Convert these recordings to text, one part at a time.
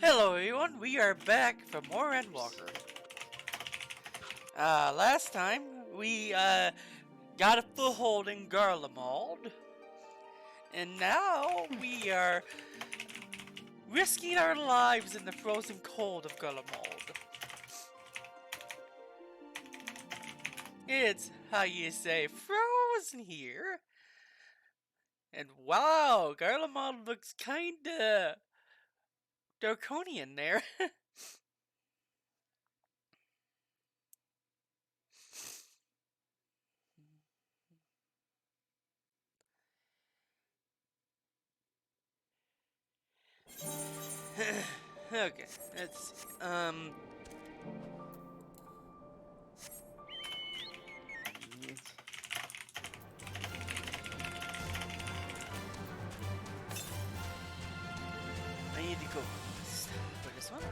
Hello everyone, we are back for more Endwalker. Last time we got a foothold in Garlemald, and now we are risking our lives in the frozen cold of Garlemald. It's, how you say, frozen here. And wow, Garlemald looks kinda draconian there. Okay, let's see. I need to go for this one.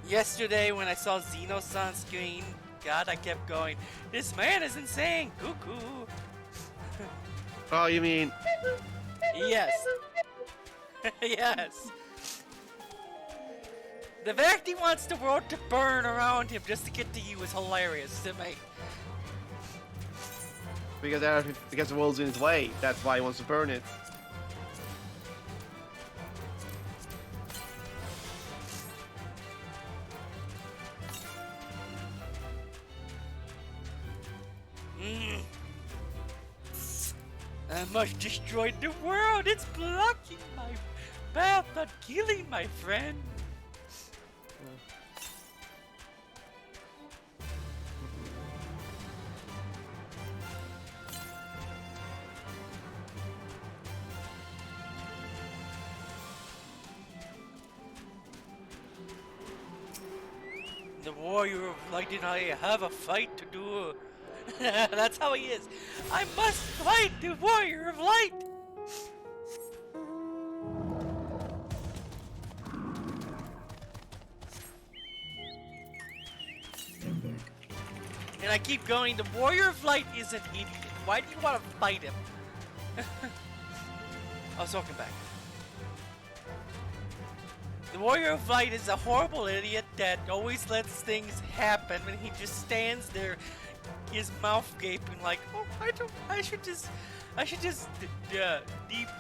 Yesterday when I saw Xenos on screen, God, I kept going, this man is insane! Cuckoo! Oh, you mean? Yes. Yes. The fact he wants the world to burn around him just to get to you is hilarious to me. Because the world's in his way. That's why he wants to burn it. I must destroy the world. It's blocking my path, not killing my friend. The warrior of light and I have a fight to do. That's how he is. I must fight the warrior of light. And I keep going, the warrior of light is an idiot. Why do you want to fight him? I was talking back. The warrior of light is a horrible idiot that always lets things happen and he just stands there, his mouth gaping like, oh, I should just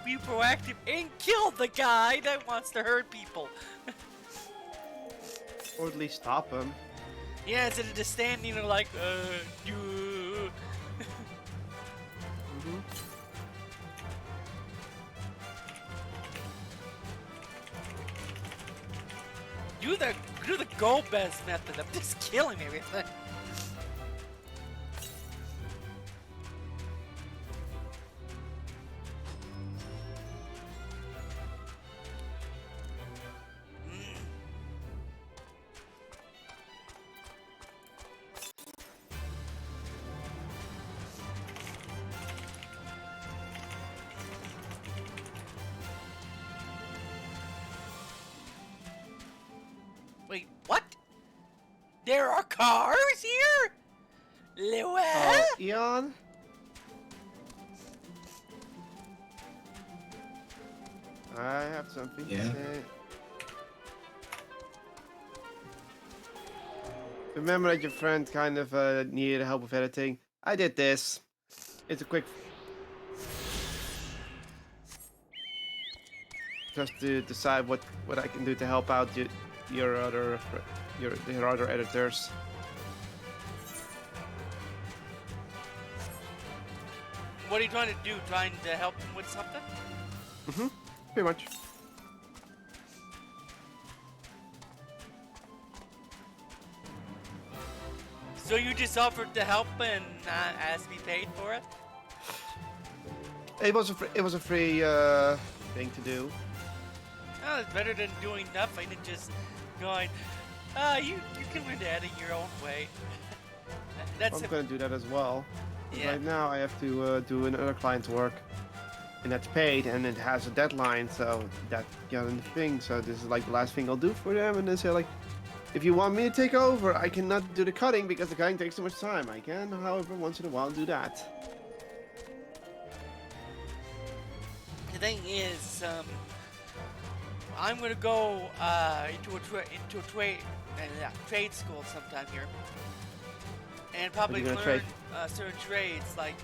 be proactive and kill the guy that wants to hurt people. Or at least stop him. Yeah, instead of just standing there like, you. Do the Gomez method of just killing everything. Wait, what? There are cars here? Lewis? Oh, Eon? I have something to say. Remember that your friend kind of needed help with editing? I did this. It's a quick... Just to decide what I can do to help out your other editors. What are you trying to do? Trying to help him with something? Pretty much. So you just offered to help and not ask me paid for it? It was a free thing to do. Oh, it's better than doing nothing and just going, you can learn to edit your own way. I'm gonna do that as well. Yeah. Right now I have to do another client's work, and that's paid, and it has a deadline, so that got in the thing. So this is like the last thing I'll do for them, and they say like, if you want me to take over, I cannot do the cutting because the cutting takes too much time. I can, however, once in a while do that. thing is, I'm gonna go into a trade school sometime here, and probably gonna learn trade? certain trades. Like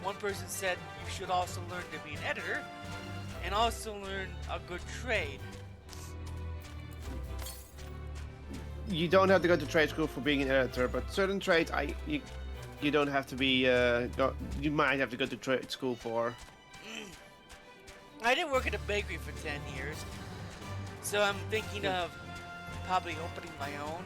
one person said, you should also learn to be an editor, and also learn a good trade. You don't have to go to trade school for being an editor, but certain trades, you don't have to be. You might have to go to trade school for. I did work at a bakery for 10 years, so I'm thinking of probably opening my own.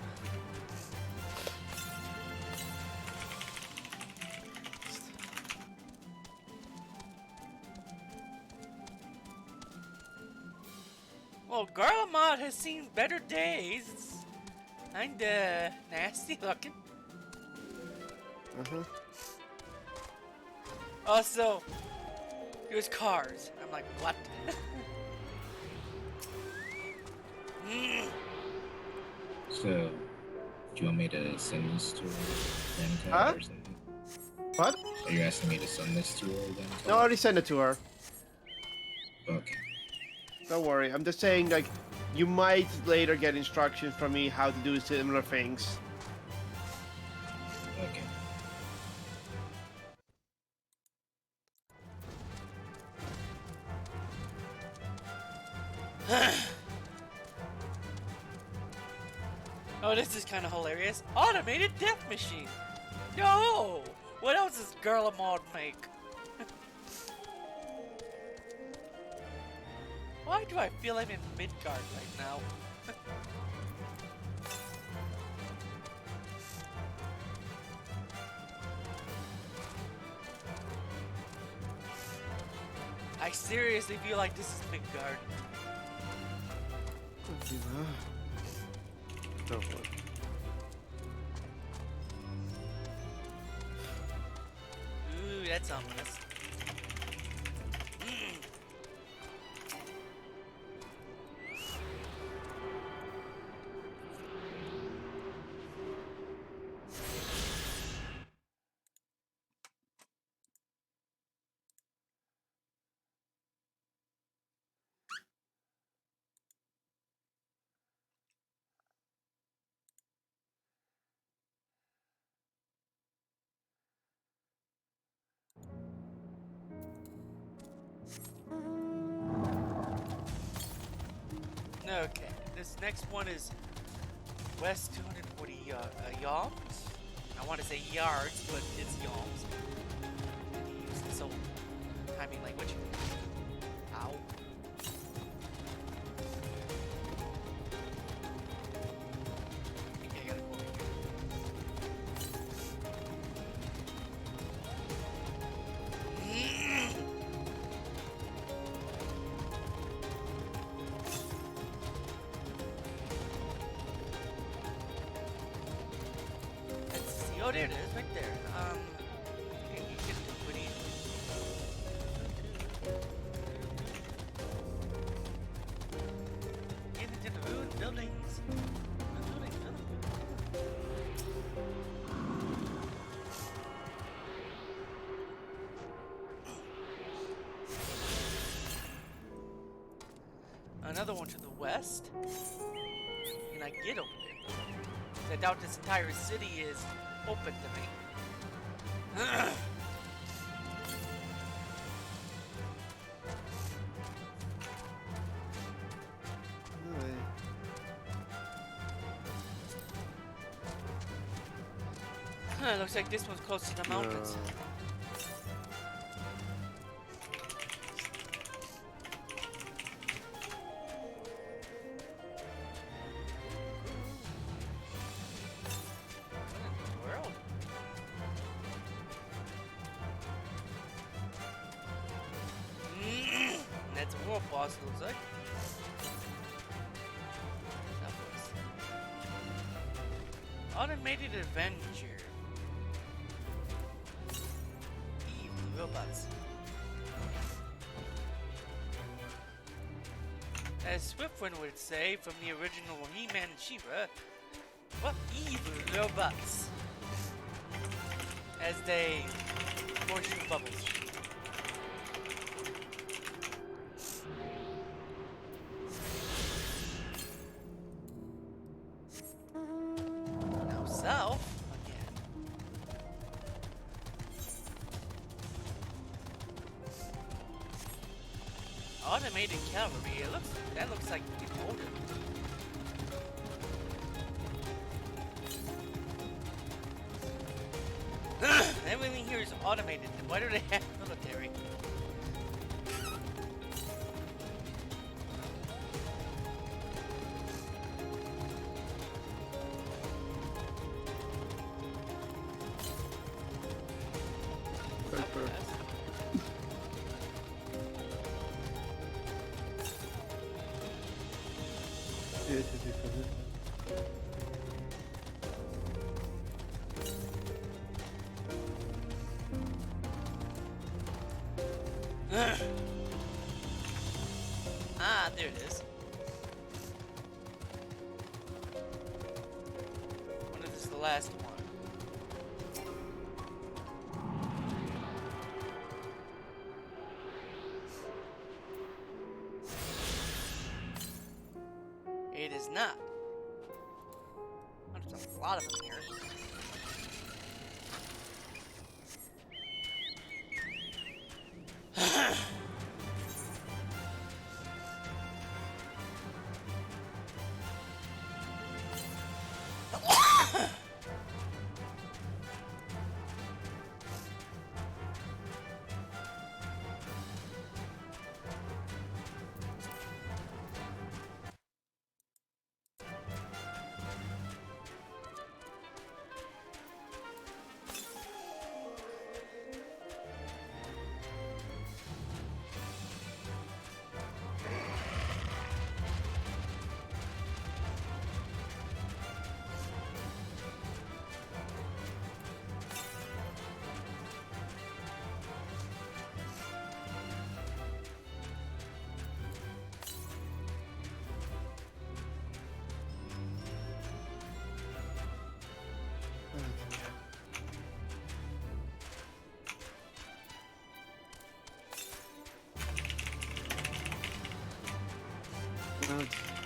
Well, Garlemald has seen better days. It's kinda nasty looking. Also, there's cars. I'm like, what? So, do you want me to send this to Renka Huh? or something? What? Are you asking me to send this to her then? No, I already sent it to her. Okay. Don't worry. I'm just saying, like, you might later get instructions from me how to do similar things. Okay. Oh, this is kind of hilarious. Automated death machine. No! What else does Garlemald make? Why do I feel I'm in Midgard right now? I seriously feel like this is Midgard. Don't worry. Ooh, that's ominous. Okay, this next one is west 240 yalms. I want to say yards, but it's yalms. Use this old timing language. Ow. Okay, I gotta go over here. Let's see. Oh, there it is, right there. Okay, you get to put in. Get into the ruined buildings. Another one to the west. Can I get over there? I doubt this entire city is open to me. Looks like this one's close to the mountains. What in the world? That's a world boss, it looks like. Automated Avenger. Evil robots. As Swiftwind would say from the original He-Man and She-Ra, what evil robots? As they force you bubbles. automated cavalry. That looks like the older. Everything here is automated. Why do they have military? Ah, there it is. What if this is the last one? It is not. There's a lot of them here.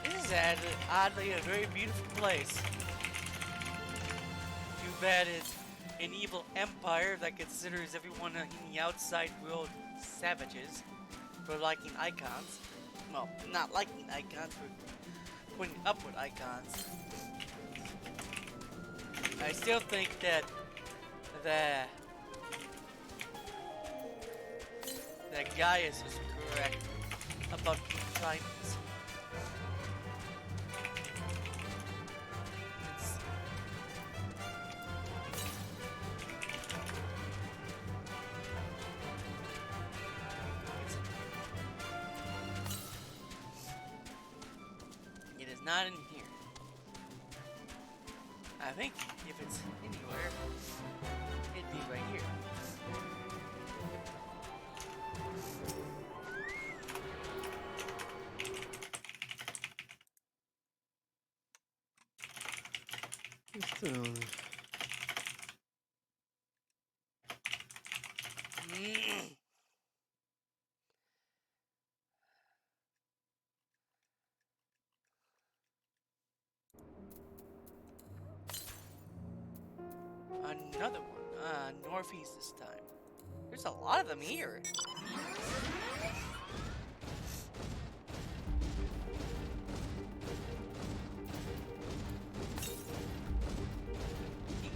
This is oddly a very beautiful place. Too bad it's an evil empire that considers everyone in the outside world savages for liking icons. Well, not liking icons, for putting upward icons. I still think that Gaius is correct about kindness. It is not in here. I think if it's anywhere, it'd be right here. Another one. Northeast this time. There's a lot of them here.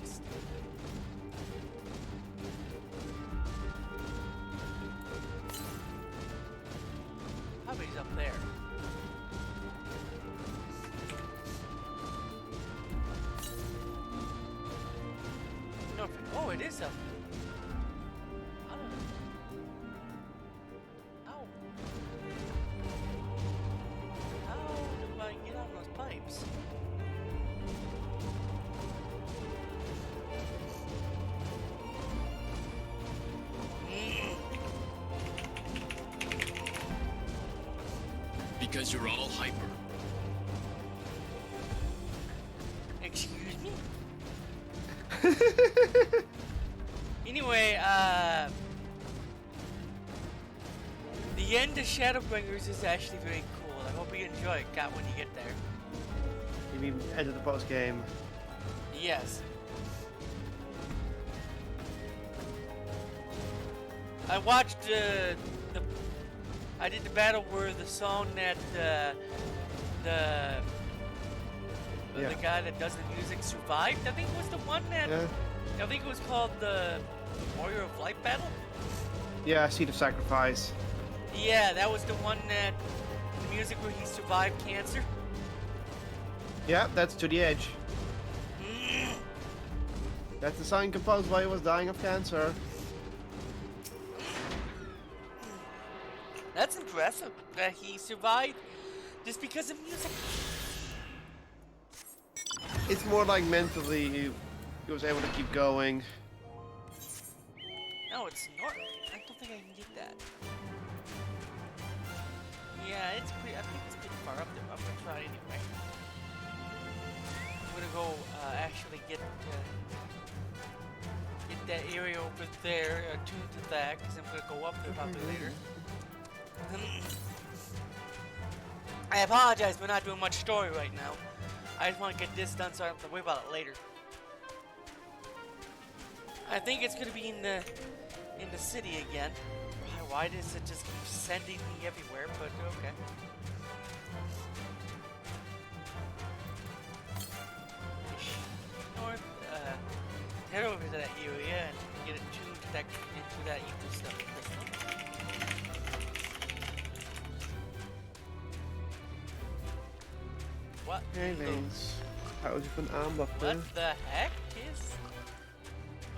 East. Probably up there. Oh, it is up. I don't know. How do I get on those pipes? Because you're all hyper. Excuse me? Anyway, the end of Shadowbringers is actually very cool. I hope you enjoy it, Kat, when you get there. You mean end of the post game? Yes. I watched I did the battle where the song that the Yeah. the guy that does the music survived. I think it was the one that Yeah. I think it was called the Warrior of Light battle. Yeah, Seed of Sacrifice. Yeah, that was the one that the music where he survived cancer. Yeah, that's To the Edge. That's the song composed while he was dying of cancer. That's impressive that he survived just because of music. It's more like mentally he was able to keep going. No, it's not. I don't think I can get that. Yeah, it's pretty. I think it's pretty far up there. I'm gonna try anyway. I'm gonna go actually get that area over there attuned to that, because I'm gonna go up there probably later. I apologize for not doing much story right now. I just want to get this done so I don't have to worry about it later. I think it's gonna be in the city again. Why does it just keep sending me everywhere? But okay. North, head over to that area and get attuned to that into that ether stuff crystal. What? Hey Vince, how's it been aanbod? What the heck is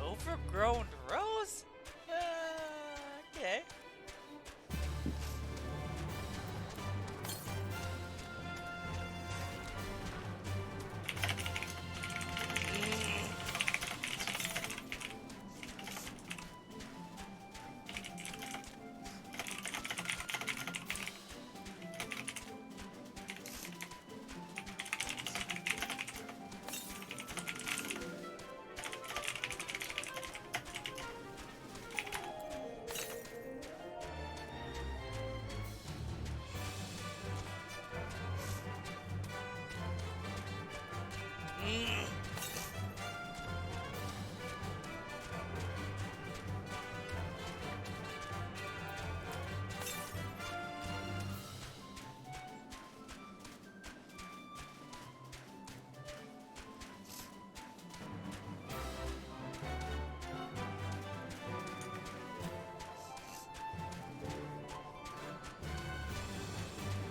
overgrown rose? Okay.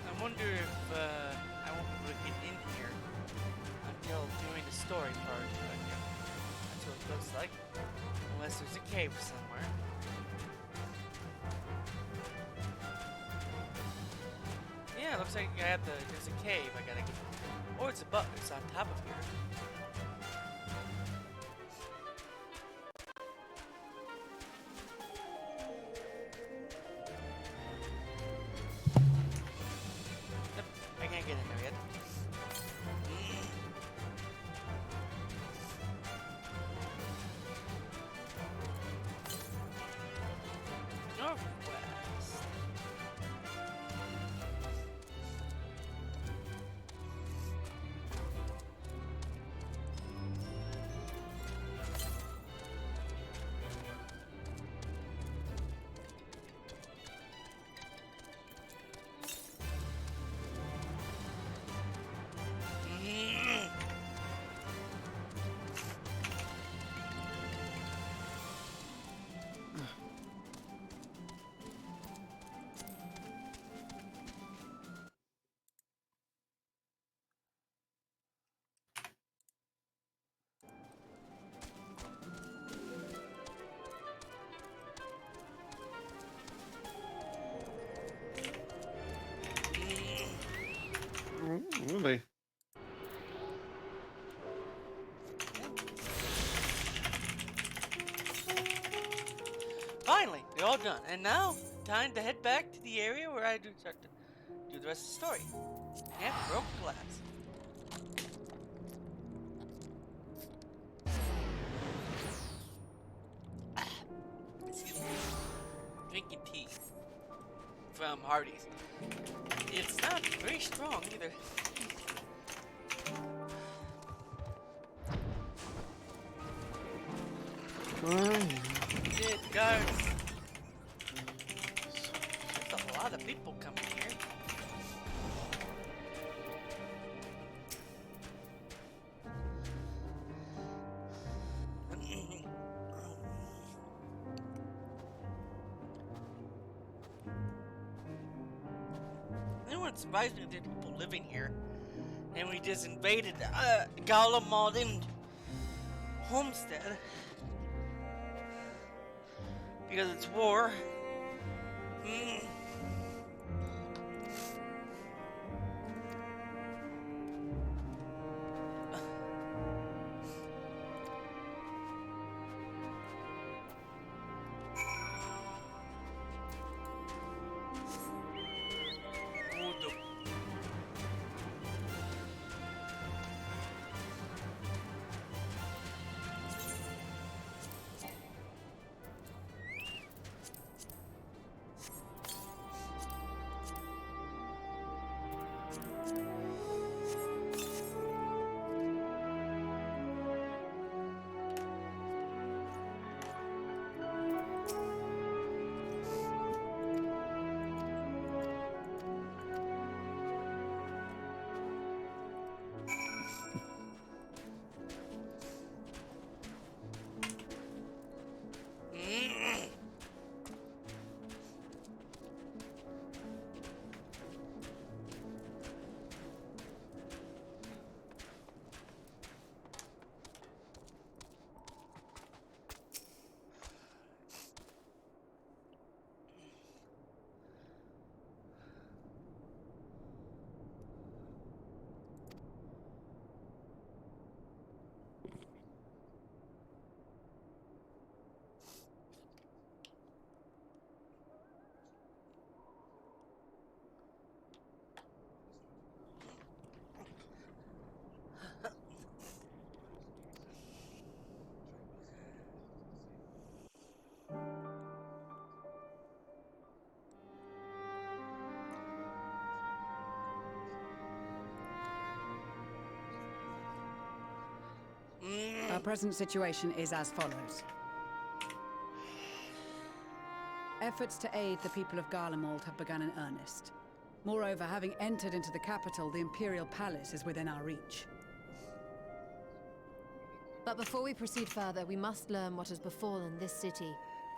I wonder if I won't be able to get in here until doing the story part. But yeah, that's what it looks like. Unless there's a cave somewhere. Yeah, it looks like there's a cave I gotta get. Or it's above, it's on top of here. Yep, I can't get in there yet. Northwest. Really? Finally, they're all done. And now, time to head back to the area where I start to do the rest of the story. And broke glass. Excuse me. Drinking tea from Hardee's. It's not very strong either. Alright. It guards. There's a a lot of people coming here. Anyone surprised me there's people living here, and we just invaded Garlemald homestead because it's war. Our present situation is as follows. Efforts to aid the people of Garlemald have begun in earnest. Moreover, having entered into the capital, the Imperial Palace is within our reach. But before we proceed further, we must learn what has befallen this city.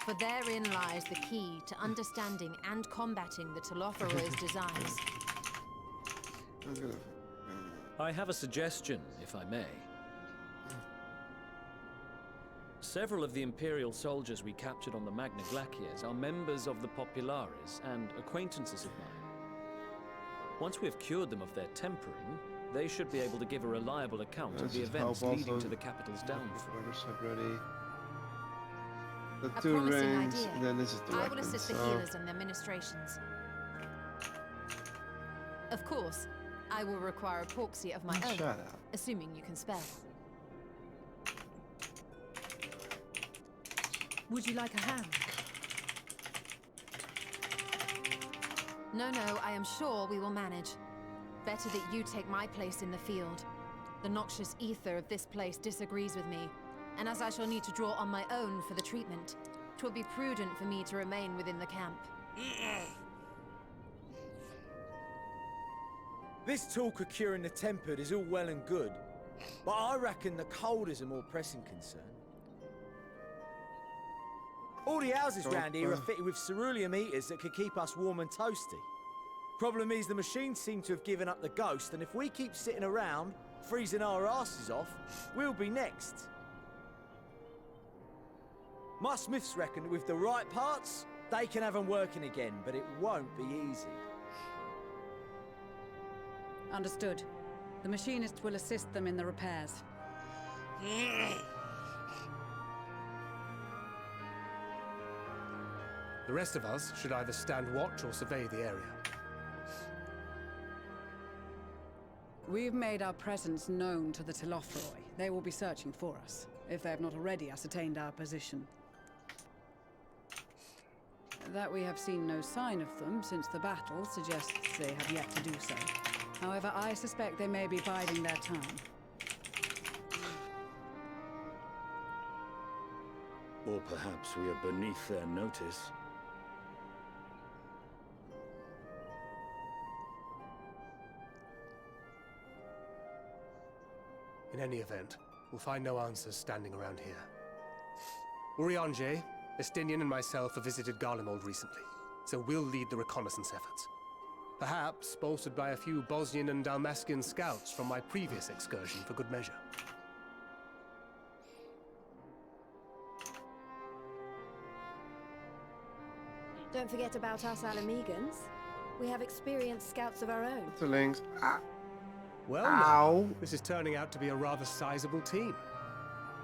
For therein lies the key to understanding and combating the Telophoro's designs. I have a suggestion, if I may. Several of the Imperial soldiers we captured on the Magna Glaciers are members of the Populares and acquaintances of mine. Once we have cured them of their tempering, they should be able to give a reliable account of the events leading to the capital's downfall. The A two promising rings, idea. and then this is the I will weapons, assist the so- healers and their ministrations. Of course, I will require a proxy of my own, Shut up. assuming you can spell. Would you like a hand? No, I am sure we will manage. Better that you take my place in the field. The noxious ether of this place disagrees with me, and as I shall need to draw on my own for the treatment, 'twill be prudent for me to remain within the camp. This talk of curing the tempered is all well and good, but I reckon the cold is a more pressing concern. All the houses round here are fitted with cerulean heaters that could keep us warm and toasty. Problem is, the machines seem to have given up the ghost, and if we keep sitting around, freezing our asses off, we'll be next. My smiths reckon that with the right parts, they can have them working again, but it won't be easy. Understood. The machinists will assist them in the repairs. The rest of us should either stand watch or survey the area. We've made our presence known to the Telophoroi. They will be searching for us, if they have not already ascertained our position. That we have seen no sign of them since the battle suggests they have yet to do so. However, I suspect they may be biding their time. Or perhaps we are beneath their notice. In any event, we'll find no answers standing around here. Urianger, Estinian and myself have visited Garlemald recently, so we'll lead the reconnaissance efforts. Perhaps bolstered by a few Bosnian and Dalmatian scouts from my previous excursion for good measure. Don't forget about us Alamegans. We have experienced scouts of our own. The links. Ah. Well, Ow. this is turning out to be a rather sizable team.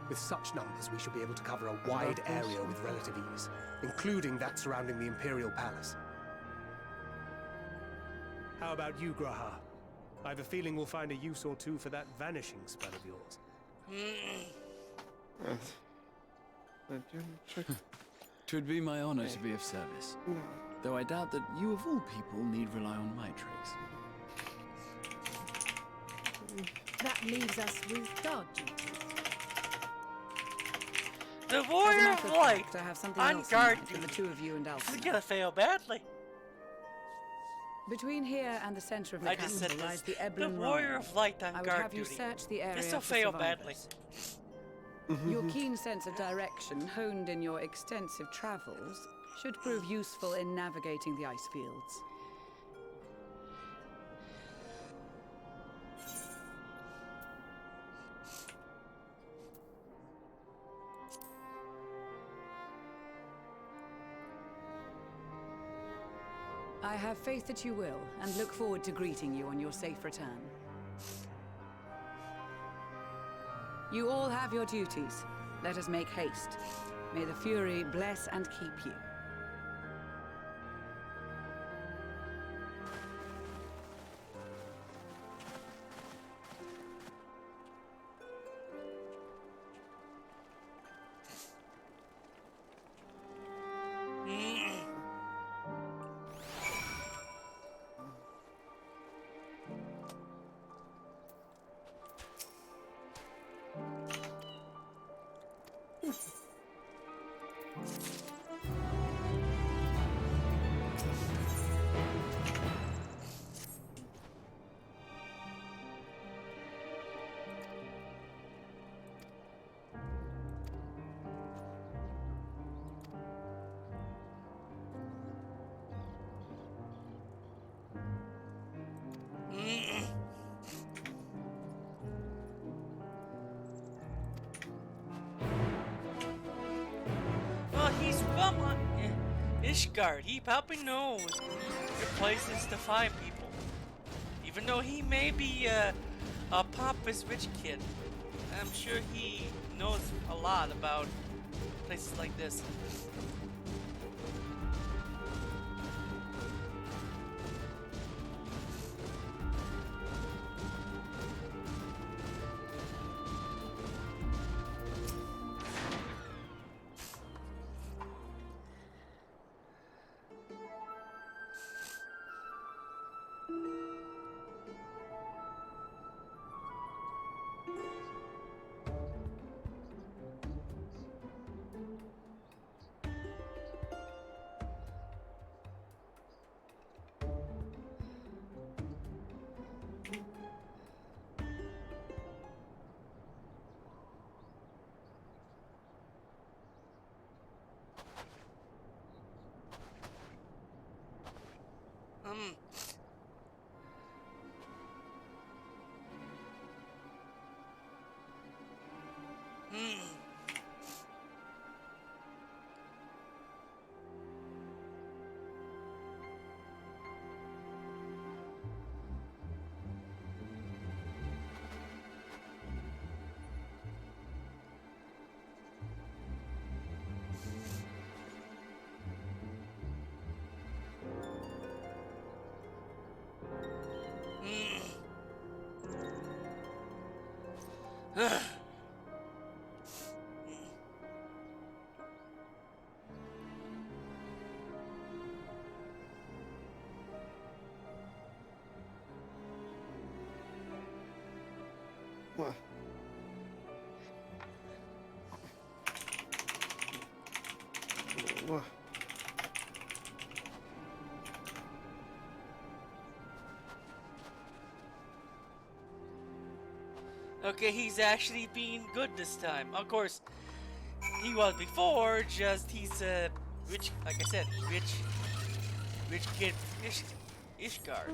With such numbers, we should be able to cover a wide area with relative ease, including that surrounding the Imperial Palace. How about you, Graha? I have a feeling we'll find a use or two for that vanishing spell of yours. Twould be my honor to be of service, though I doubt that you of all people need rely on my tricks. That leaves us with guard duties. The As a Warrior matter of of Light fact, I have something on else in guard mind for the duty. two of you and This is Alpha. gonna fail badly. Between here and the center of the I just said capital lies this. the The Eblin Warrior Rhine. of Light on I would guard have you duty. search the area This'll for fail badly. survivors. Your keen sense of direction, honed in your extensive travels, should prove useful in navigating the ice fields. I have faith that you will, and look forward to greeting you on your safe return. You all have your duties. Let us make haste. May the Fury bless and keep you. Well, he's from Ishgard. He probably knows the places to find people. Even though he may be a pompous rich kid, I'm sure he knows a lot about places like this. What? What? Okay, he's actually being good this time. Of course, he was before, just he's a rich, like I said, rich kid from Ishgard.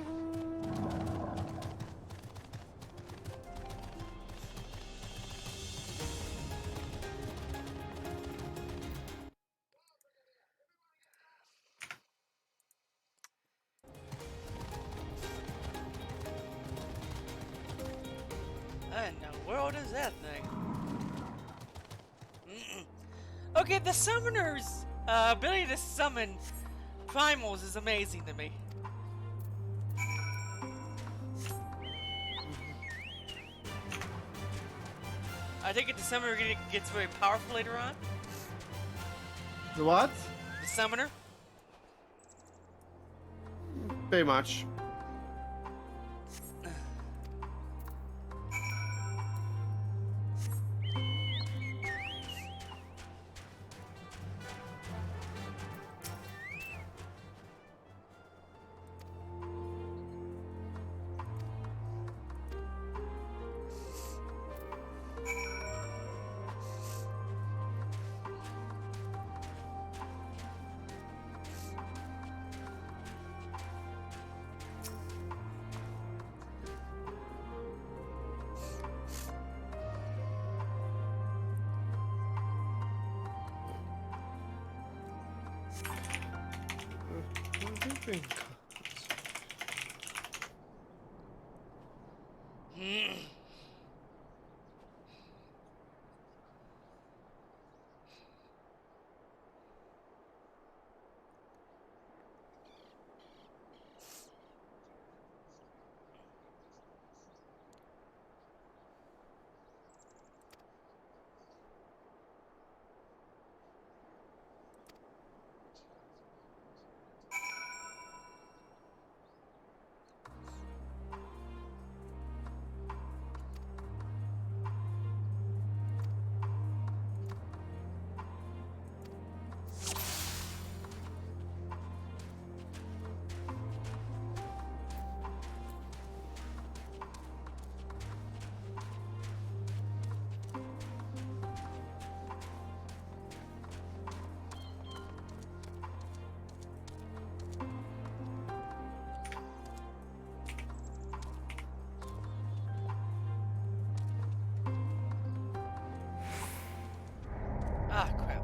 What in the world is that thing? Okay, the summoner's ability to summon primals is amazing to me. I think the summoner gets very powerful later on. The what? The summoner. Very much. Ah, crap.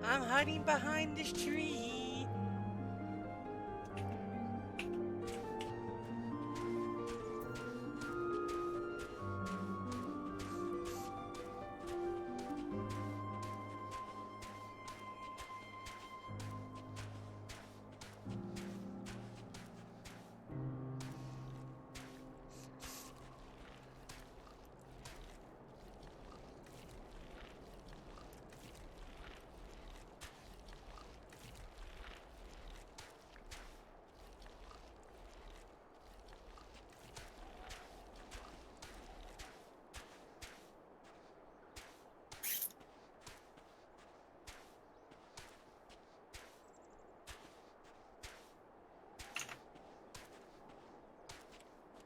I'm hiding behind this tree.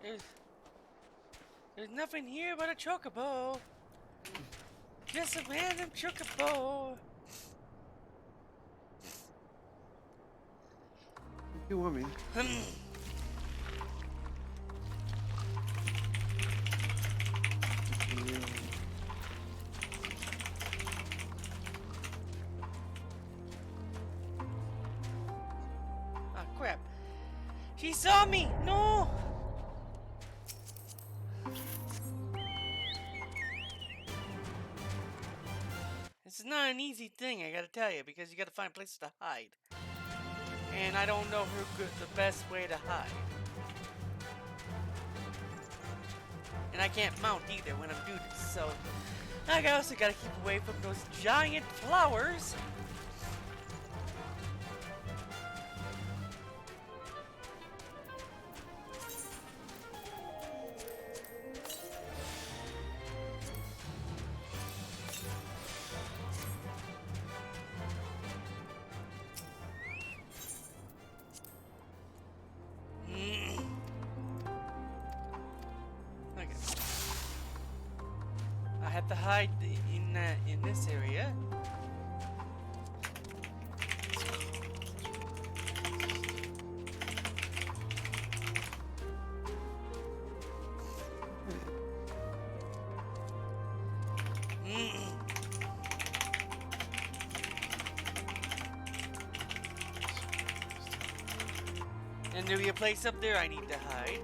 There's, there's nothing here but a chocobo. Just a random chocobo. You want me? Oh crap. She saw me! No! This is not an easy thing, I gotta tell you, because you gotta find places to hide. And I don't know the best way to hide. And I can't mount either when I'm doing this, so I also gotta keep away from those giant flowers. Okay. I have to hide in this area. And there'll be a place up there I need to hide.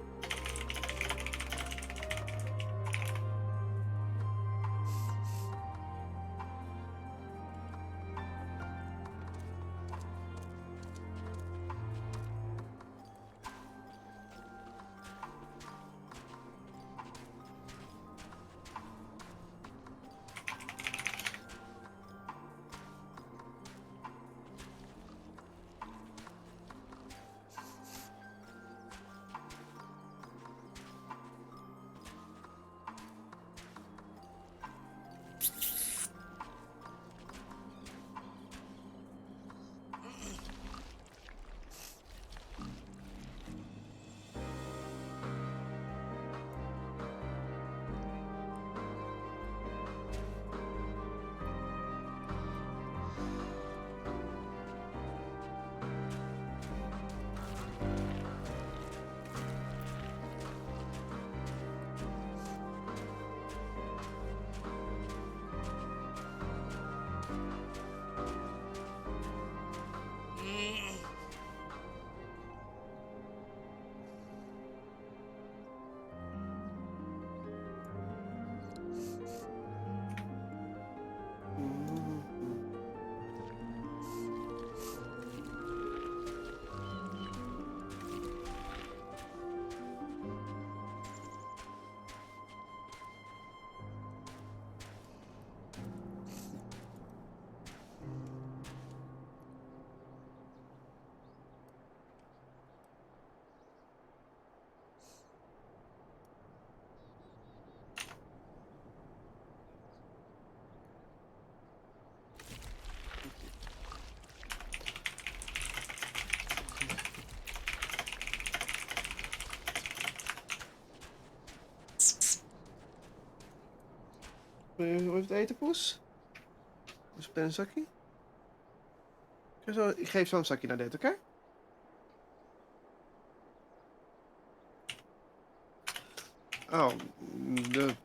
Wil je even eten, poes? Is het een zakje? Ik geef zo een zakje naar dit, oké? Oh, de...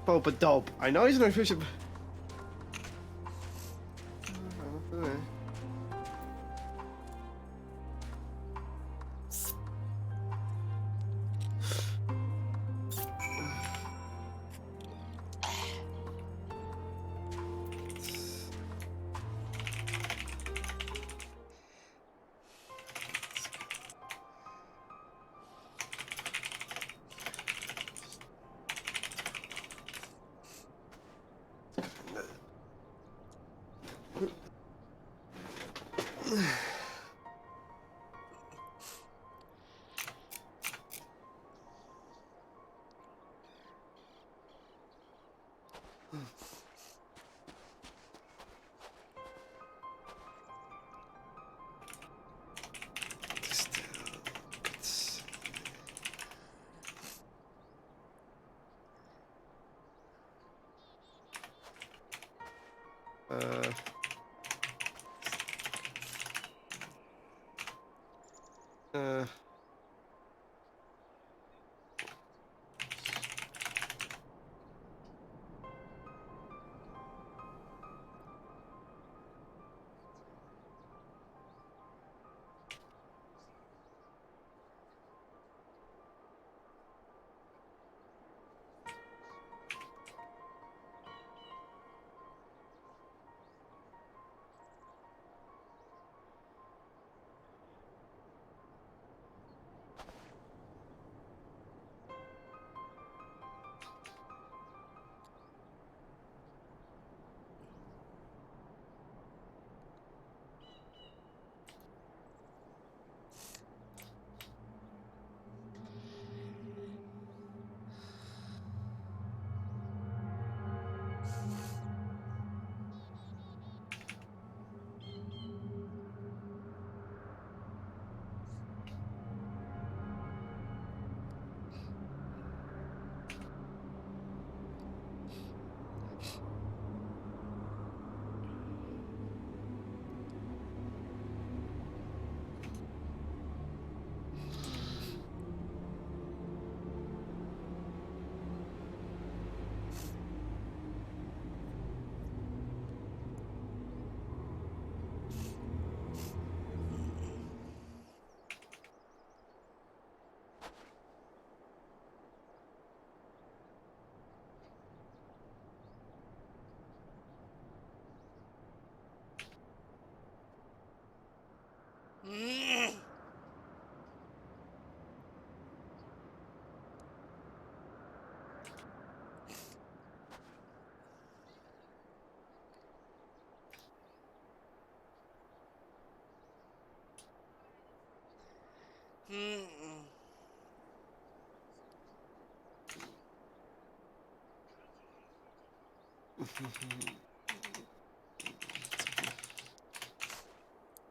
Pope dope. I know he's not efficient. Uh,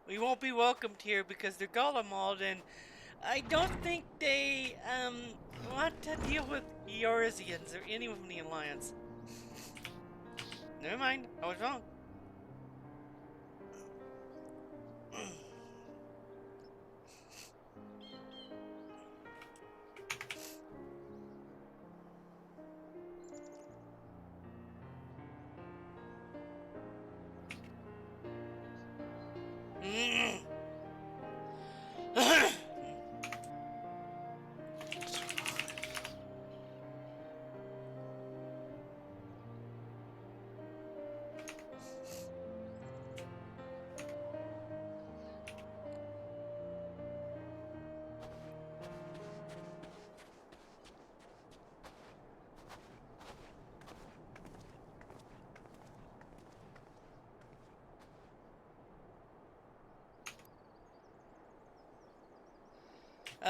We won't be welcomed here because they're Golemald, and I don't think they want to deal with Eorzeans or anyone from the Alliance. Never mind, I was wrong.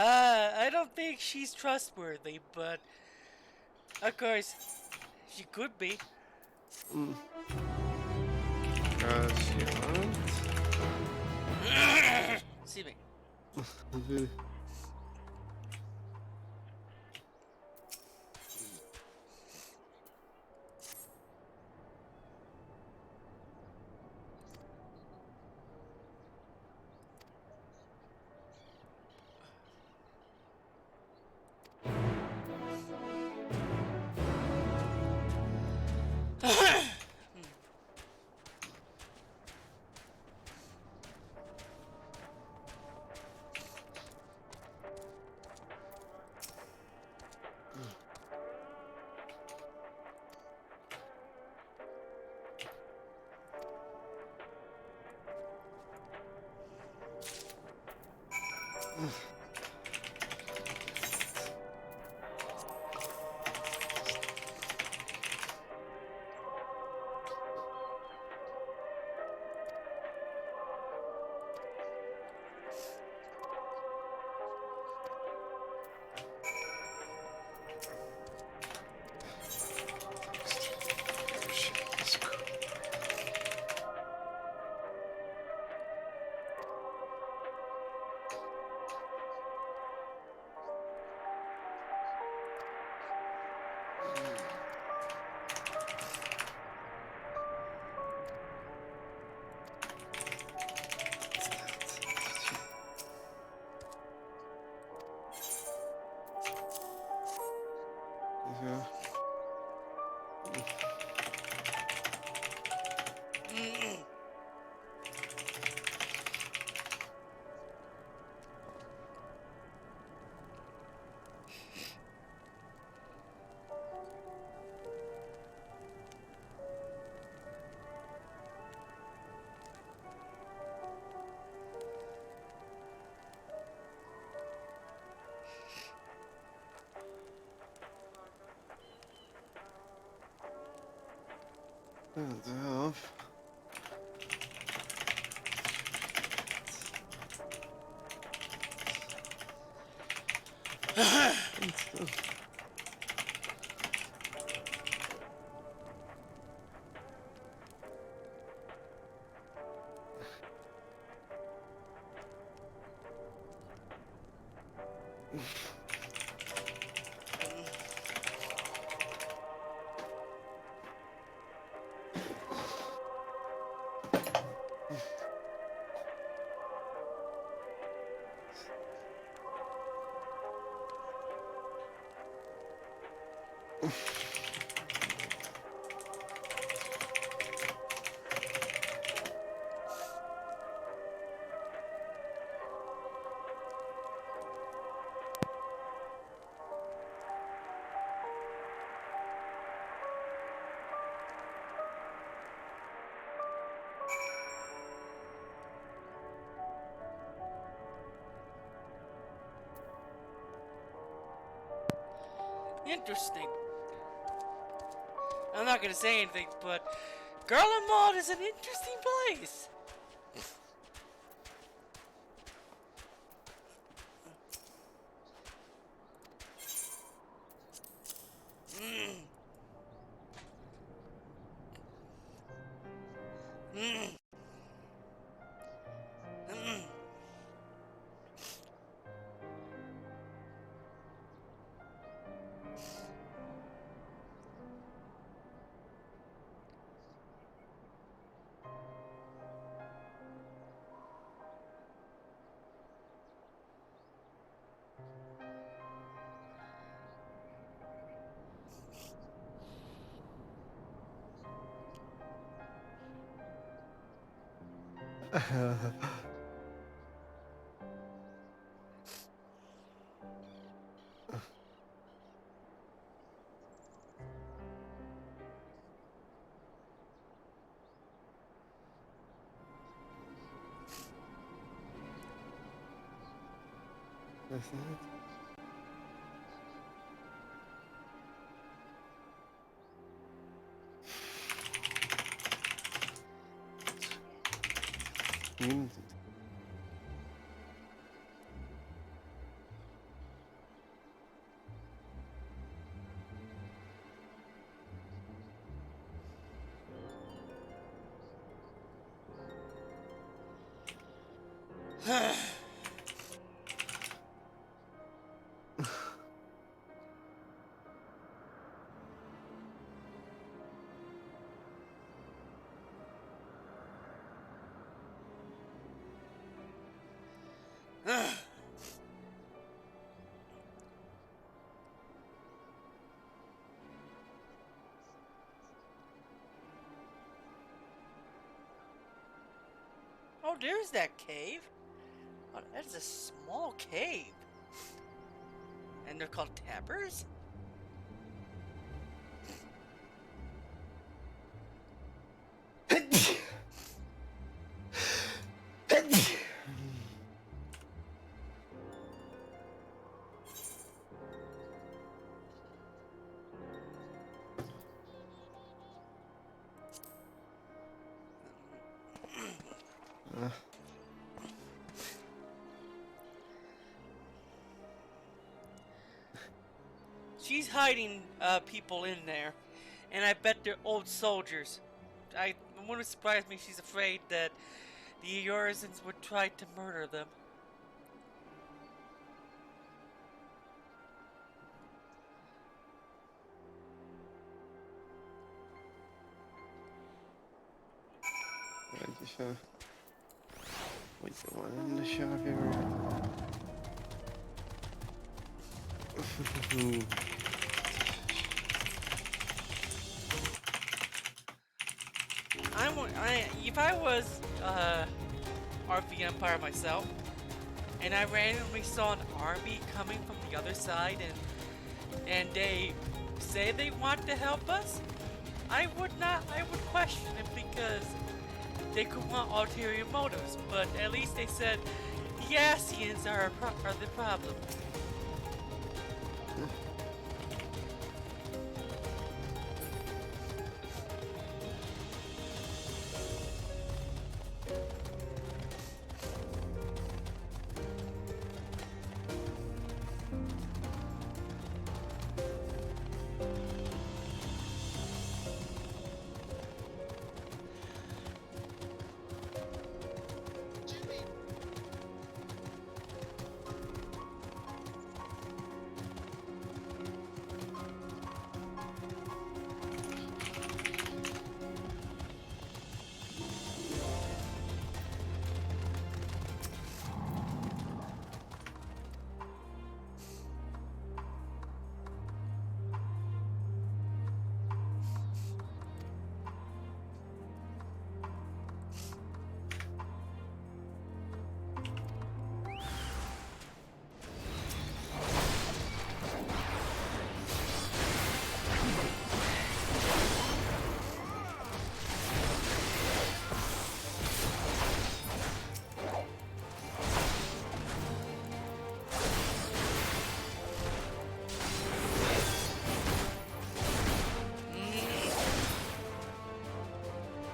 I don't think she's trustworthy, but of course, she could be. See me. Off. Interesting. I'm not gonna say anything, but Garlemald is an interesting place. That's it. Oh, there's that cave. Oh, that's a small cave. And they're called tappers? She's hiding people in there, and I bet they're old soldiers. It wouldn't surprise me if she's afraid that the Eorzans would try to murder them. Wait, the one in the shop here. if I was RP Empire myself, and I randomly saw an army coming from the other side, and they say they want to help us, I would question it because they could want ulterior motives. But at least they said the Asians are the problem.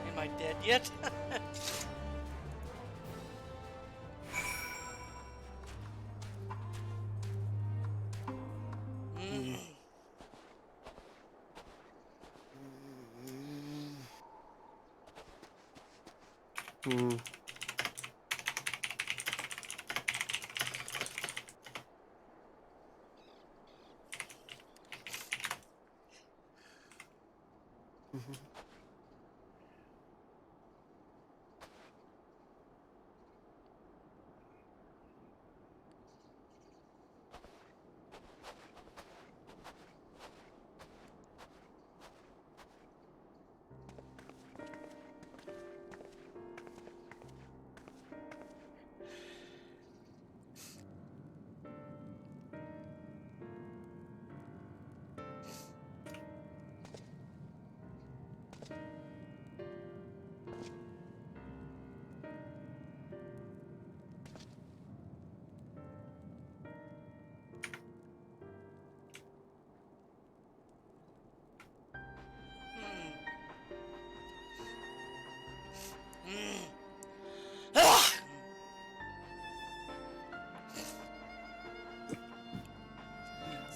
Am I dead yet?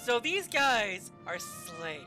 So these guys are slaves.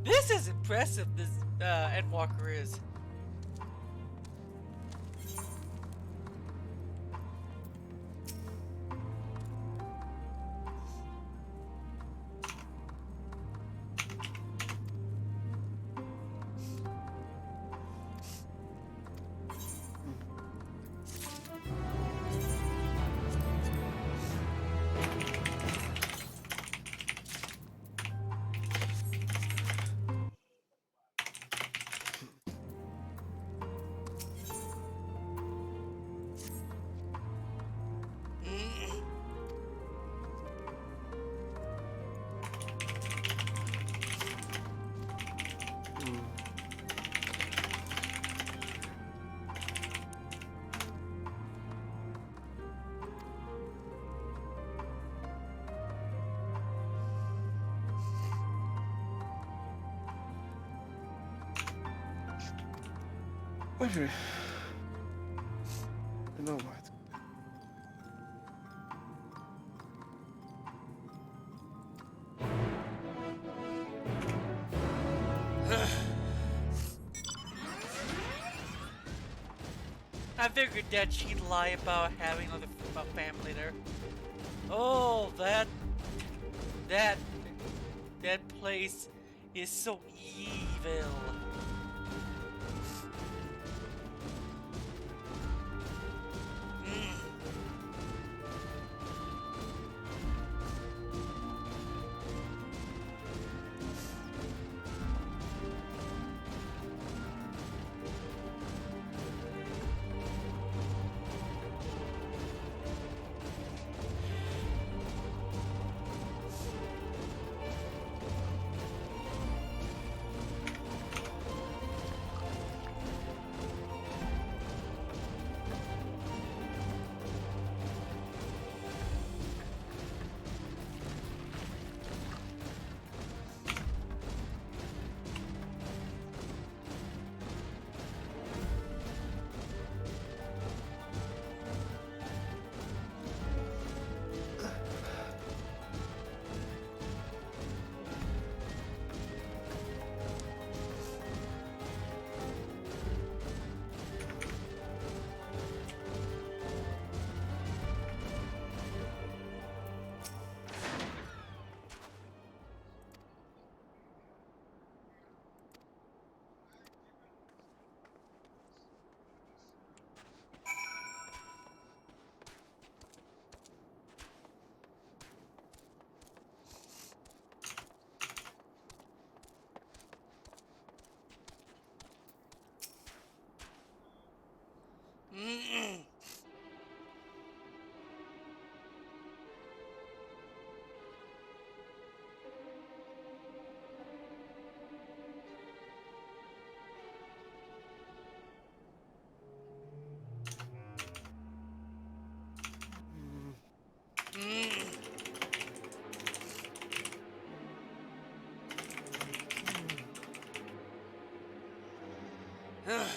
This is impressive, this Endwalker is. Whatever. I know what. I figured that she'd lie about having a family there. Oh, that place is so evil. Mm. Mm-mm. Mm. Mm.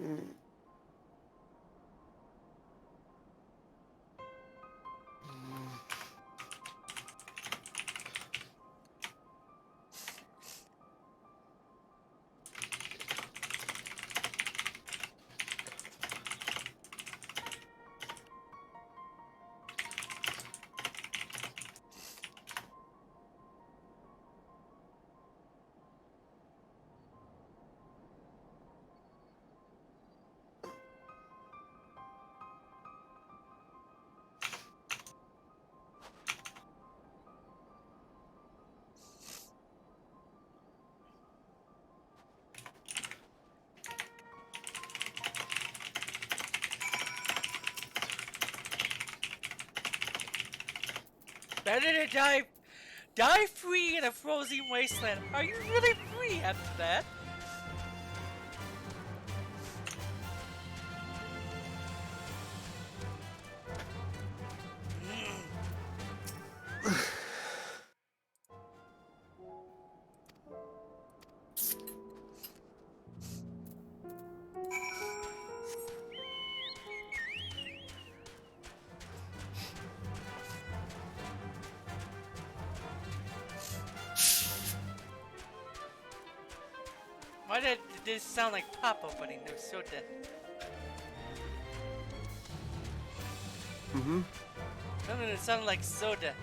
Mm. Better to die free in a frozen wasteland. Are you really free after that? Why did this sound like pop opening? No soda. Mm-hmm. Something that sounded like soda.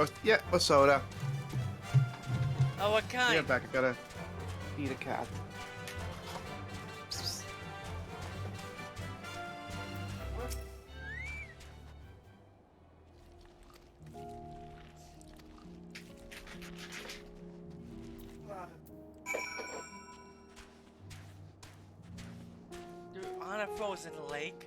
Oh, yeah, a soda. Oh, what kind? Yeah, back. I gotta feed a cat. You're on a frozen lake.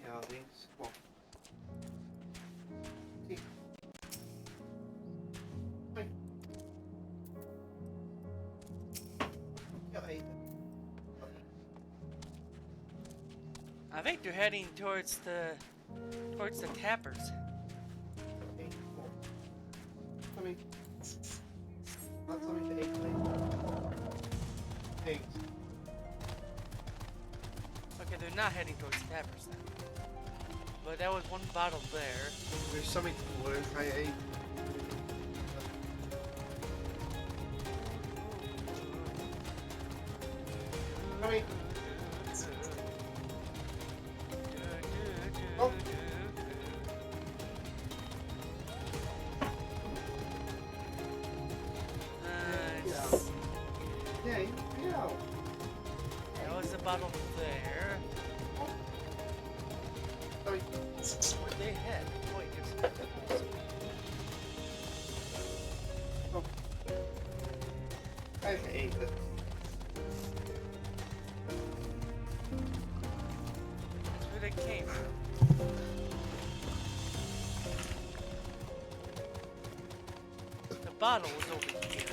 Yeah, these. Well. I think they're heading towards the tappers. Something. Not something to eat. Eggs. Okay, they're not heading towards the tappers then. But that was one bottle there. There's something to learn. I ate. Coming. Oh. Nice. Yeah, yeah. That was a bottle there. Sorry. Where'd they head? Wait, there's... Oh. I hate it. That's where they came from. The bottle was over here.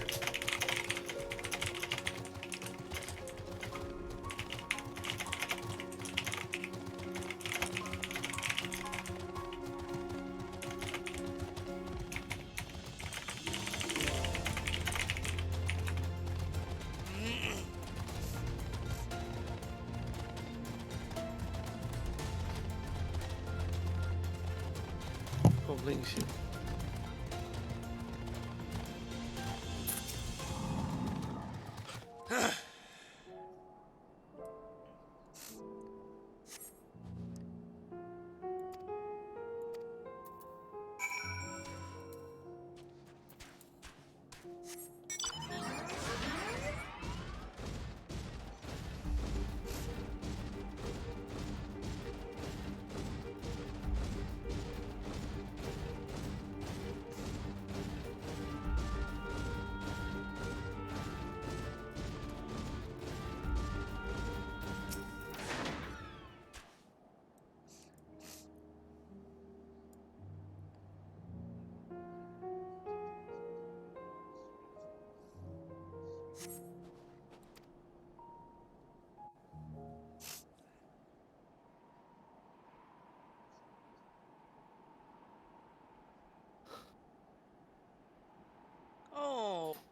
Holy shit.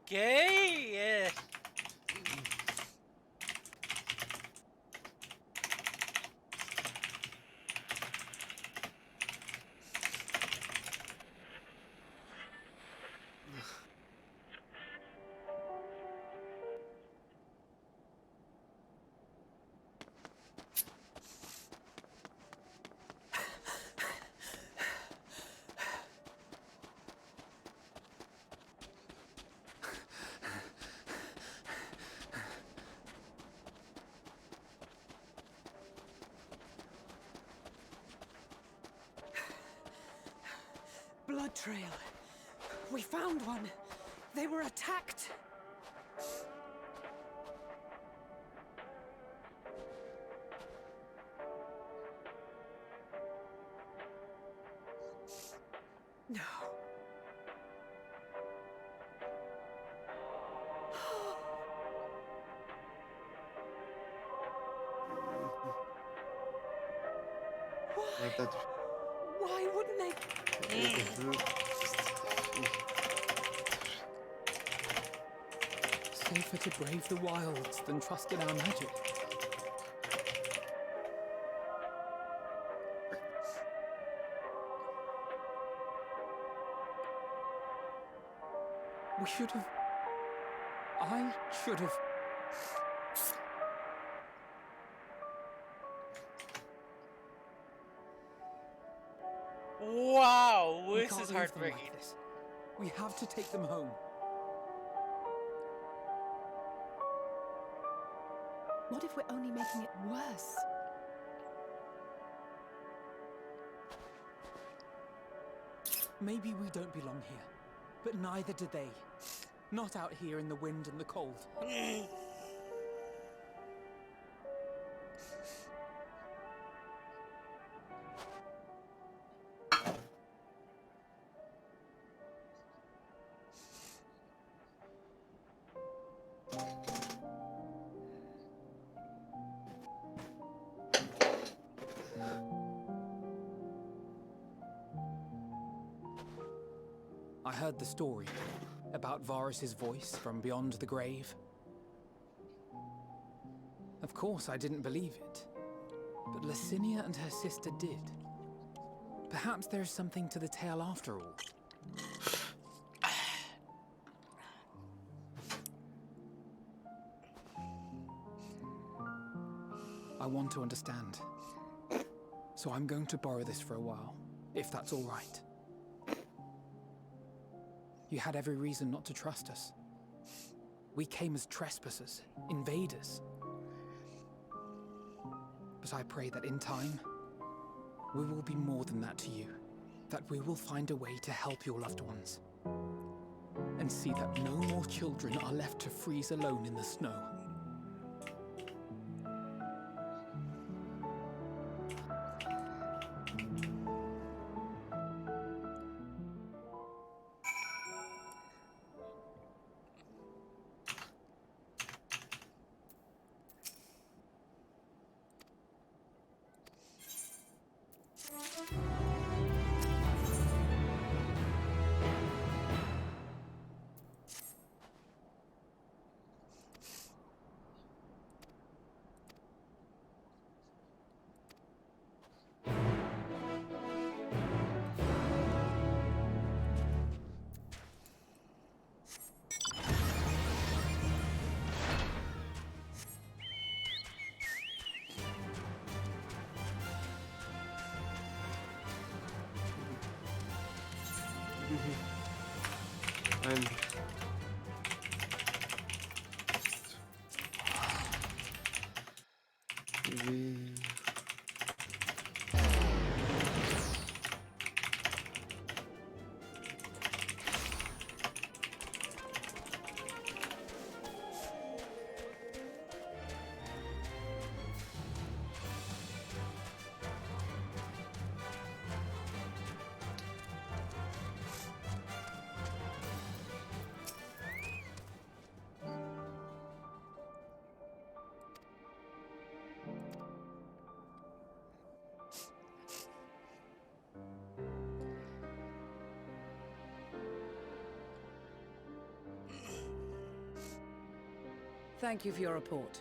Okay, yeah. Blood trail. We found one. They were attacked. No. Why? Why wouldn't they? Safer to brave the wilds than trust in our magic. We should have... I should have... Wow, We this can't is leave them heartbreaking. like this. We have to take them home. What if we're only making it worse? Maybe we don't belong here, but neither do they. Not out here in the wind and the cold. I heard the story about Varus's voice from beyond the grave. Of course, I didn't believe it, but Licinia and her sister did. Perhaps there's something to the tale after all. I want to understand, so I'm going to borrow this for a while, if that's all right. You had every reason not to trust us. We came as trespassers, invaders. But I pray that in time, we will be more than that to you. That we will find a way to help your loved ones. And see that no more children are left to freeze alone in the snow. And Thank you for your report.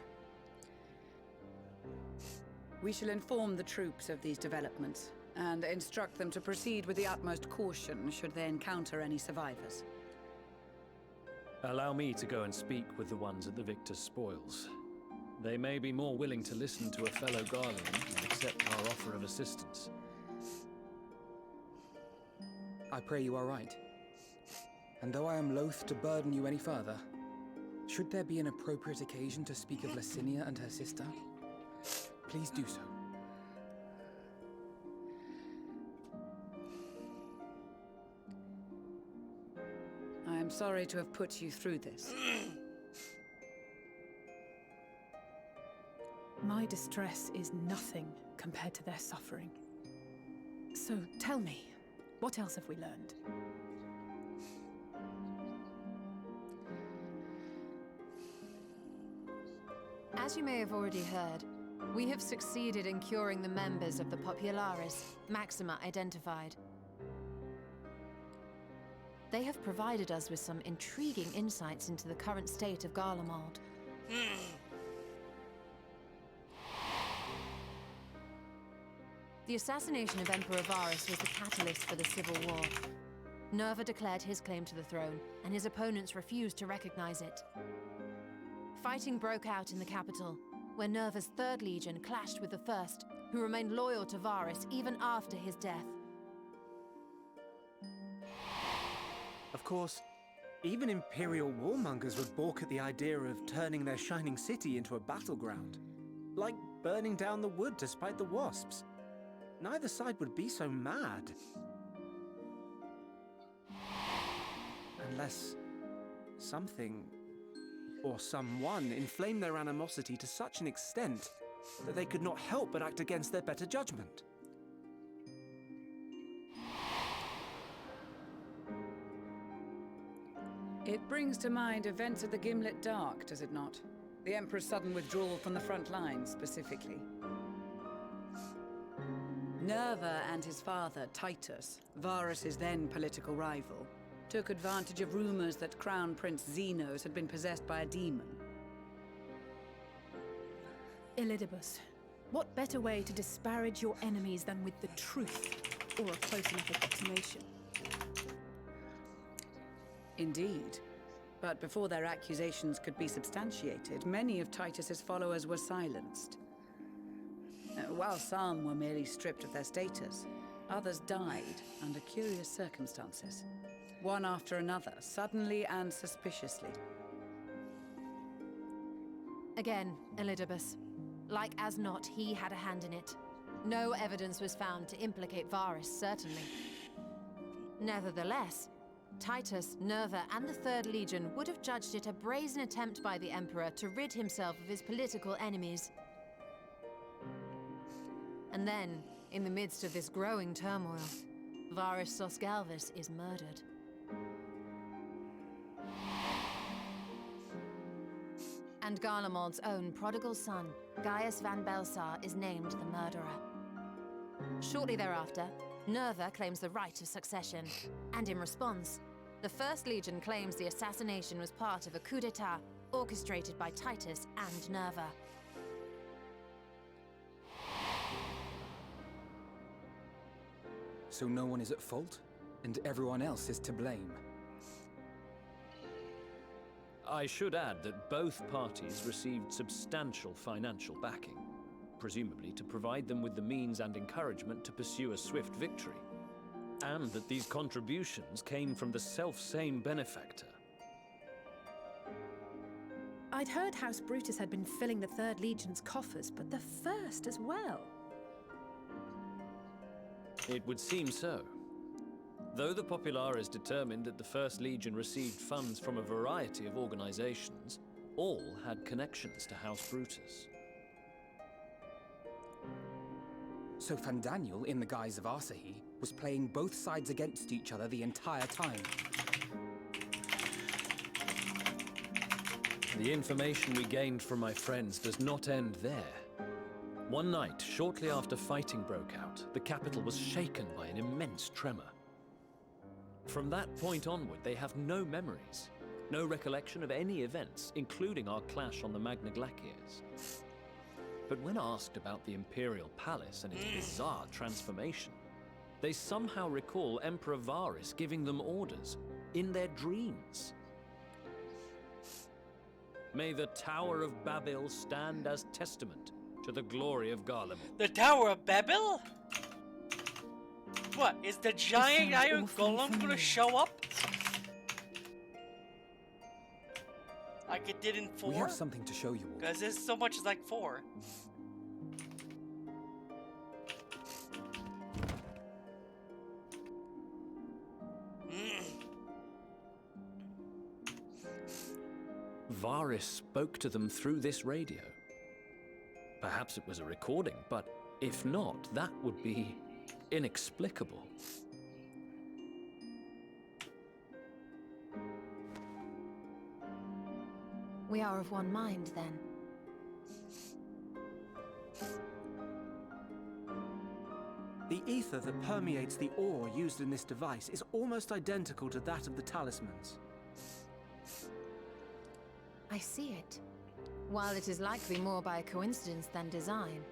We shall inform the troops of these developments and instruct them to proceed with the utmost caution should they encounter any survivors. Allow me to go and speak with the ones at the victor's spoils. They may be more willing to listen to a fellow Garlean and accept our offer of assistance. I pray you are right. And though I am loath to burden you any further, should there be an appropriate occasion to speak of Licinia and her sister, please do so. I am sorry to have put you through this. My distress is nothing compared to their suffering. So tell me, what else have we learned? As you may have already heard, we have succeeded in curing the members of the Populares, Maxima identified. They have provided us with some intriguing insights into the current state of Garlemald. The assassination of Emperor Varus was the catalyst for the civil war. Nerva declared his claim to the throne, and his opponents refused to recognize it. Fighting broke out in the capital, where Nerva's Third Legion clashed with the First, who remained loyal to Varus even after his death. Of course, even Imperial warmongers would balk at the idea of turning their shining city into a battleground. Like burning down the wood to spite the wasps. Neither side would be so mad. Unless something or someone inflamed their animosity to such an extent that they could not help but act against their better judgment. It brings to mind events of the Gimlet Dark, does it not? The Emperor's sudden withdrawal from the front lines, specifically. Nerva and his father, Titus, Varus's then political rival, took advantage of rumors that Crown Prince Xenos had been possessed by a demon. Elidibus, what better way to disparage your enemies than with the truth, or a close enough approximation? Indeed. But before their accusations could be substantiated, many of Titus's followers were silenced. While some were merely stripped of their status, others died under curious circumstances. One after another, suddenly and suspiciously. Again, Elidibus. Like as not, he had a hand in it. No evidence was found to implicate Varus, certainly. Nevertheless, Titus, Nerva, and the Third Legion would have judged it a brazen attempt by the Emperor to rid himself of his political enemies. And then, in the midst of this growing turmoil, Varus Sosgalvis is murdered. And Garlemald's own prodigal son, Gaius van Belsar, is named the murderer. Shortly thereafter, Nerva claims the right of succession, and in response, the First Legion claims the assassination was part of a coup d'etat orchestrated by Titus and Nerva. So no one is at fault, and everyone else is to blame. I should add that both parties received substantial financial backing, presumably to provide them with the means and encouragement to pursue a swift victory, and that these contributions came from the self-same benefactor. I'd heard House Brutus had been filling the Third Legion's coffers, but the First as well. It would seem so. Though the Populares determined that the First Legion received funds from a variety of organizations, all had connections to House Brutus. So Fandaniel, in the guise of Asahi, was playing both sides against each other the entire time. The information we gained from my friends does not end there. One night, shortly after fighting broke out, the capital was shaken by an immense tremor. From that point onward, they have no memories, no recollection of any events, including our clash on the Magna Glaciers. But when asked about the Imperial Palace and its bizarre transformation, they somehow recall Emperor Varus giving them orders in their dreams. May the Tower of Babel stand as testament to the glory of Garlemald. The Tower of Babel? What, is the giant iron golem gonna show up? Like it did in 4? We have something to show you all. Because there's so much like 4. Varus spoke to them through this radio. Perhaps it was a recording, but if not, that would be inexplicable. We are of one mind, then. The ether that permeates the ore used in this device is almost identical to that of the talismans. I see it. While it is likely more by coincidence than design,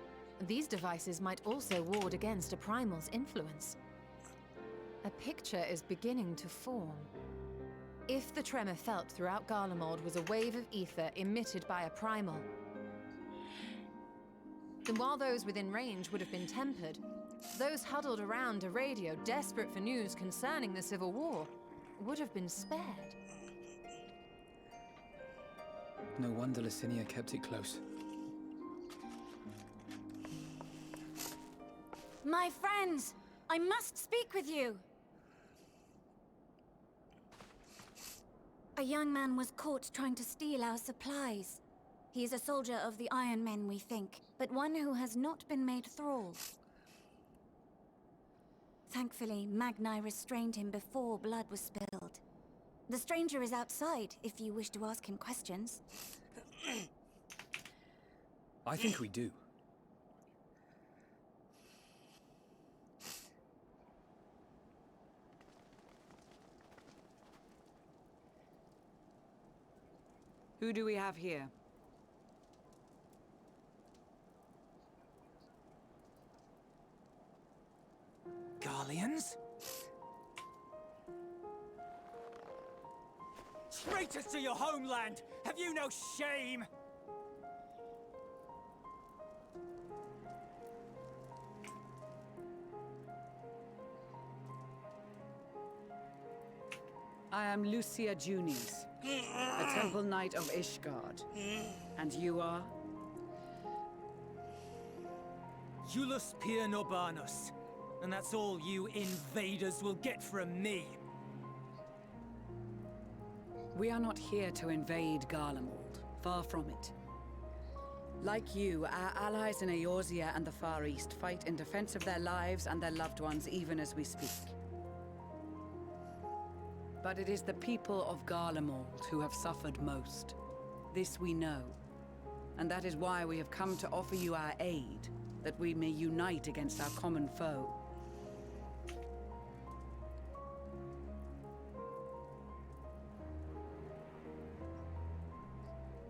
these devices might also ward against a primal's influence. A picture is beginning to form. If the tremor felt throughout Garlemald was a wave of ether emitted by a primal, then while those within range would have been tempered, those huddled around a radio desperate for news concerning the Civil War would have been spared. No wonder Licinia kept it close. My friends, I must speak with you. A young man was caught trying to steal our supplies. He is a soldier of the Iron Men, we think, but one who has not been made thrall. Thankfully, Magni restrained him before blood was spilled. The stranger is outside, if you wish to ask him questions. I think we do. Who do we have here? Garleans? Traitors to your homeland! Have you no shame? I am Lucia Junius, a temple knight of Ishgard. And you are? Iulus Pier Norbanus. And that's all you invaders will get from me. We are not here to invade Garlemald. Far from it. Like you, our allies in Eorzea and the Far East fight in defense of their lives and their loved ones even as we speak. But it is the people of Garlemald who have suffered most. This we know. And that is why we have come to offer you our aid, that we may unite against our common foe.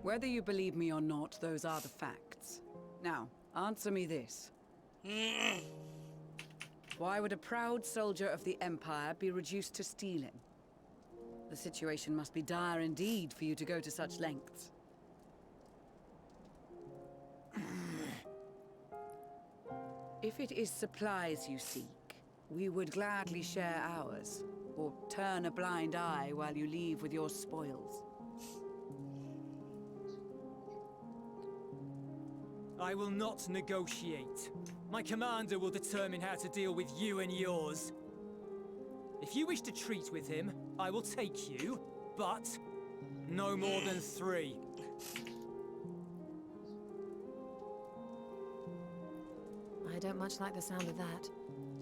Whether you believe me or not, those are the facts. Now, answer me this. Why would a proud soldier of the Empire be reduced to stealing? The situation must be dire indeed for you to go to such lengths. If it is supplies you seek, we would gladly share ours, or turn a blind eye while you leave with your spoils. I will not negotiate. My commander will determine how to deal with you and yours. If you wish to treat with him, I will take you, but no more than 3. I don't much like the sound of that.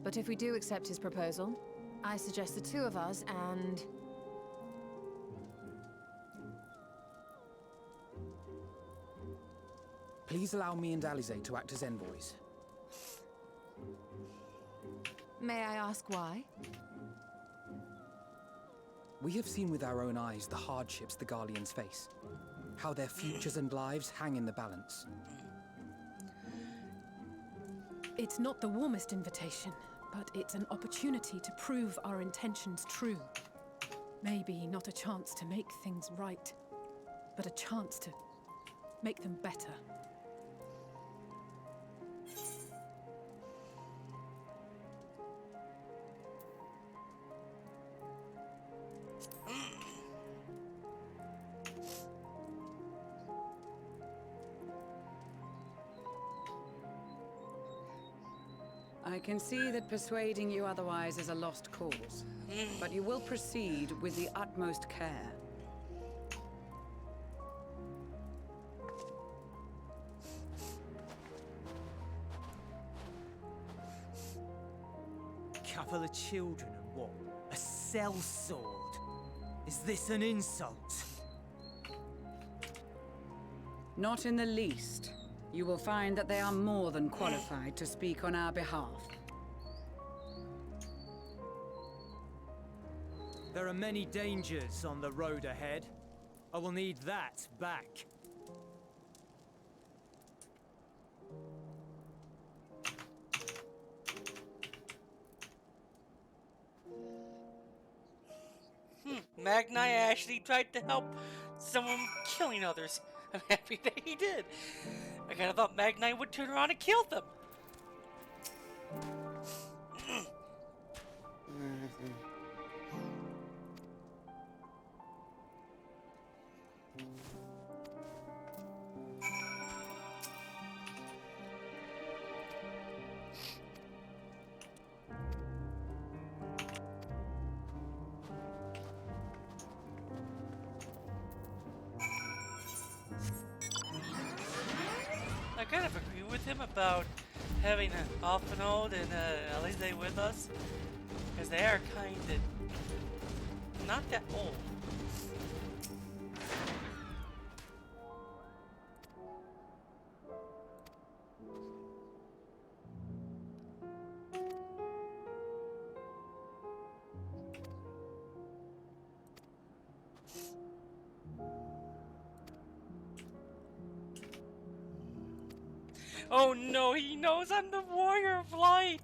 But if we do accept his proposal, I suggest the 2 of us and... Please allow me and Alize to act as envoys. May I ask why? We have seen with our own eyes the hardships the Garleans face. How their futures and lives hang in the balance. It's not the warmest invitation, but it's an opportunity to prove our intentions true. Maybe not a chance to make things right, but a chance to make them better. I can see that persuading you otherwise is a lost cause, but you will proceed with the utmost care. Couple of children and what? A sellsword? Is this an insult? Not in the least. You will find that they are more than qualified to speak on our behalf. There are many dangers on the road ahead. I will need that back. Magni actually tried to help someone killing others. I'm happy that he did. I kind of thought Magni would turn around and kill them. I kind of agree with him about having an Alphanode and Alize with us, because they are kind of not that old. Oh no, he knows I'm the warrior of light!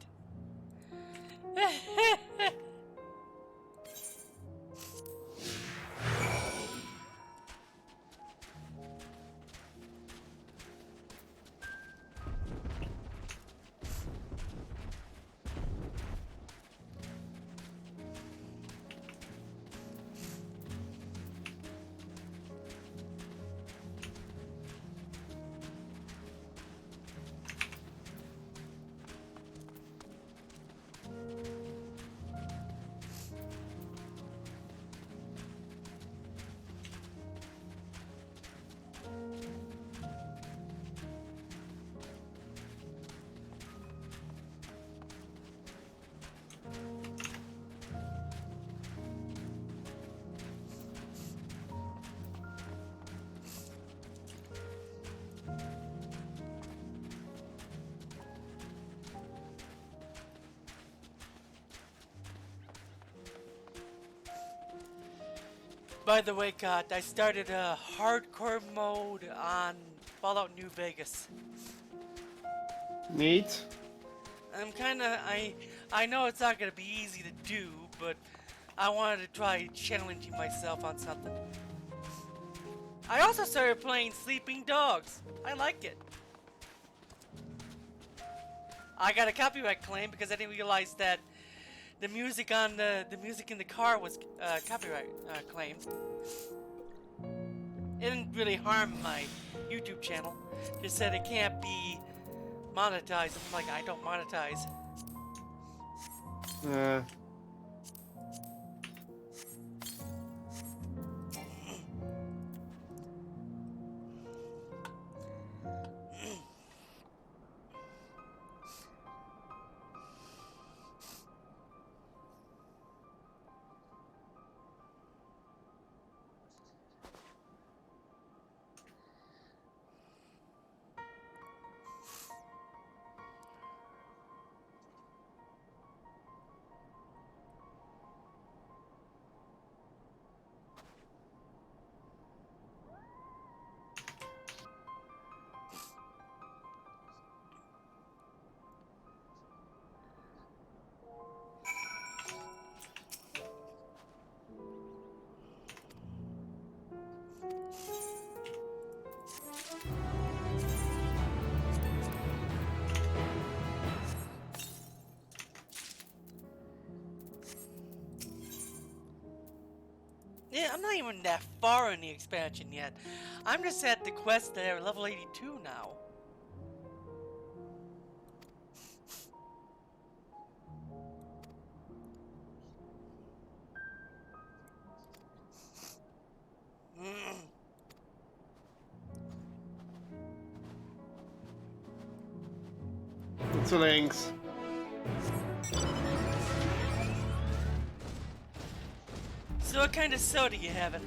By the way, God, I started a hardcore mode on Fallout New Vegas. Neat. I'm kinda, I know it's not gonna be easy to do, but I wanted to try challenging myself on something. I also started playing Sleeping Dogs. I like it. I got a copyright claim because I didn't realize that the music on the music in the car was copyright claimed. It didn't really harm my YouTube channel. Just said it can't be monetized. I'm like, I don't monetize. Yeah, I'm not even that far in the expansion yet. I'm just at the quest that are level 82 now. It's a links. So what kind of soda you having?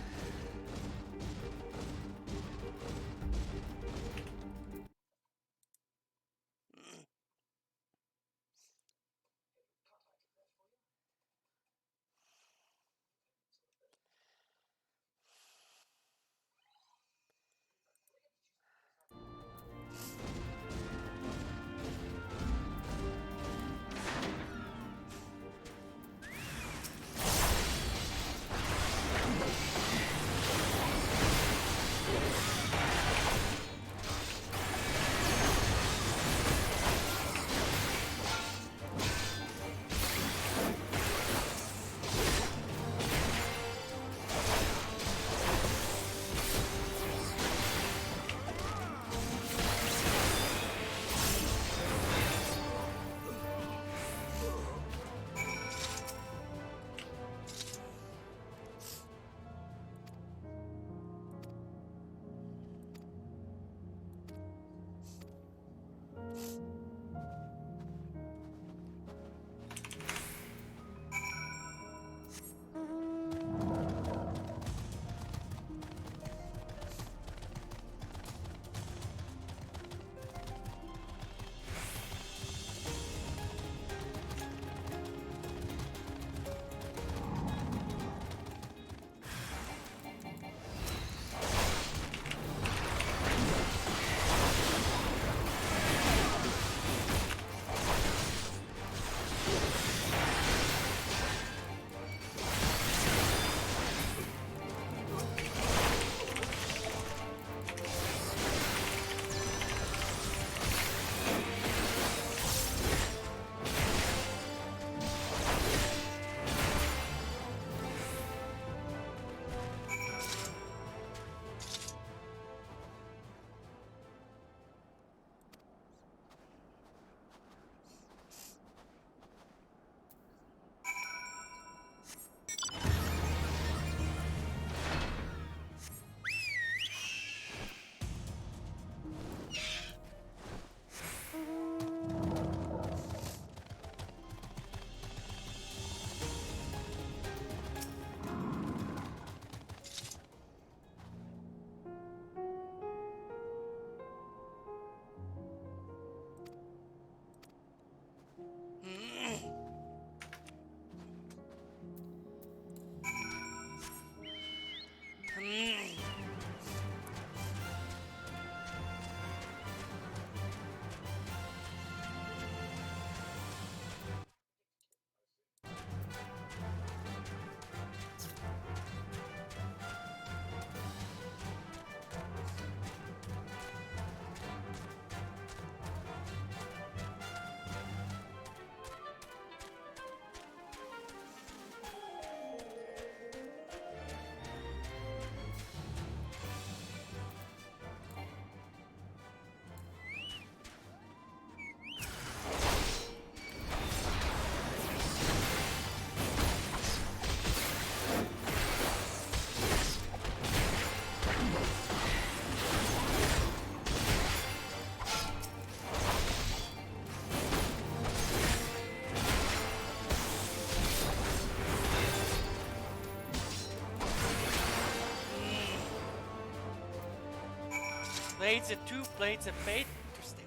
Blades of Truth, Blades of Faith. Interesting.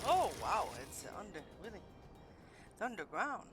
Oh wow, it's really it's underground.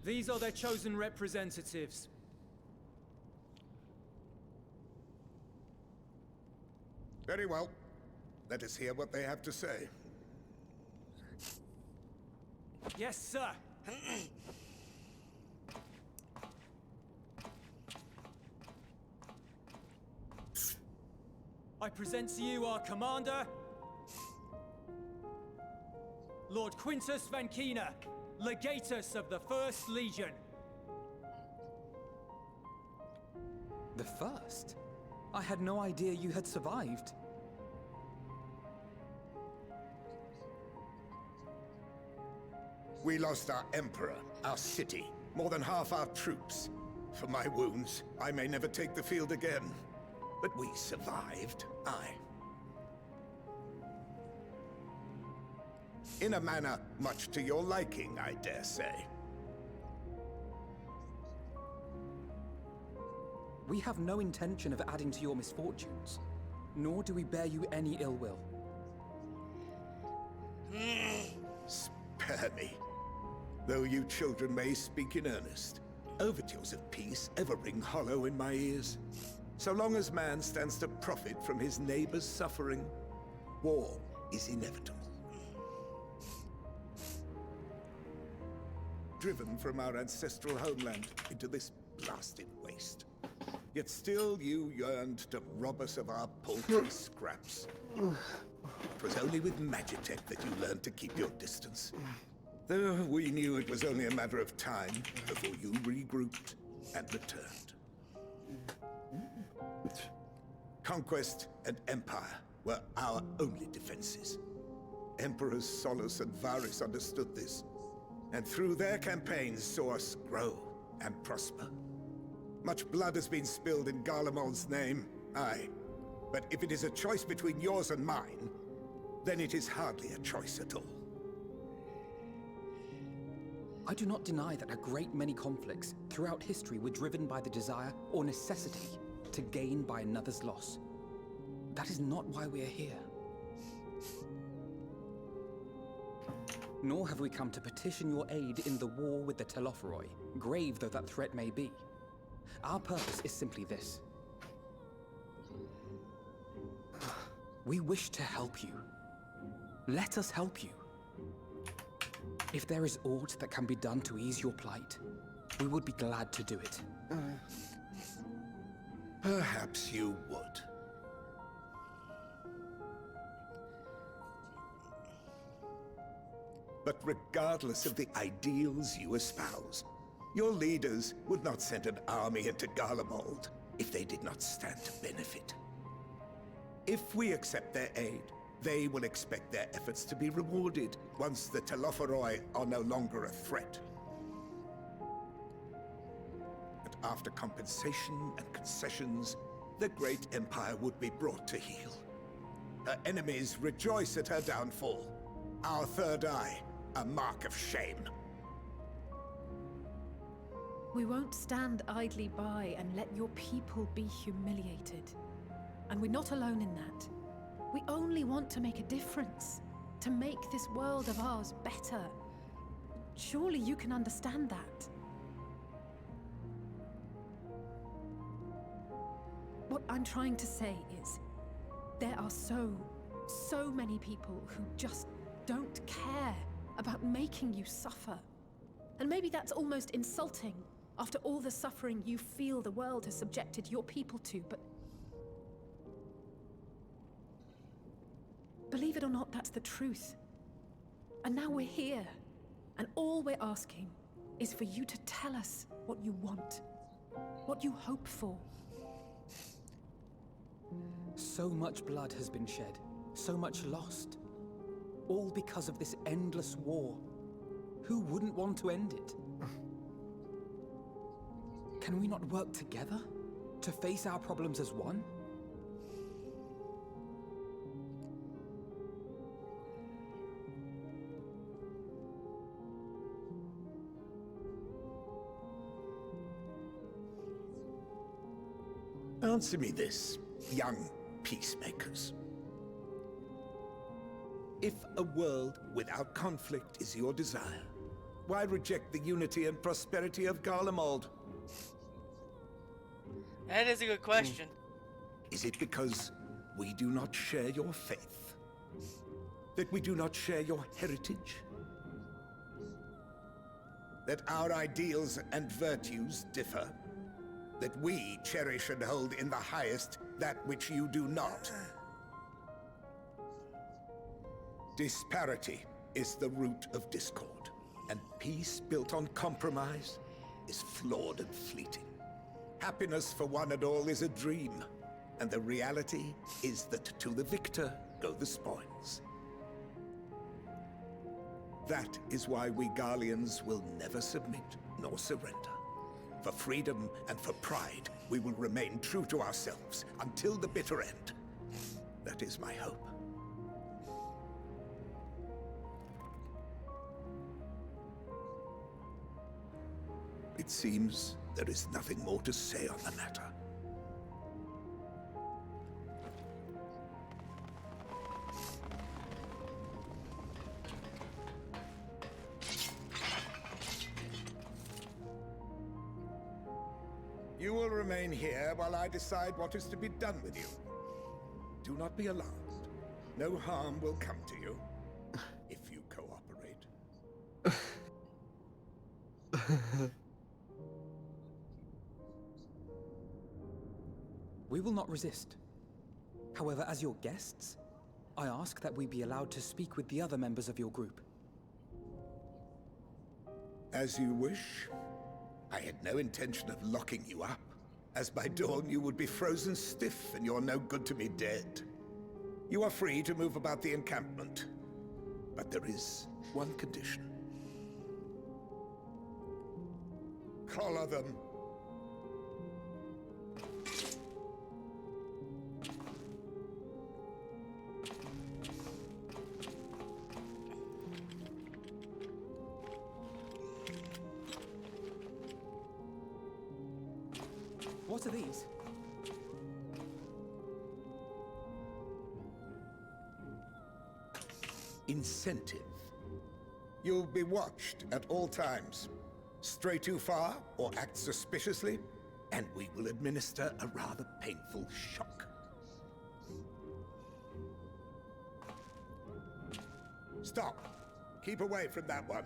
These are their chosen representatives. Very well. Let us hear what they have to say. Yes, sir. I present to you our commander, Lord Quintus Vankina, Legatus of the First Legion. The first? I had no idea you had survived. We lost our emperor, our city, more than half our troops. For my wounds, I may never take the field again. But we survived, aye. In a manner much to your liking, I dare say. We have no intention of adding to your misfortunes, nor do we bear you any ill will. Spare me. Though you children may speak in earnest, overtures of peace ever ring hollow in my ears. So long as man stands to profit from his neighbor's suffering, war is inevitable. Driven from our ancestral homeland into this blasted waste. Yet still you yearned to rob us of our paltry scraps. It was only with Magitech that you learned to keep your distance. Though we knew it was only a matter of time before you regrouped and returned. Conquest and Empire were our only defenses. Emperors Solus and Varys understood this, and through their campaigns saw us grow and prosper. Much blood has been spilled in Garlemald's name, aye. But if it is a choice between yours and mine, then it is hardly a choice at all. I do not deny that a great many conflicts throughout history were driven by the desire or necessity to gain by another's loss. That is not why we are here. Nor have we come to petition your aid in the war with the Telophoroi, grave though that threat may be. Our purpose is simply this. We wish to help you. Let us help you. If there is aught that can be done to ease your plight, we would be glad to do it. Perhaps you would. But regardless of the ideals you espouse, your leaders would not send an army into Garlemald if they did not stand to benefit. If we accept their aid, they will expect their efforts to be rewarded once the Telophoroi are no longer a threat. But after compensation and concessions, the great empire would be brought to heel. Her enemies rejoice at her downfall. Our third eye, a mark of shame. We won't stand idly by and let your people be humiliated. And we're not alone in that. We only want to make a difference, to make this world of ours better. Surely you can understand that. What I'm trying to say is, there are so many people who just don't care about making you suffer. And maybe that's almost insulting after all the suffering you feel the world has subjected your people to, but believe it or not, that's the truth. And now we're here, and all we're asking is for you to tell us what you want, what you hope for. So much blood has been shed, so much lost. All because of this endless war. Who wouldn't want to end it? Can we not work together to face our problems as one? Answer me this, young peacemakers. If a world without conflict is your desire, why reject the unity and prosperity of Garlemald? That is a good question. Is it because we do not share your faith? That we do not share your heritage? That our ideals and virtues differ? That we cherish and hold in the highest that which you do not? Disparity is the root of discord, and peace built on compromise is flawed and fleeting. Happiness for one and all is a dream, and the reality is that to the victor go the spoils. That is why we Garleans will never submit nor surrender. For freedom and for pride, we will remain true to ourselves until the bitter end. That is my hope. It seems there is nothing more to say on the matter. You will remain here while I decide what is to be done with you. Do not be alarmed. No harm will come to you if you cooperate. We will not resist. However, as your guests, I ask that we be allowed to speak with the other members of your group. As you wish. I had no intention of locking you up, as by dawn you would be frozen stiff and you're no good to me dead. You are free to move about the encampment, but there is one condition. Collar them. What are these? Incentive. You'll be watched at all times. Stray too far or act suspiciously, and we will administer a rather painful shock. Stop. Keep away from that one.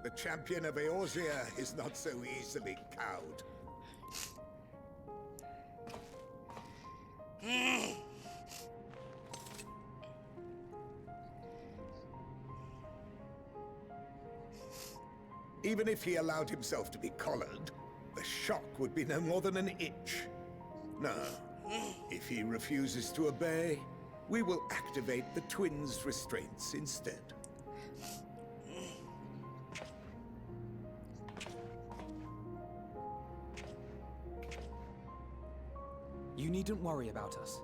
The champion of Eorzea is not so easily cowed. Even if he allowed himself to be collared, the shock would be no more than an itch. No, if he refuses to obey, we will activate the twins' restraints instead. You needn't worry about us.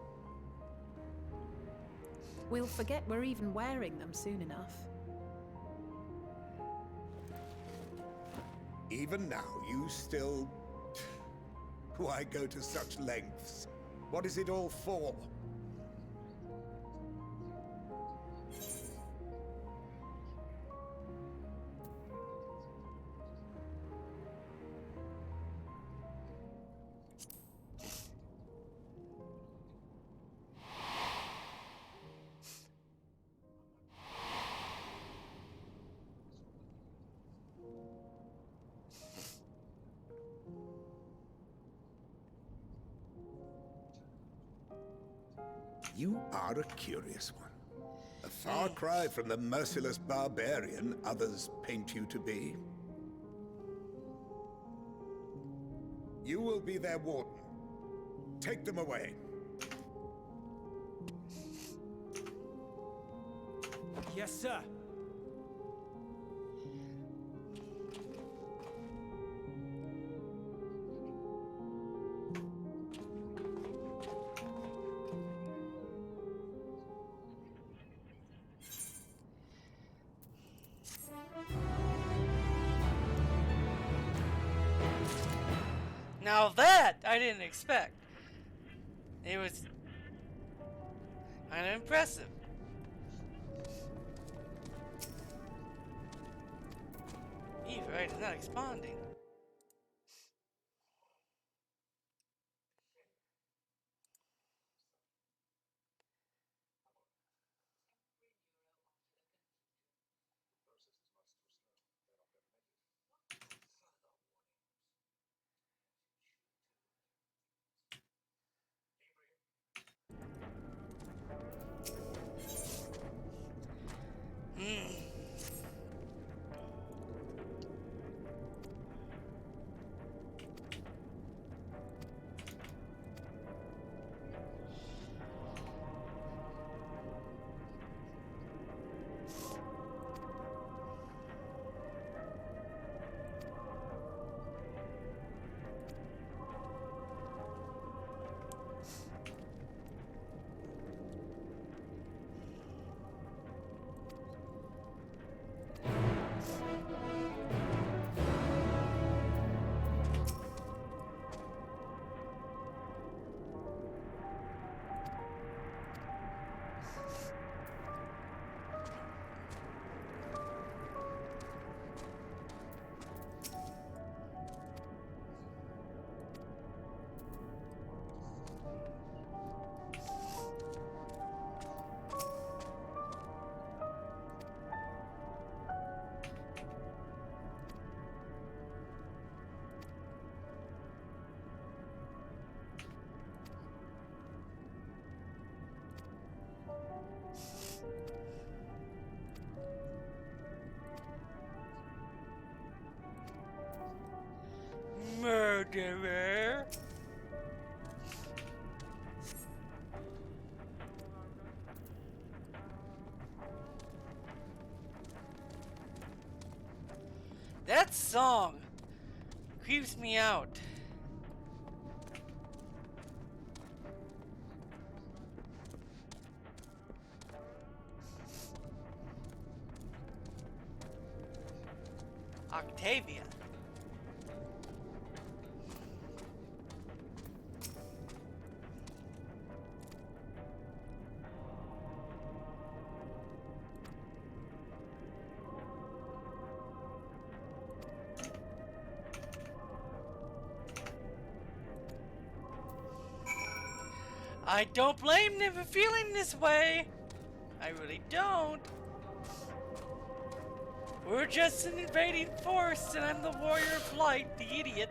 We'll forget we're even wearing them soon enough. Even now, you still... Why go to such lengths? What is it all for? You are a curious one. A far cry from the merciless barbarian others paint you to be. You will be their warden. Take them away. Yes, sir. Now that I didn't expect. It was kind of impressive. Right, it's not expanding. That song creeps me out. Octavia. I don't blame them for feeling this way. I really don't. We're just an invading force, and I'm the warrior of light, the idiot.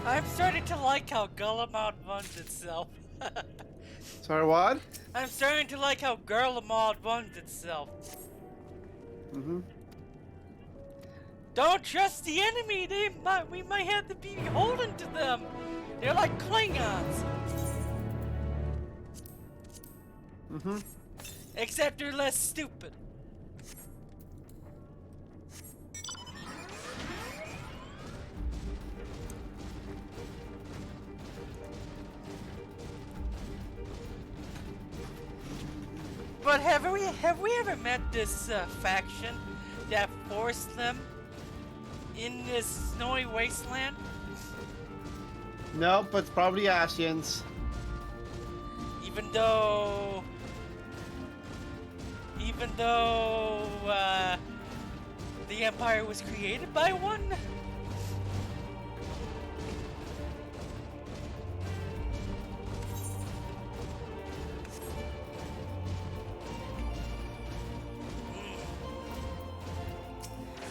I'm starting to like how Gullimod runs itself. Sorry, what? I'm starting to like how Gullimod runs itself. Mm-hmm. Don't trust the enemy. We might have to be beholden to them. They're like Klingons. Mm-hmm. Except they're less stupid. But have we ever met this faction that forced them in this snowy wasteland? Nope, but it's probably Asians. Even though the Empire was created by one?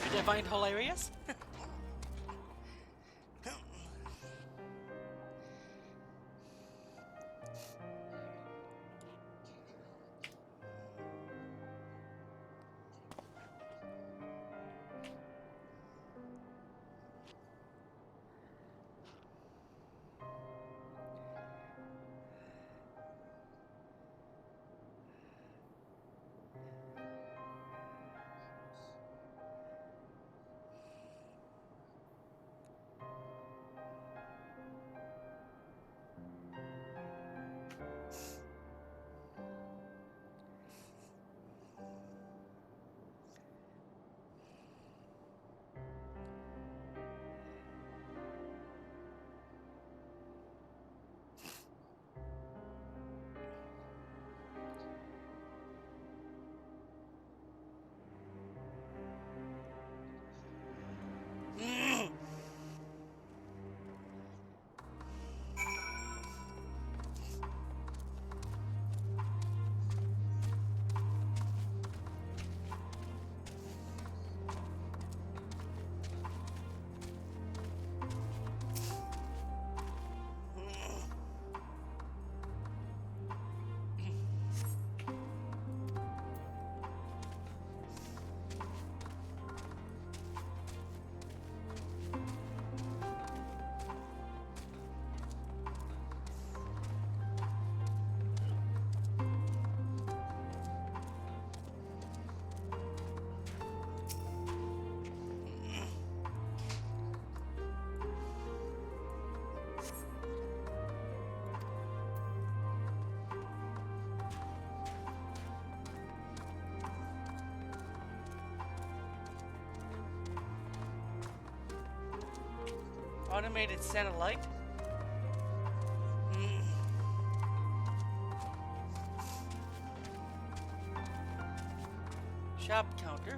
Which I find hilarious. Automated satellite. Shop counter.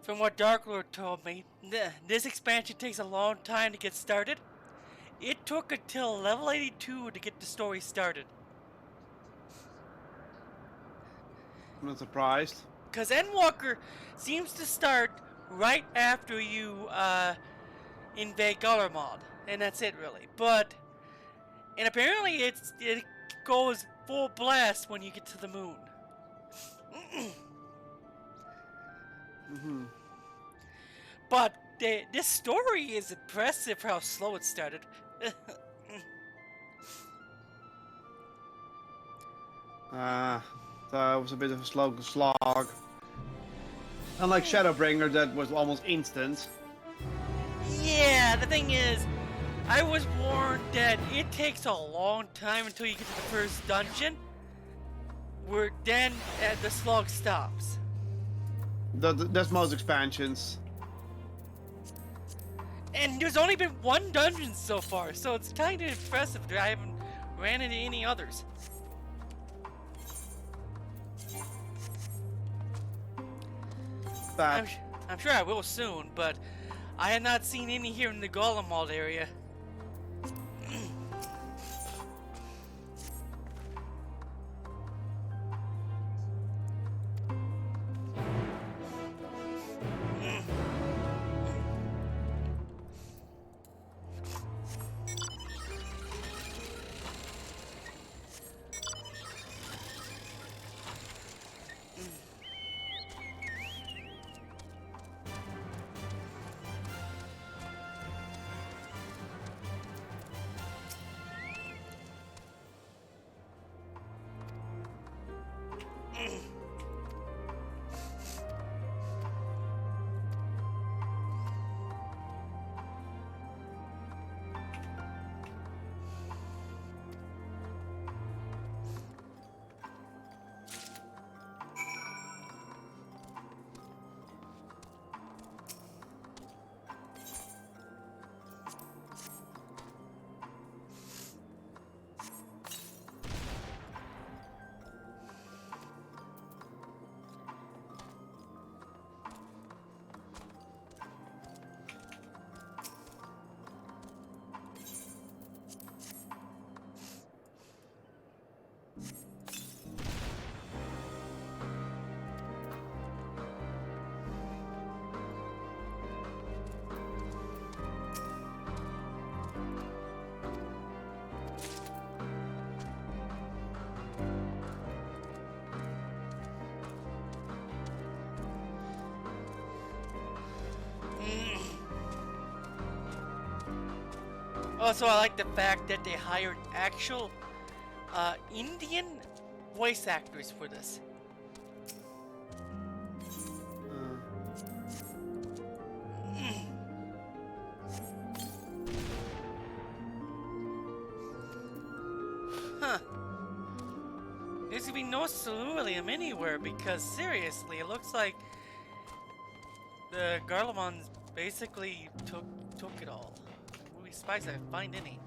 From what Darklord told me, this expansion takes a long time to get started. It took until level 82 to get the story started. I'm not surprised. Because Endwalker seems to start right after you invade Garlemald, and that's it really. And apparently it goes full blast when you get to the moon. But this story is impressive how slow it started. So it was a bit of a slow slog. Unlike Shadowbringer, that was almost instant. Yeah, the thing is, I was warned that it takes a long time until you get to the first dungeon, where then the slog stops. That's most expansions. And there's only been one dungeon so far, so it's kind of impressive that I haven't ran into any others. I'm sure I will soon, but I have not seen any here in the Garlemald area. Also, I like the fact that they hired actual Indian voice actors for this. Huh. There's gonna be no ceruleum anywhere because seriously, it looks like the Garlemons basically took it all. We'll be surprised if I find any.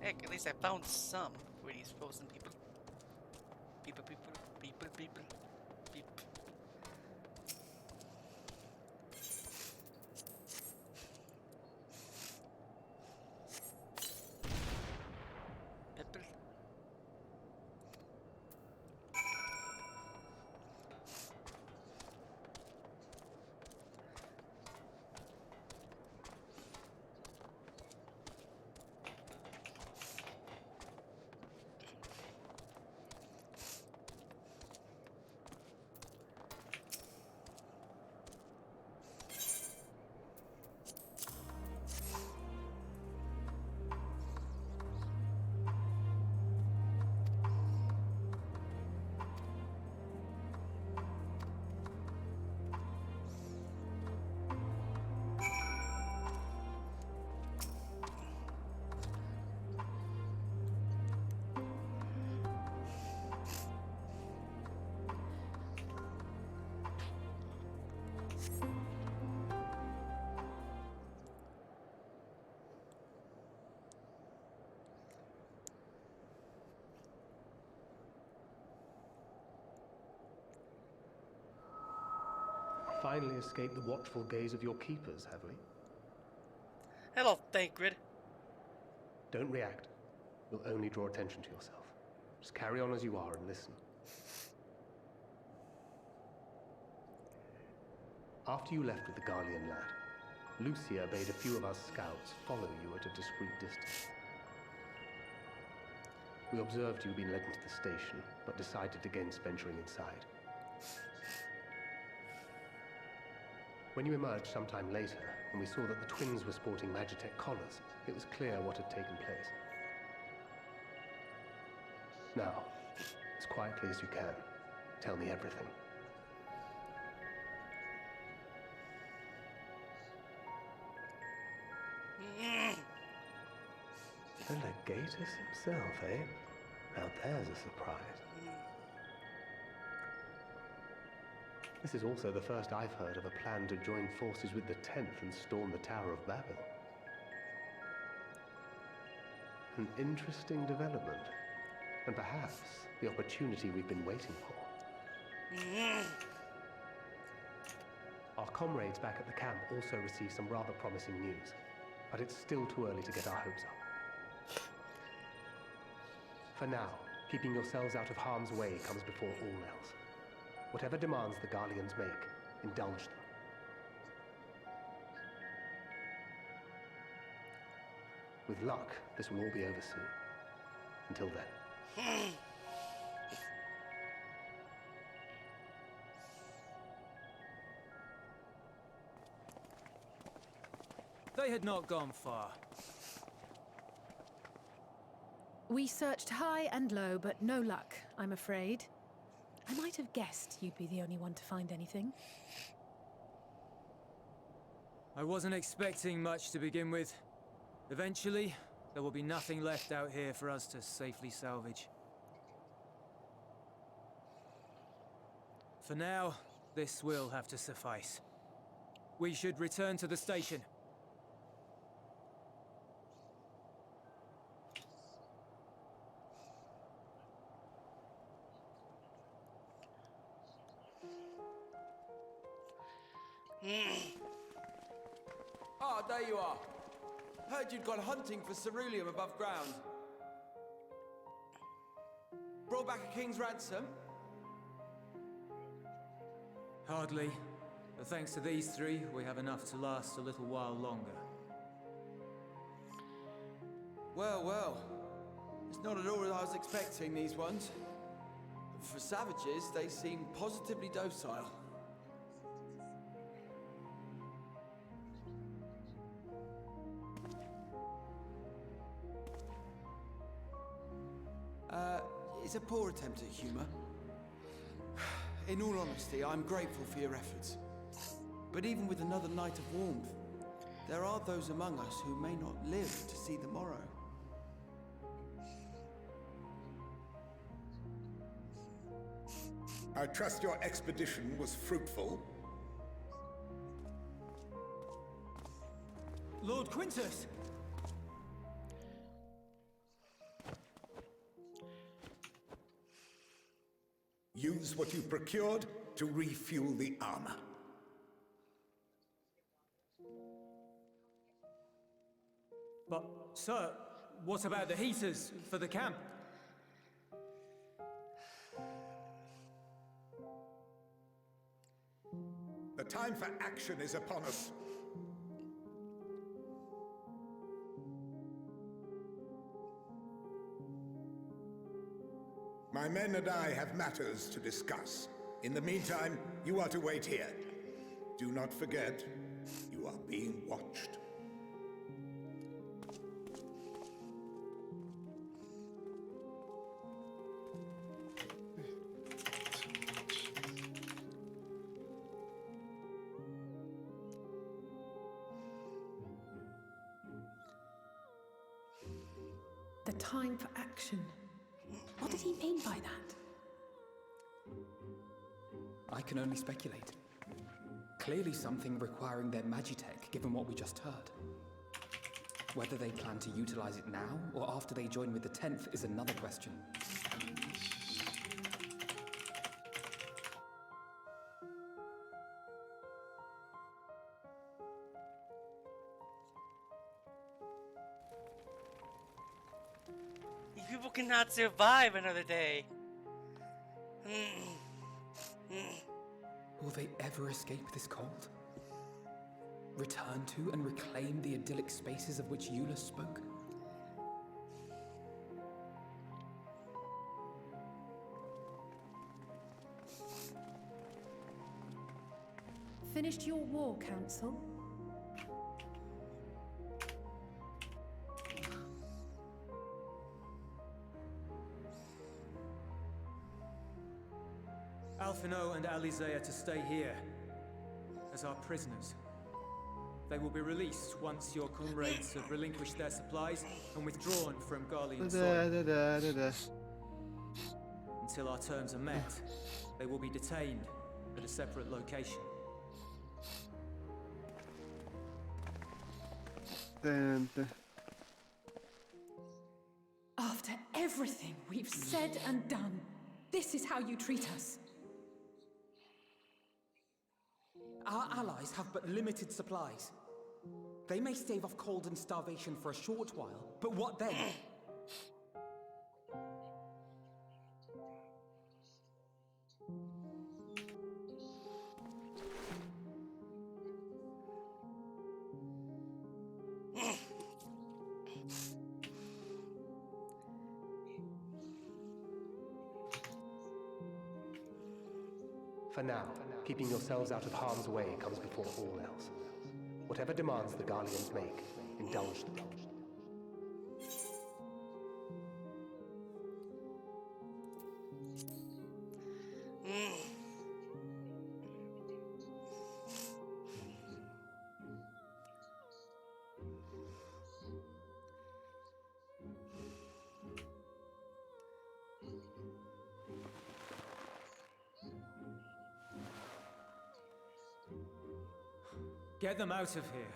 Heck, at least I found some for these frozen people. People. Pepper. finally escaped the watchful gaze of your keepers, have we? Hello, Thancred. Don't react. You'll only draw attention to yourself. Just carry on as you are and listen. After you left with the Garlean lad, Lucia bade a few of us scouts follow you at a discreet distance. We observed you being led into the station, but decided against venturing inside. When you emerged sometime later, and we saw that the twins were sporting Magitech collars, it was clear what had taken place. Now, as quietly as you can, tell me everything. The Legatus himself, eh? Now there's a surprise. This is also the first I've heard of a plan to join forces with the 10th and storm the Tower of Babel. An interesting development, and perhaps the opportunity we've been waiting for. Our comrades back at the camp also received some rather promising news, but it's still too early to get our hopes up. For now, keeping yourselves out of harm's way comes before all else. Whatever demands the Garleans make, indulge them. With luck, this will all be over soon. Until then. They had not gone far. We searched high and low, but no luck, I'm afraid. I might have guessed you'd be the only one to find anything. I wasn't expecting much to begin with. Eventually, there will be nothing left out here for us to safely salvage. For now, this will have to suffice. We should return to the station. Ah, there you are. Heard you'd gone hunting for ceruleum above ground. Brought back a king's ransom? Hardly. But thanks to these three, we have enough to last a little while longer. Well, well. It's not at all as I was expecting, these ones. For savages, they seem positively docile. It's a poor attempt at humor. In all honesty, I'm grateful for your efforts. But even with another night of warmth, there are those among us who may not live to see the morrow. I trust your expedition was fruitful. Lord Quintus! Use what you procured to refuel the armor. But, sir, what about the heaters for the camp? The time for action is upon us. My men and I have matters to discuss. In the meantime, you are to wait here. Do not forget, you are being watched. The time for action. What did he mean by that? I can only speculate. Clearly something requiring their magitech, given what we just heard. Whether they plan to utilize it now, or after they join with the 10th, is another question. people cannot survive another day. Will they ever escape this cold? Return to and reclaim the idyllic spaces of which Eula spoke? Finished your war, Council? Alphino and Alize are to stay here as our prisoners. They will be released once your comrades have relinquished their supplies and withdrawn from Garlean soil. Until our terms are met, they will be detained at a separate location. After everything we've said and done, this is how you treat us. Our allies have but limited supplies. They may stave off cold and starvation for a short while, but what then? For now, keeping yourselves out of harm's way comes before all else. Whatever demands the Garleans make, indulge them. Get them out of here.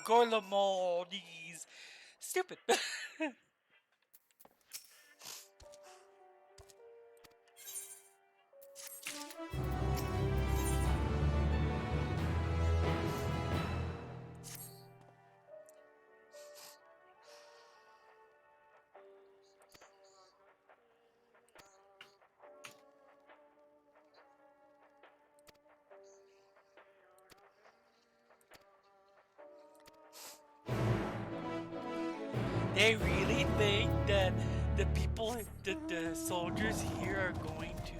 Gorlamol, these stupid. They really think that the people, the soldiers here are going to...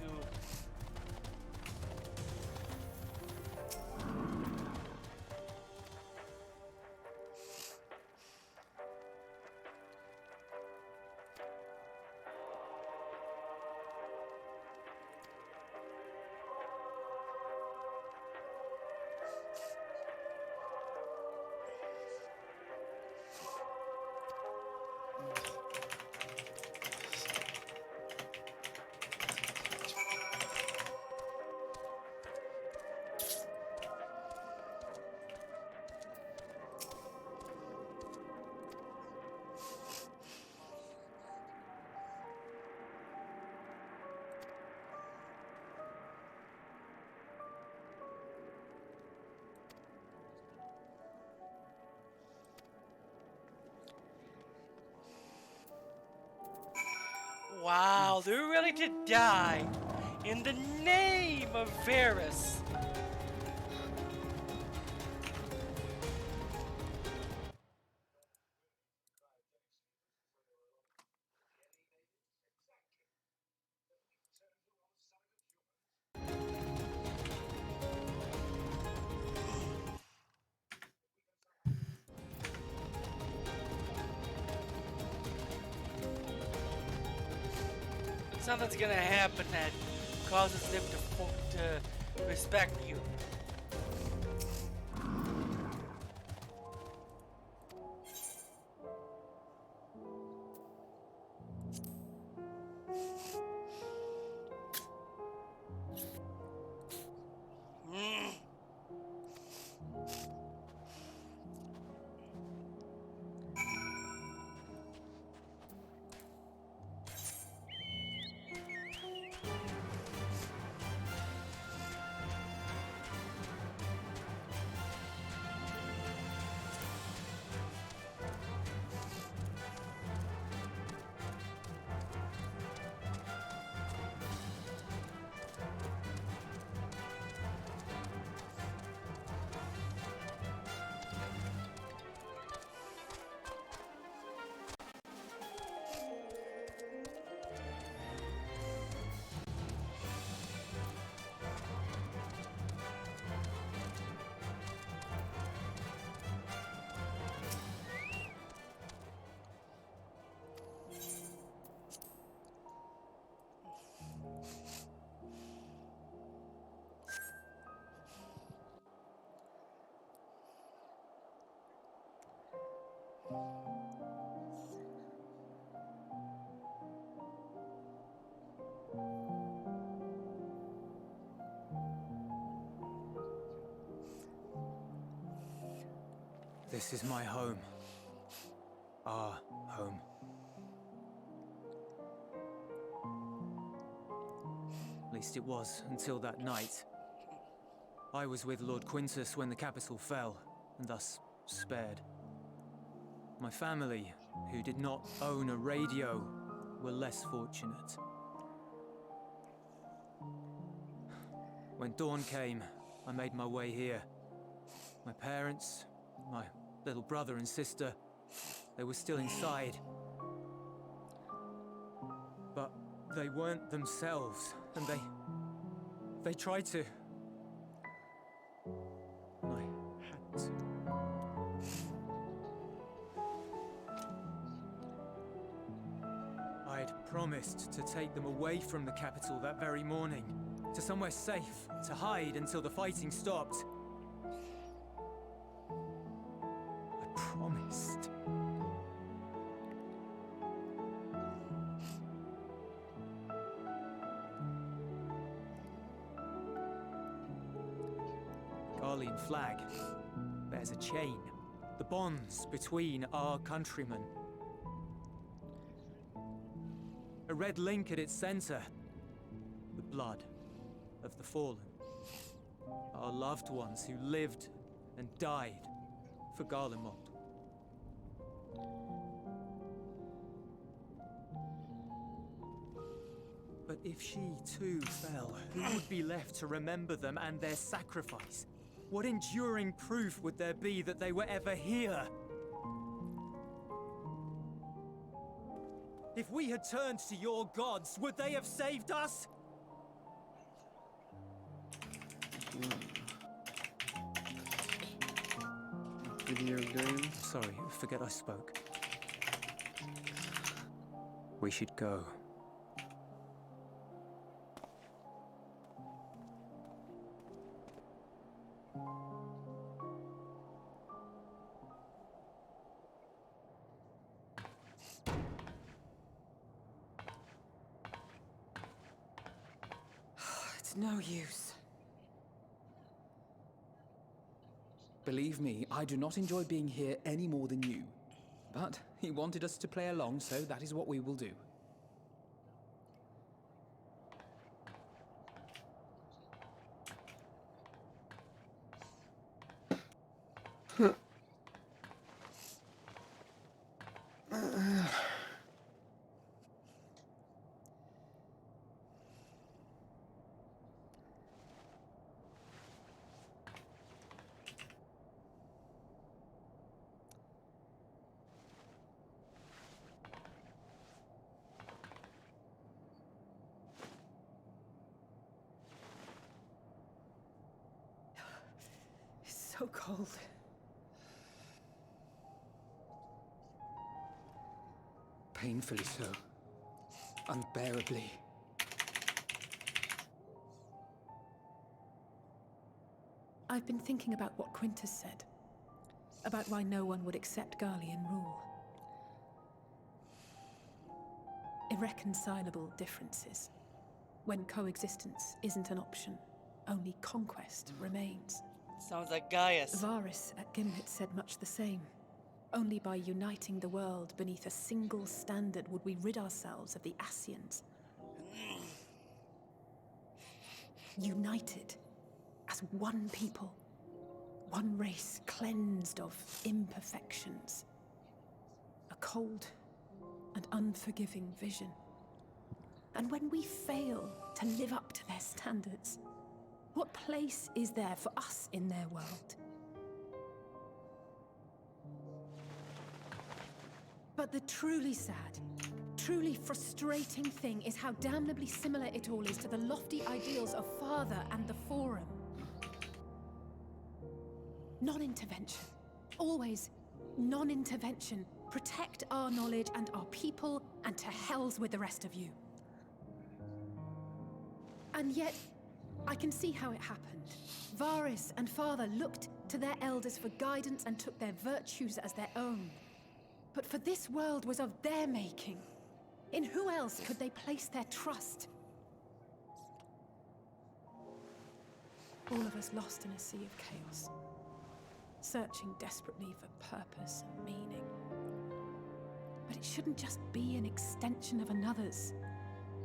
Wow, they're ready to die in the name of Varus. Something's gonna happen that causes them to respect you. This is my home. Our home. At least it was until that night. I was with Lord Quintus when the capital fell, and thus spared. My family, who did not own a radio, were less fortunate. When dawn came, I made my way here. My parents, my little brother and sister, they were still inside. But they weren't themselves, and they tried to. And I had to. I'd promised to take them away from the capital that very morning, to somewhere safe, to hide until the fighting stopped. I promised. Garlean flag bears a chain, the bonds between our countrymen. A red link at its center, the blood of the fallen. Our loved ones who lived and died for Garlemald. But if she too fell, who would be left to remember them and their sacrifice? What enduring proof would there be that they were ever here? If we had turned to your gods, would they have saved us? Video game. Sorry, forget I spoke. We should go. It's no use. Believe me, I do not enjoy being here any more than you. But he wanted us to play along, so that is what we will do. It's so cold. Painfully so. Unbearably. I've been thinking about what Quintus said. About why no one would accept Garlean rule. Irreconcilable differences. When coexistence isn't an option, only conquest remains. Sounds like Gaius. Varus at Gimlet said much the same. Only by uniting the world beneath a single standard would we rid ourselves of the Ascians. United as one people, one race cleansed of imperfections. A cold and unforgiving vision. And when we fail to live up to their standards, what place is there for us in their world? But the truly sad, truly frustrating thing is how damnably similar it all is to the lofty ideals of Father and the Forum. Non-intervention. Always non-intervention. Protect our knowledge and our people, and to hells with the rest of you. And yet, I can see how it happened. Varus and Father looked to their elders for guidance and took their virtues as their own. But for this world was of their making. In who else could they place their trust? All of us lost in a sea of chaos, searching desperately for purpose and meaning. But it shouldn't just be an extension of another's.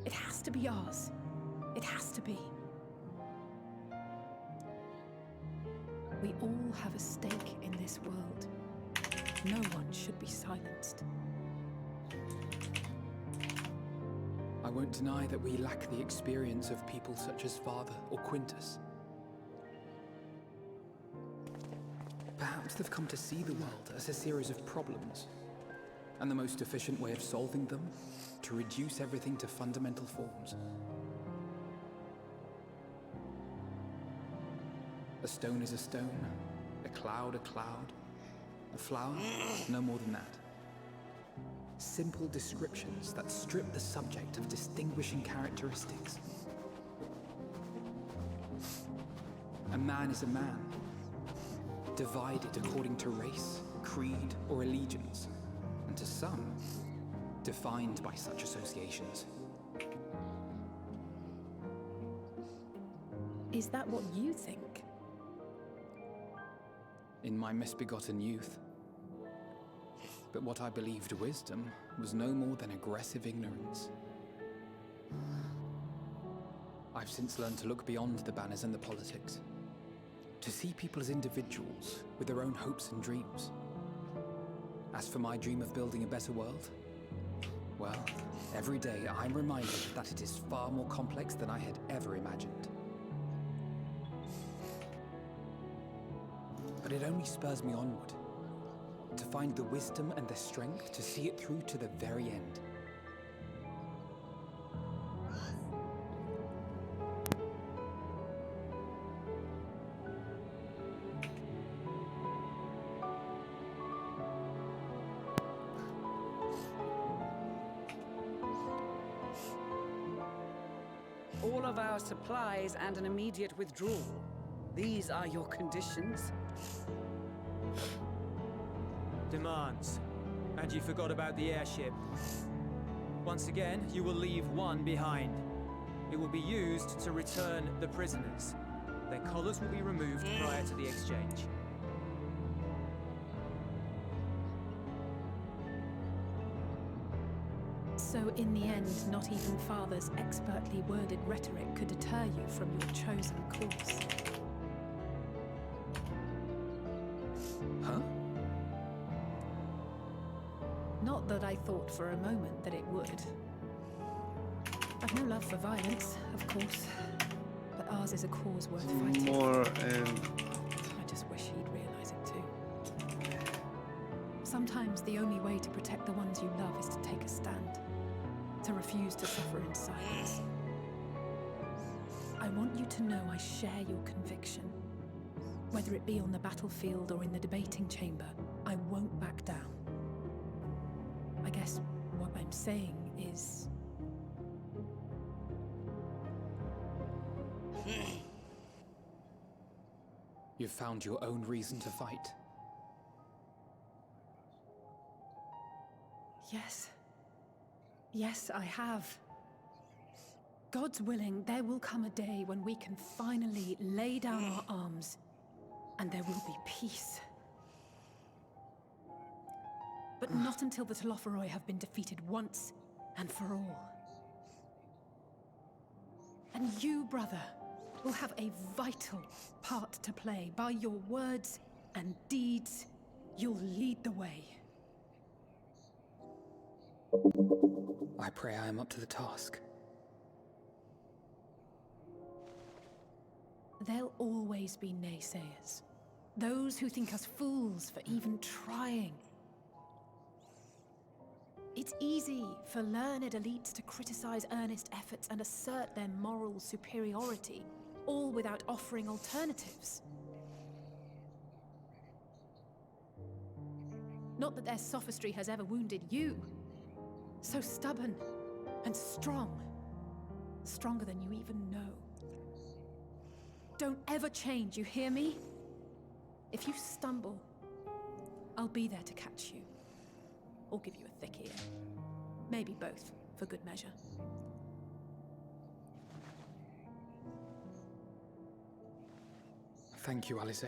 It has to be ours. It has to be. We all have a stake in this world. No one should be silenced. I won't deny that we lack the experience of people such as Father or Quintus. Perhaps they've come to see the world as a series of problems, and the most efficient way of solving them, to reduce everything to fundamental forms. A stone is a stone, a cloud, a flower, no more than that. Simple descriptions that strip the subject of distinguishing characteristics. A man is a man, divided according to race, creed, or allegiance, and to some, defined by such associations. Is that what you think? In my misbegotten youth. But what I believed wisdom was no more than aggressive ignorance. I've since learned to look beyond the banners and the politics, to see people as individuals with their own hopes and dreams. As for my dream of building a better world, well, every day I'm reminded that it is far more complex than I had ever imagined. But it only spurs me onward, to find the wisdom and the strength to see it through to the very end. All of our supplies and an immediate withdrawal. These are your conditions. Demands. And you forgot about the airship. Once again, you will leave one behind. It will be used to return the prisoners. Their collars will be removed prior to the exchange. So in the end, not even Father's expertly worded rhetoric could deter you from your chosen course. Huh? Not that I thought for a moment that it would. I've no love for violence, of course, but ours is a cause worth fighting. I just wish he'd realize it too. Sometimes the only way to protect the ones you love is to take a stand, to refuse to suffer in silence. I want you to know I share your conviction. Whether it be on the battlefield or in the debating chamber, I won't back down. I guess what I'm saying is... You've found your own reason to fight. Yes. Yes, I have. God's willing, there will come a day when we can finally lay down our arms, and there will be peace. But not until the Telophoroi have been defeated once and for all. And you, brother, will have a vital part to play. By your words and deeds, you'll lead the way. I pray I am up to the task. There'll always be naysayers. Those who think us fools for even trying. It's easy for learned elites to criticize earnest efforts and assert their moral superiority, all without offering alternatives. Not that their sophistry has ever wounded you. So stubborn and strong. Stronger than you even know. Don't ever change, you hear me? If you stumble, I'll be there to catch you. or give you a thick ear. Maybe both, for good measure. Thank you, Alize.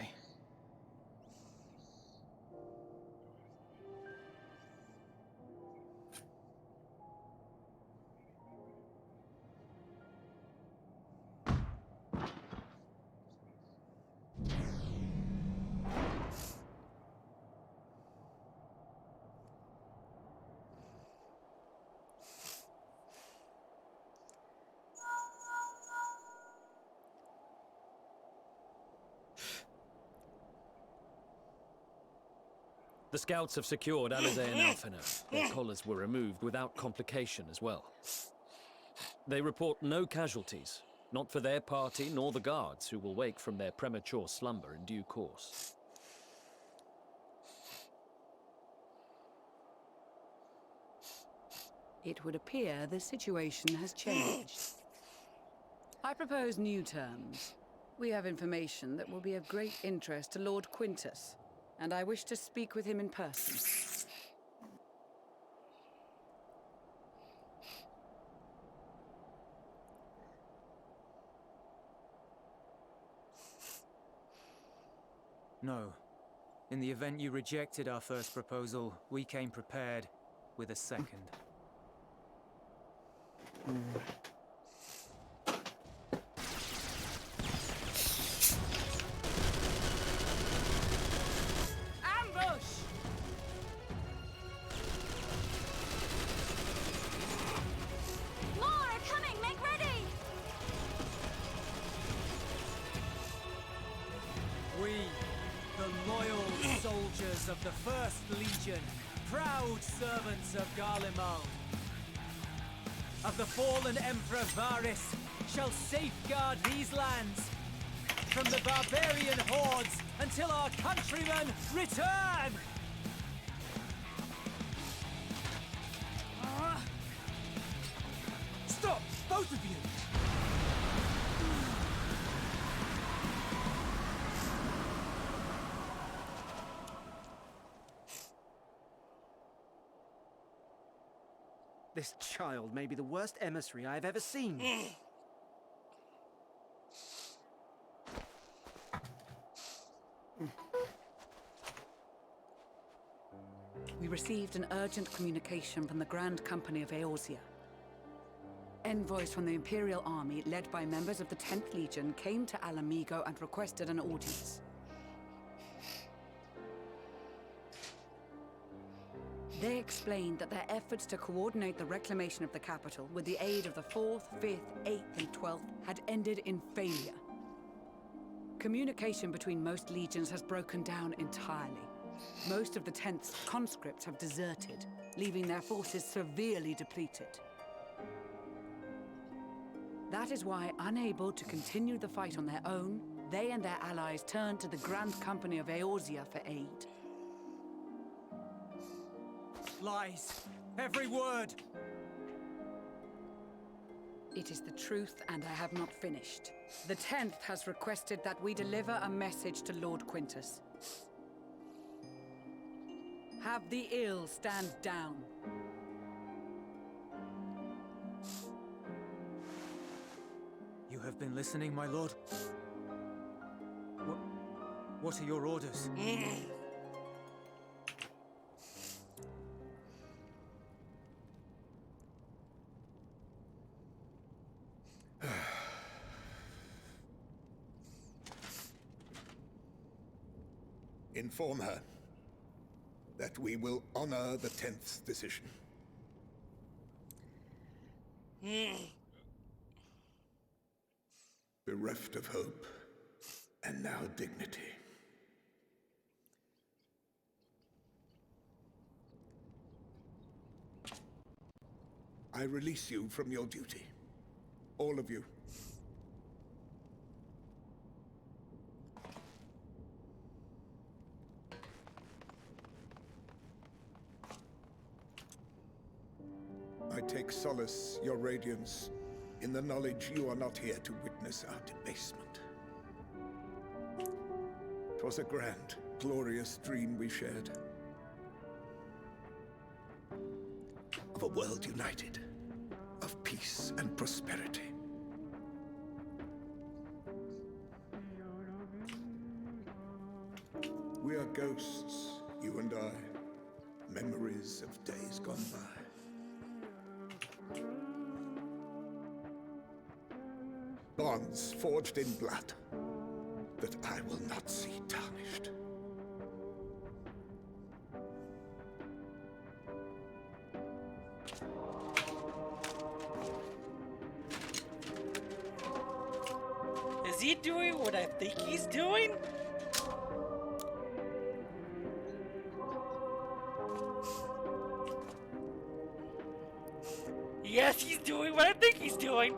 The scouts have secured Alize and Alfena. Their collars were removed without complication as well. They report no casualties, not for their party nor the guards, who will wake from their premature slumber in due course. It would appear the situation has changed. I propose new terms. We have information that will be of great interest to Lord Quintus, and I wish to speak with him in person. No. In the event you rejected our first proposal, we came prepared with a second. Ambush! More are coming! Make ready! We, the loyal soldiers of the First Legion, proud servants of Garlemald, of the fallen Emperor Varys, shall safeguard these lands from the barbarian hordes until our countrymen return! Stop! Both of you! This child may be the worst emissary I have ever seen. We received an urgent communication from the Grand Company of Eorzea. Envoys from the Imperial Army, led by members of the 10th Legion, came to Alamigo and requested an audience. They explained that their efforts to coordinate the reclamation of the capital with the aid of the 4th, 5th, 8th, and 12th had ended in failure. Communication between most legions has broken down entirely. Most of the 10th's conscripts have deserted, leaving their forces severely depleted. That is why, unable to continue the fight on their own, they and their allies turned to the Grand Company of Eorzea for aid. Lies! Every word! It is the truth, and I have not finished. The 10th has requested that we deliver a message to Lord Quintus. Have the ill stand down. You have been listening, my lord? What are your orders? Inform her that we will honor the 10th's decision. Bereft of hope, and now dignity. I release you from your duty. All of you. I take solace, your radiance, in the knowledge you are not here to witness our debasement. 'Twas a grand, glorious dream we shared. of a world united, of peace and prosperity. We are ghosts, you and I, memories of days gone by. Bonds forged in blood that I will not see tarnished. Is he doing what I think he's doing? Yes, he's doing what I think he's doing.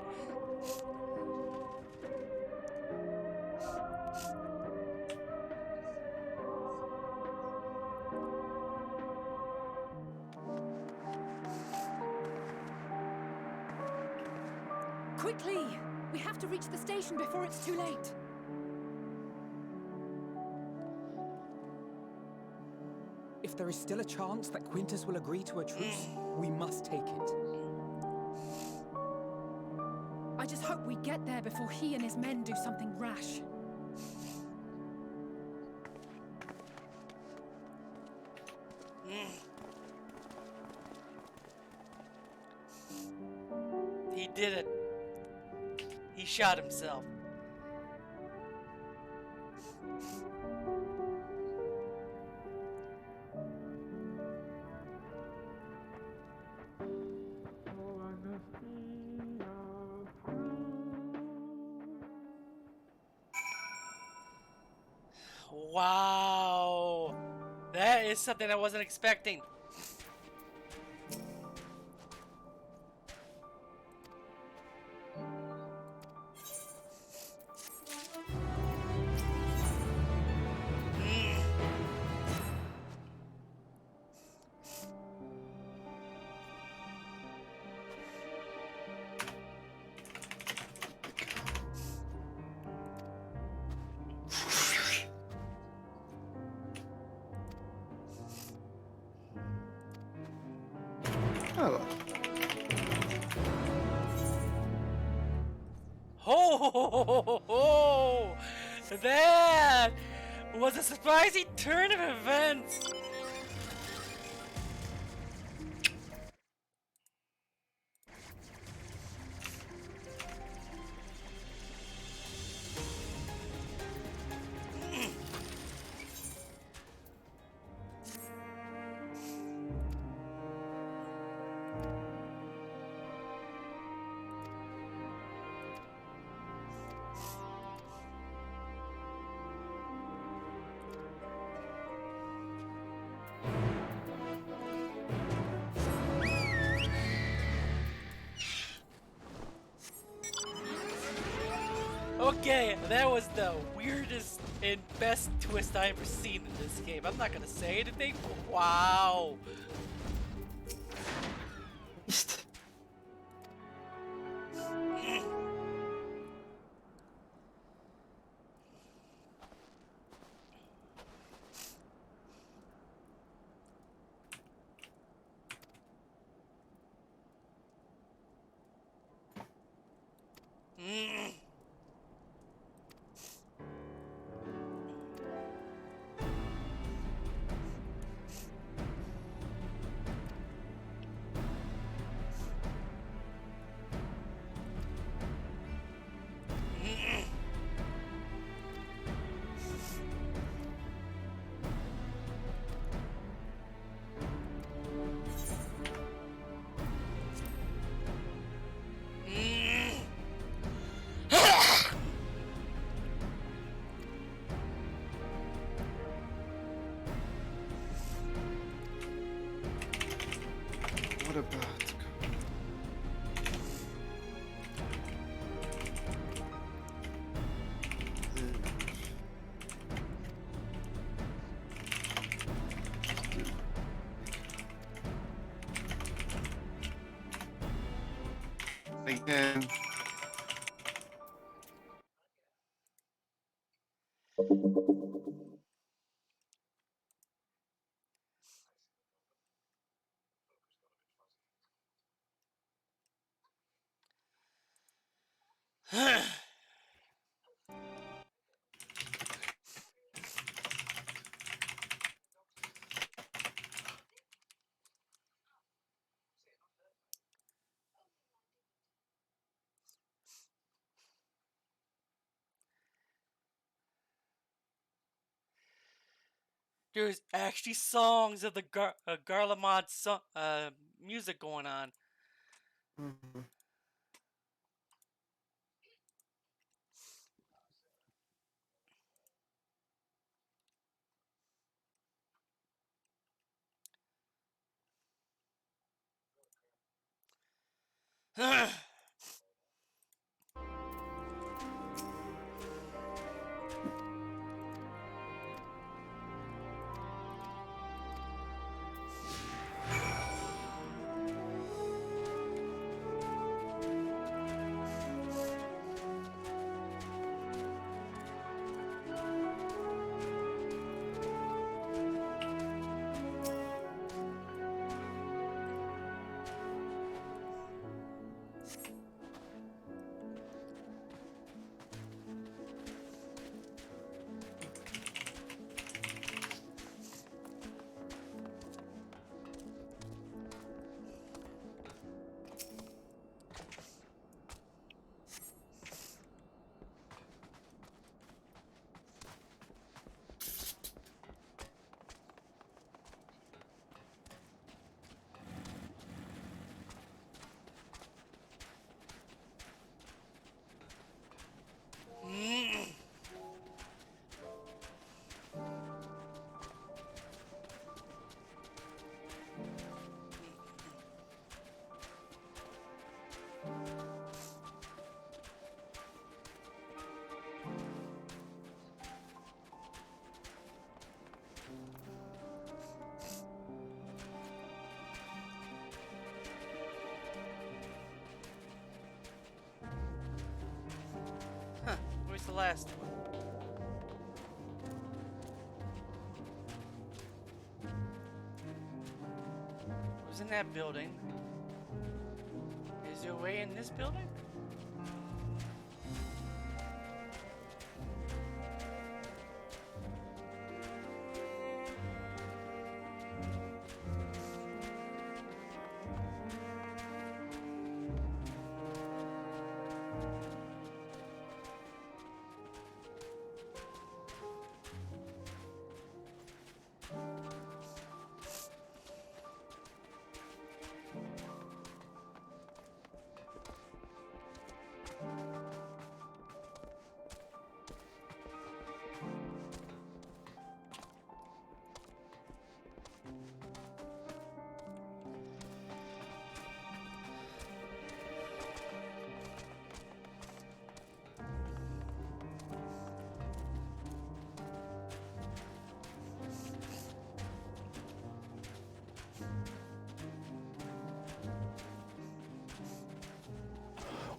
Quickly! We have to reach the station before it's too late. If there is still a chance that Quintus will agree to a truce, we must take it. I just hope we get there before he and his men do something rash. He did it. He shot himself. Wow. That is something I wasn't expecting. Oh. Oh, that was a surprising turn of events. Okay, that was the weirdest and best twist I've ever seen in this game. I'm not gonna say anything, but wow. What about? Again. There's actually songs of the Garlemald music going on. Mm-hmm. Huh, where's the last one? It was in that building. Is there a way in this building?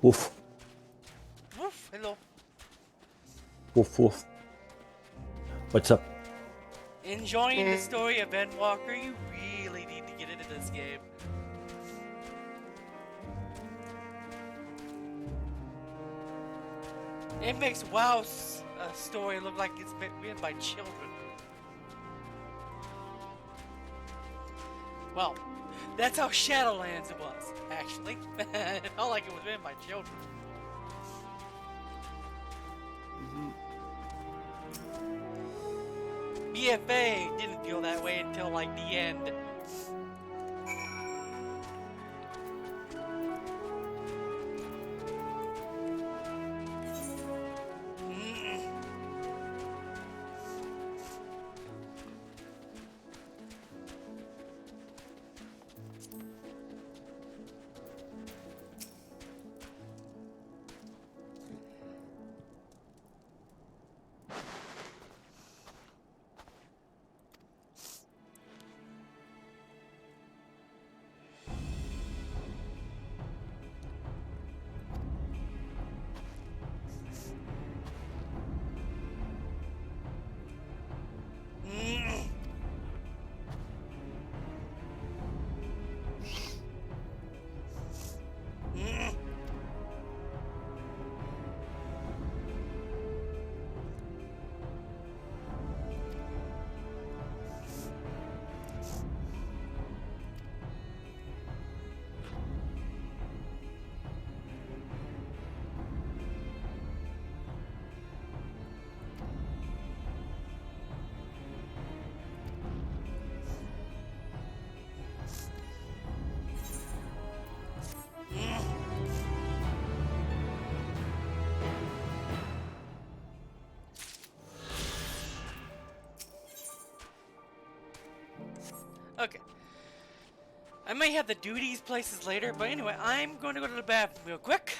Woof. Woof, hello. Woof, woof. What's up? Enjoying the story of Endwalker? You really need to get into this game. It makes WoW's story look like it's written by children. Well, that's how Shadowlands was, actually. It felt like it was written by children. BFA didn't feel that way until, like, the end. Okay. I may have the duties places later, but anyway, I'm going to go to the bathroom real quick.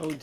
Oh.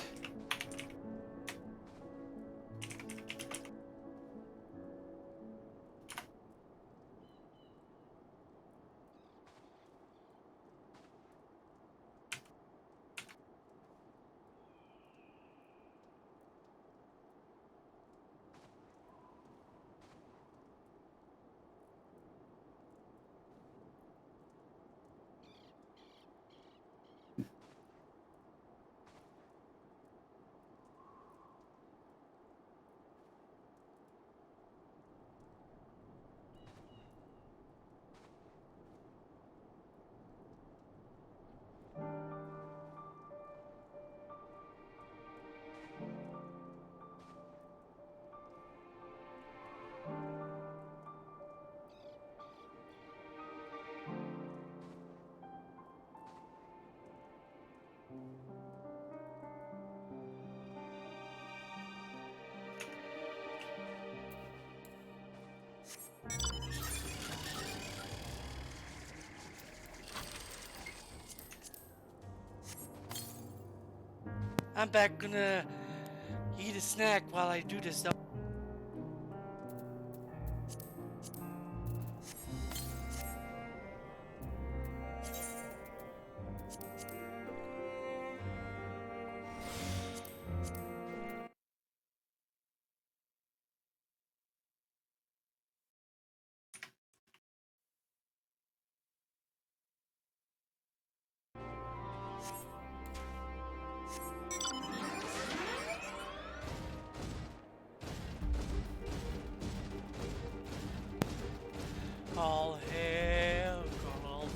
I'm back gonna eat a snack while I do this. All hail Garlemald.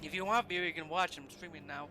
If you want beer, you can watch. I'm streaming now.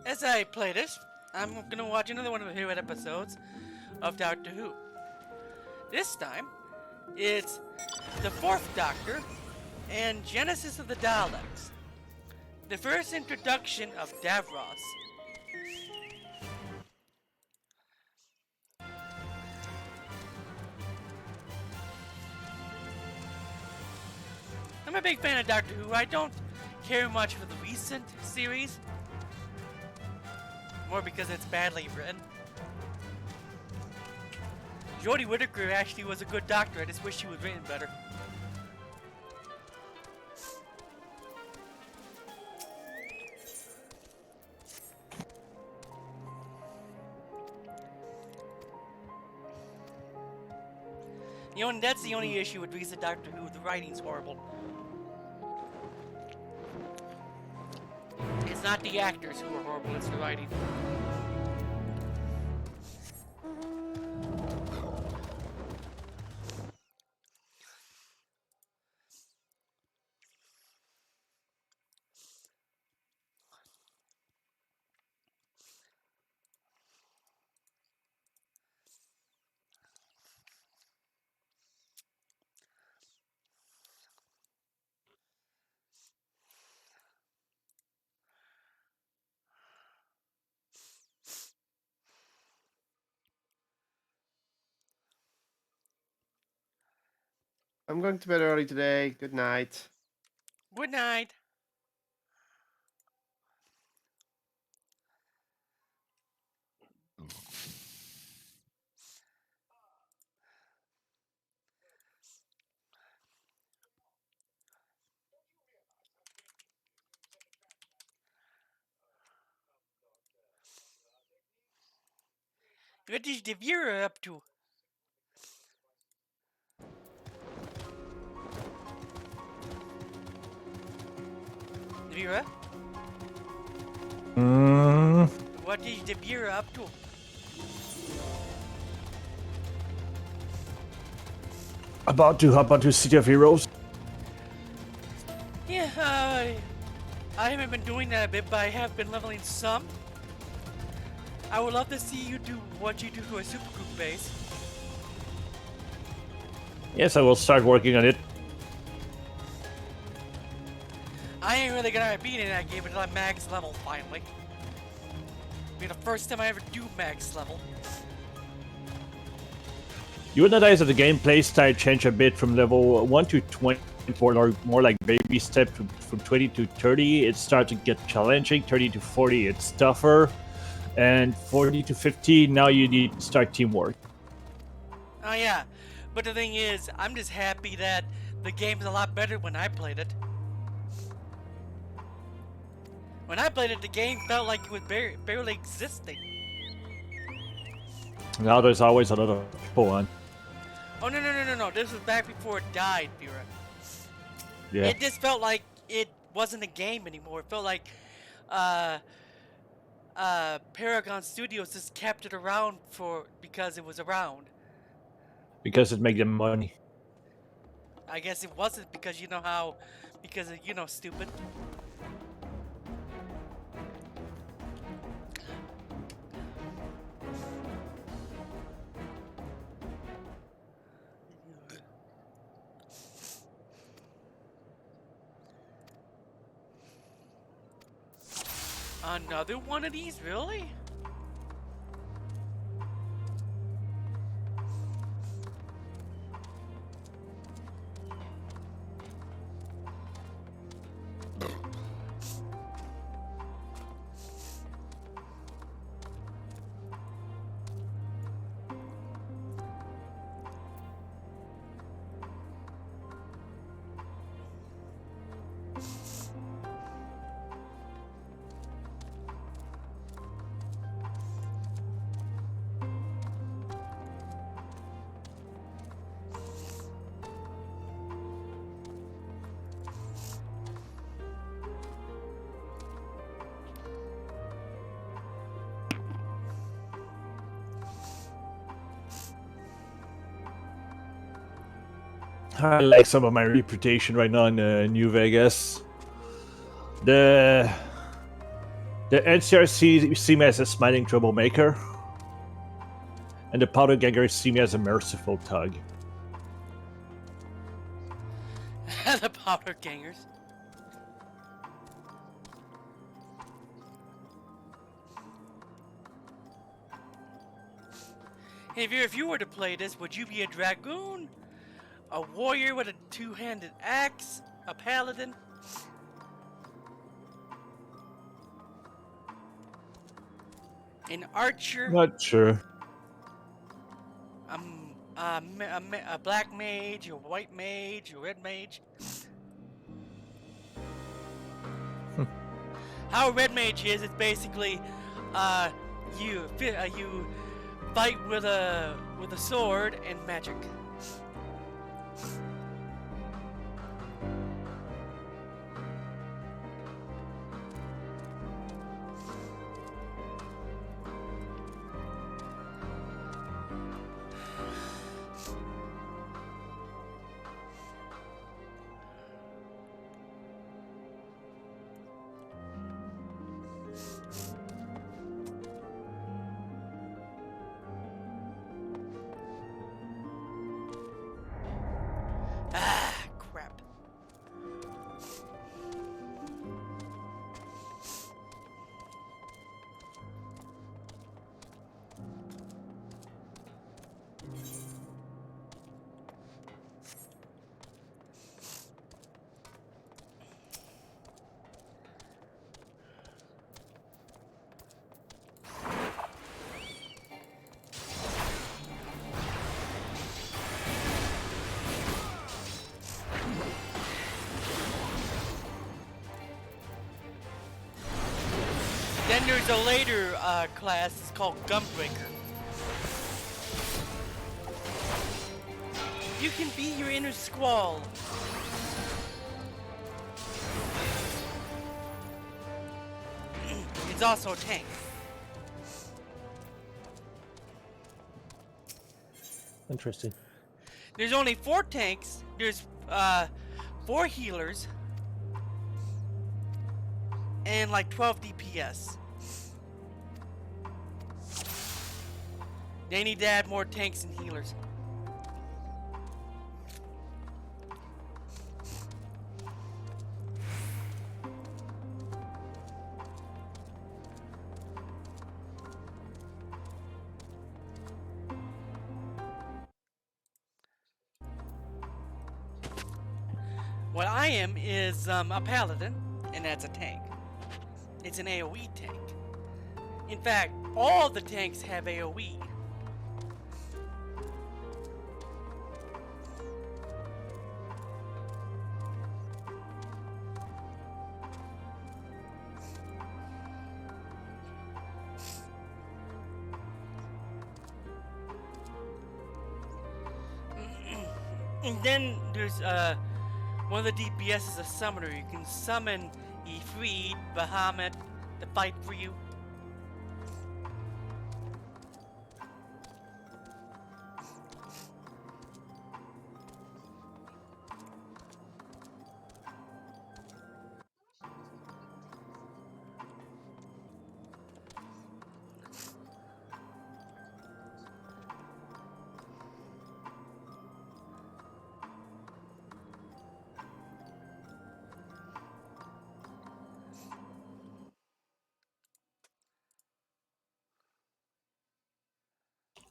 as I play this, I'm gonna watch another one of the favorite episodes of Doctor Who. This time, it's the Fourth Doctor and Genesis of the Daleks. The first introduction of Davros. I'm a big fan of Doctor Who. I don't care much for the recent series. More because it's badly written. Jodie Whittaker actually was a good doctor. I just wish she was written better. That's the only issue with recent Doctor Who. The writing's horrible. It's not the actors who are horrible, it's the writing. I'm going to bed early today. Good night. Good night. What is the viewer up to? Vera? What is the viewer up to? About to hop onto City of Heroes. Yeah, I haven't been doing that a bit, but I have been leveling some. I would love to see you do what you do to a supergroup base. Yes, I will start working on it. I ain't really gonna beat it. I gave it a max level finally. Be the first time I ever do max level. You would notice that the gameplay style changed a bit from level 1 to 20, or more like baby step from 20 to 30. It starts to get challenging. 30 to 40, it's tougher. And 40 to 50, now you need to start teamwork. Oh yeah, but the thing is, I'm just happy that the game's a lot better when I played it. When I played it, the game felt like it was barely existing. Now there's always a lot of people on. Oh no! This was back before it died, Vera. Yeah. It just felt like it wasn't a game anymore. It felt like Paragon Studios just kept it around because it was around. Because it makes them money. I guess it wasn't because stupid. Another one of these, really? I like some of my reputation right now in New Vegas. The The NCRC see me as a smiling troublemaker, and the powder gangers see me as a merciful thug. The powder gangers. Hey, if you were to play this, would you be a dragoon? A warrior with a two-handed axe? A paladin? An archer? Not sure. A black mage, a white mage, a red mage? How a red mage is, it's basically, you fight with a sword and magic. Ah, crap. Then there's a later class, it's called Gunbreaker. You can be your inner squall. It's also a tank. Interesting. There's only 4 tanks. There's 4 healers. And like 12 DPS. They need to add more tanks and healers. What I am is a paladin, and that's a tank. It's an AoE tank. In fact, all the tanks have AoE. And then there's one of the DPS is a summoner. You can summon Ifrit, Bahamut to fight for you.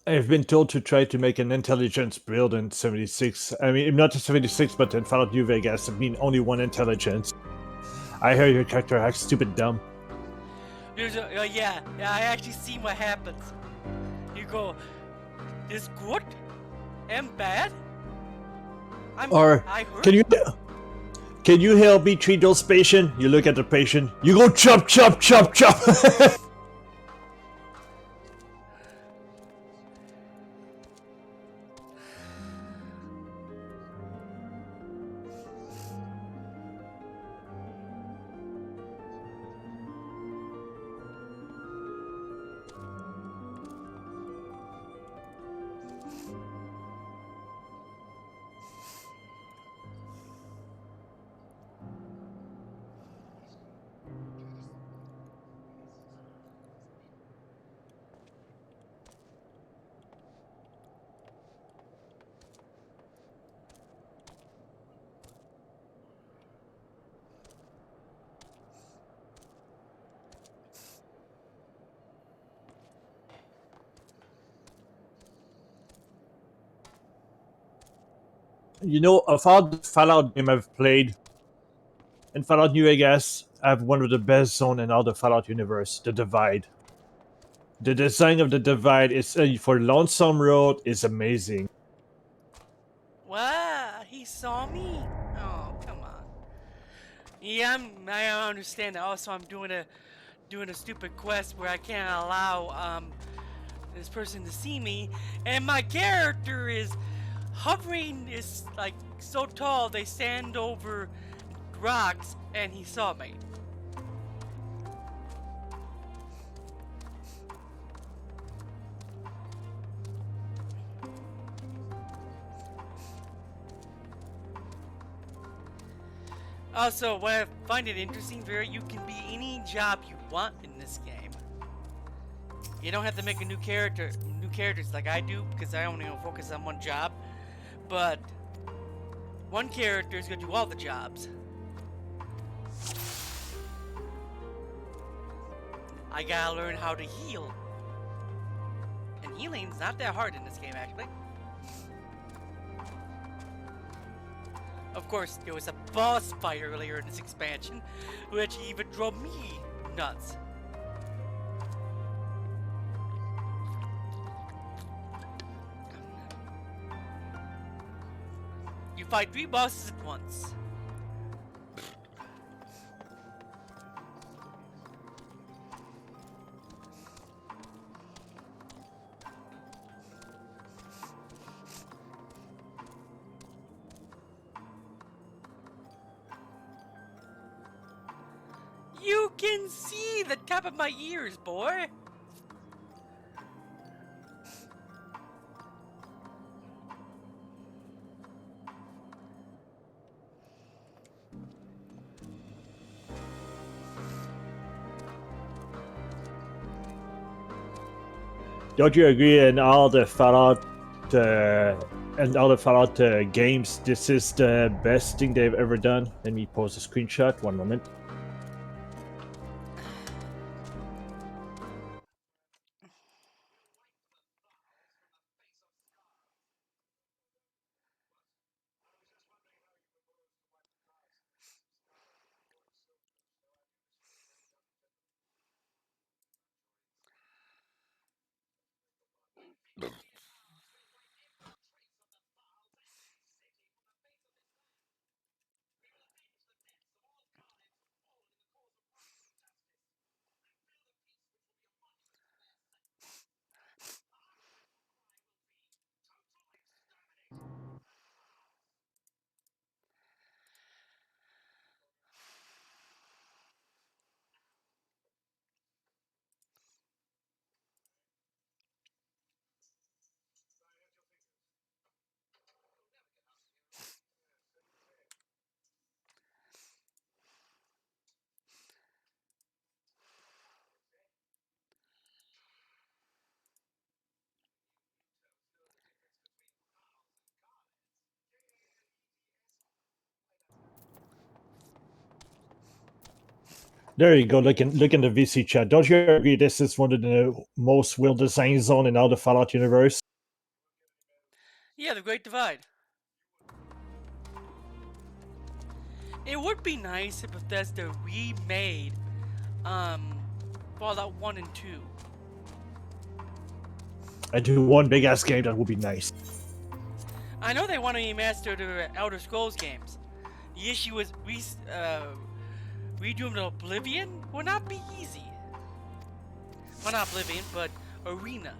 I've been told to try to make an intelligence build in 76. I mean, not in 76, but in Fallout New Vegas. I mean, only one intelligence. I hear your character acts stupid dumb. There's a yeah, I actually see what happens. You go, this good and bad. I can you help me treat those patient? You look at the patient. You go chop chop chop chop. You know, of all the Fallout game I've played, in Fallout New Vegas, I have one of the best zone in all the Fallout universe, the Divide. The design of the Divide is for Lonesome Road is amazing. Wow, he saw me? Oh, come on. Yeah, I understand that. Also, I'm doing a stupid quest where I can't allow this person to see me, and my character is hovering, is like so tall they stand over rocks, and he saw me. Also, what I find it interesting, Vera, you can be any job you want in this game. You don't have to make a new characters like I do, because I only focus on one job. But one character is gonna do all the jobs. I gotta learn how to heal. And healing's not that hard in this game, actually. Of course, there was a boss fight earlier in this expansion, which even drove me nuts. You fight 3 bosses at once. You can see the top of my ears, boy. Don't you agree? In all the Fallout games, this is the best thing they've ever done. Let me post a screenshot. One moment. There you go. Look in the VC chat. Don't you agree? This is one of the most well-designed zone in all the Fallout universe. Yeah, the Great Divide. It would be nice if Bethesda remade Fallout 1 and 2. I do one big ass game that would be nice. I know they want to remaster the Elder Scrolls games. The issue is redoing Oblivion will not be easy. Well, not Oblivion, but Arena.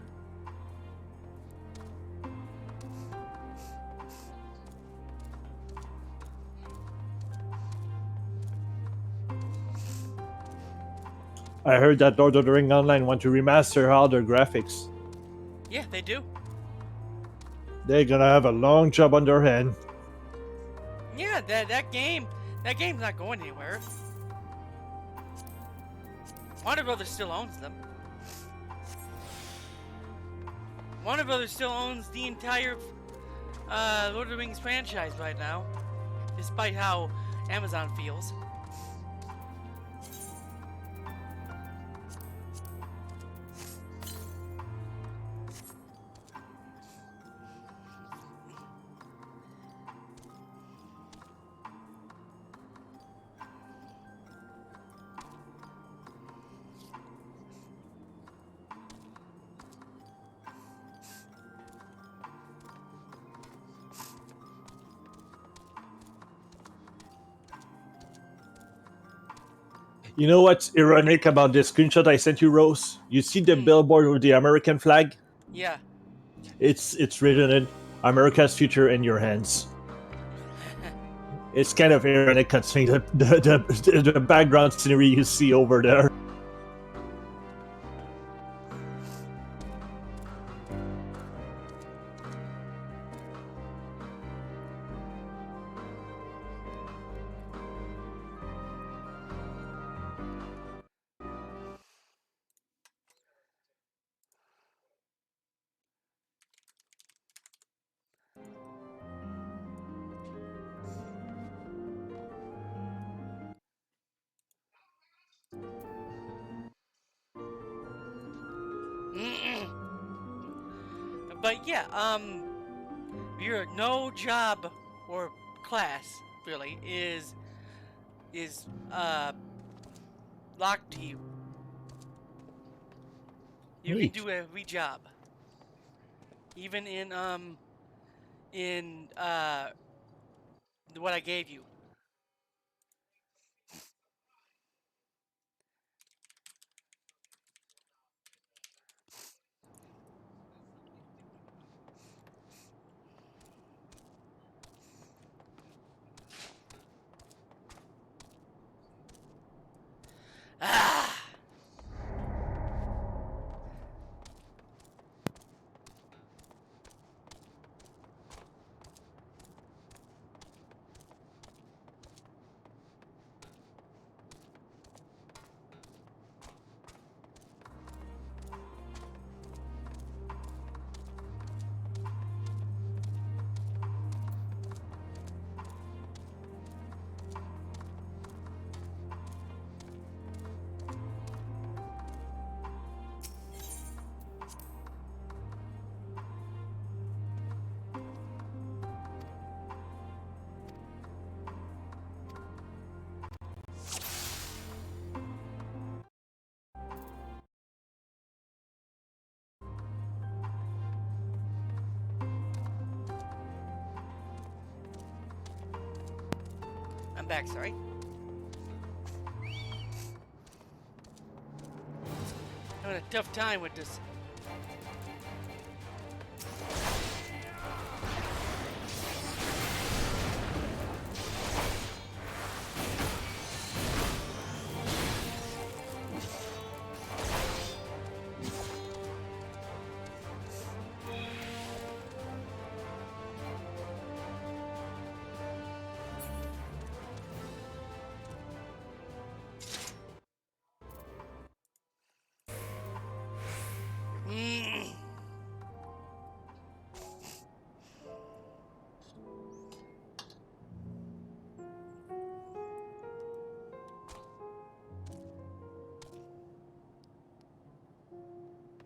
I heard that Lord of the Ring Online want to remaster all their graphics. Yeah, they do. They're gonna have a long job on their hand. Yeah, that game's not going anywhere. Warner Brothers still owns them. Warner Brothers still owns the entire Lord of the Rings franchise right now, despite how Amazon feels. You know what's ironic about this screenshot I sent you, Rose? You see the billboard with the American flag? Yeah. It's written in America's future in your hands. It's kind of ironic considering the background scenery you see over there. But yeah, your no job or class really is locked to you. You can Neat. do every job, even in what I gave you. Ah! I'm back, sorry. Having a tough time with this.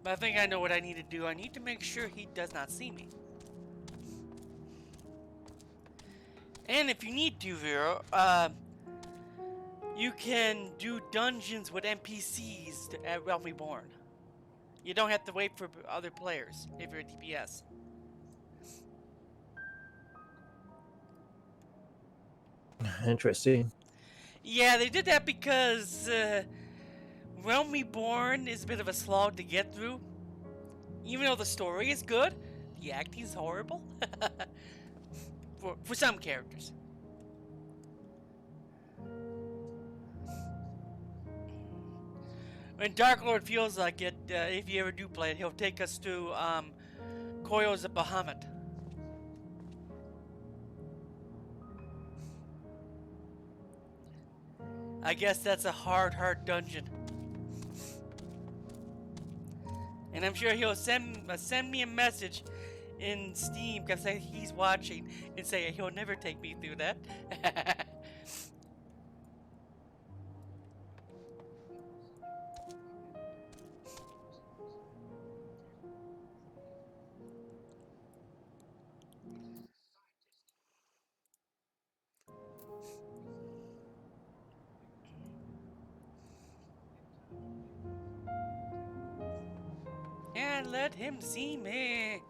But I think I know what I need to do. I need to make sure he does not see me. And if you need to, Vera, you can do dungeons with NPCs at Realm Reborn. You don't have to wait for other players if you're a DPS. Interesting. Yeah, they did that because Realm Reborn is a bit of a slog to get through. Even though the story is good, the acting is horrible. for some characters. When Dark Lord feels like it, if you ever do play it, he'll take us to Coils of Bahamut. I guess that's a hard dungeon. And I'm sure he'll send me a message in Steam because he's watching and say he'll never take me through that. And let him see me.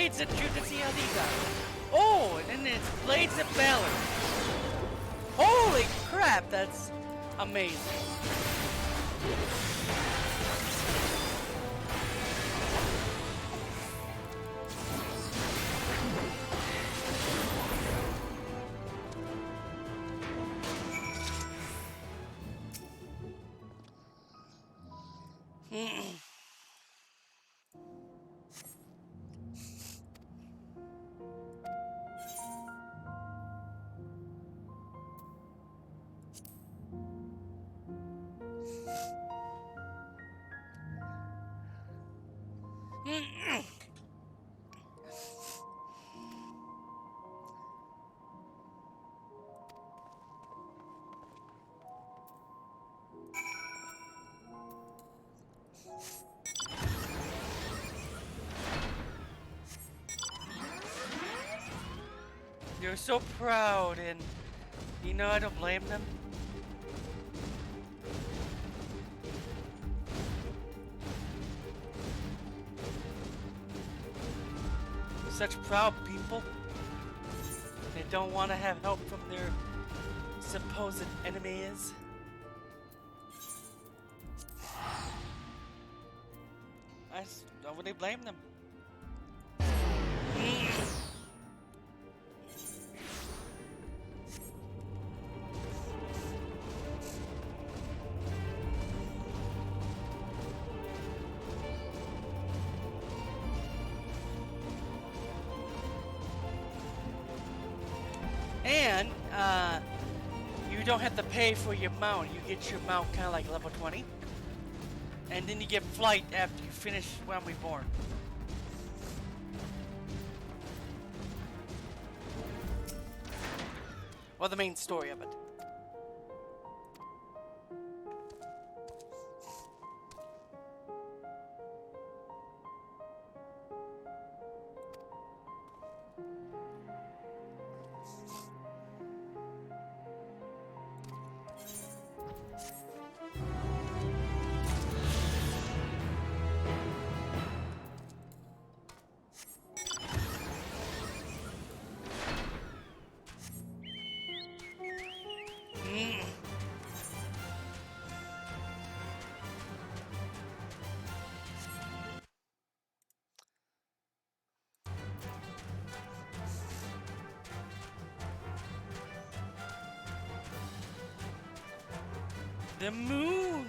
Blades of Truth and see how these are. Oh, and then it's Blades of Balance. Holy crap, that's amazing. They're so proud, and you know I don't blame them. Such proud people. They don't want to have help from their supposed enemies. I wouldn't blame them. And, you don't have to pay for your mount. You get your mount kind of like level 20. And then you get flight after you finish When Reborn. Well, the main story of it. The moon!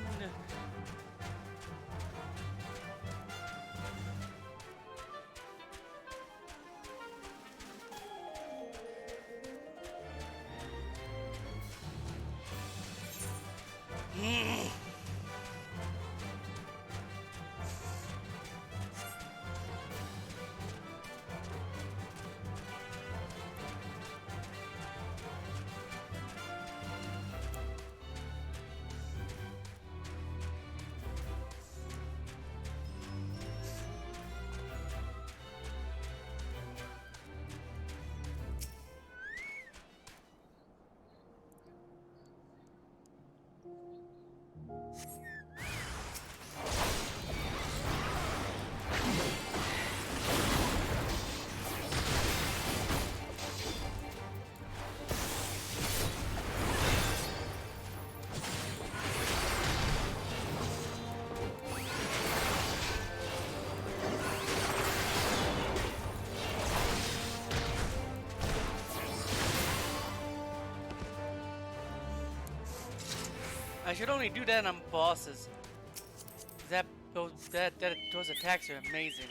I should only do that on bosses. Those attacks are amazing.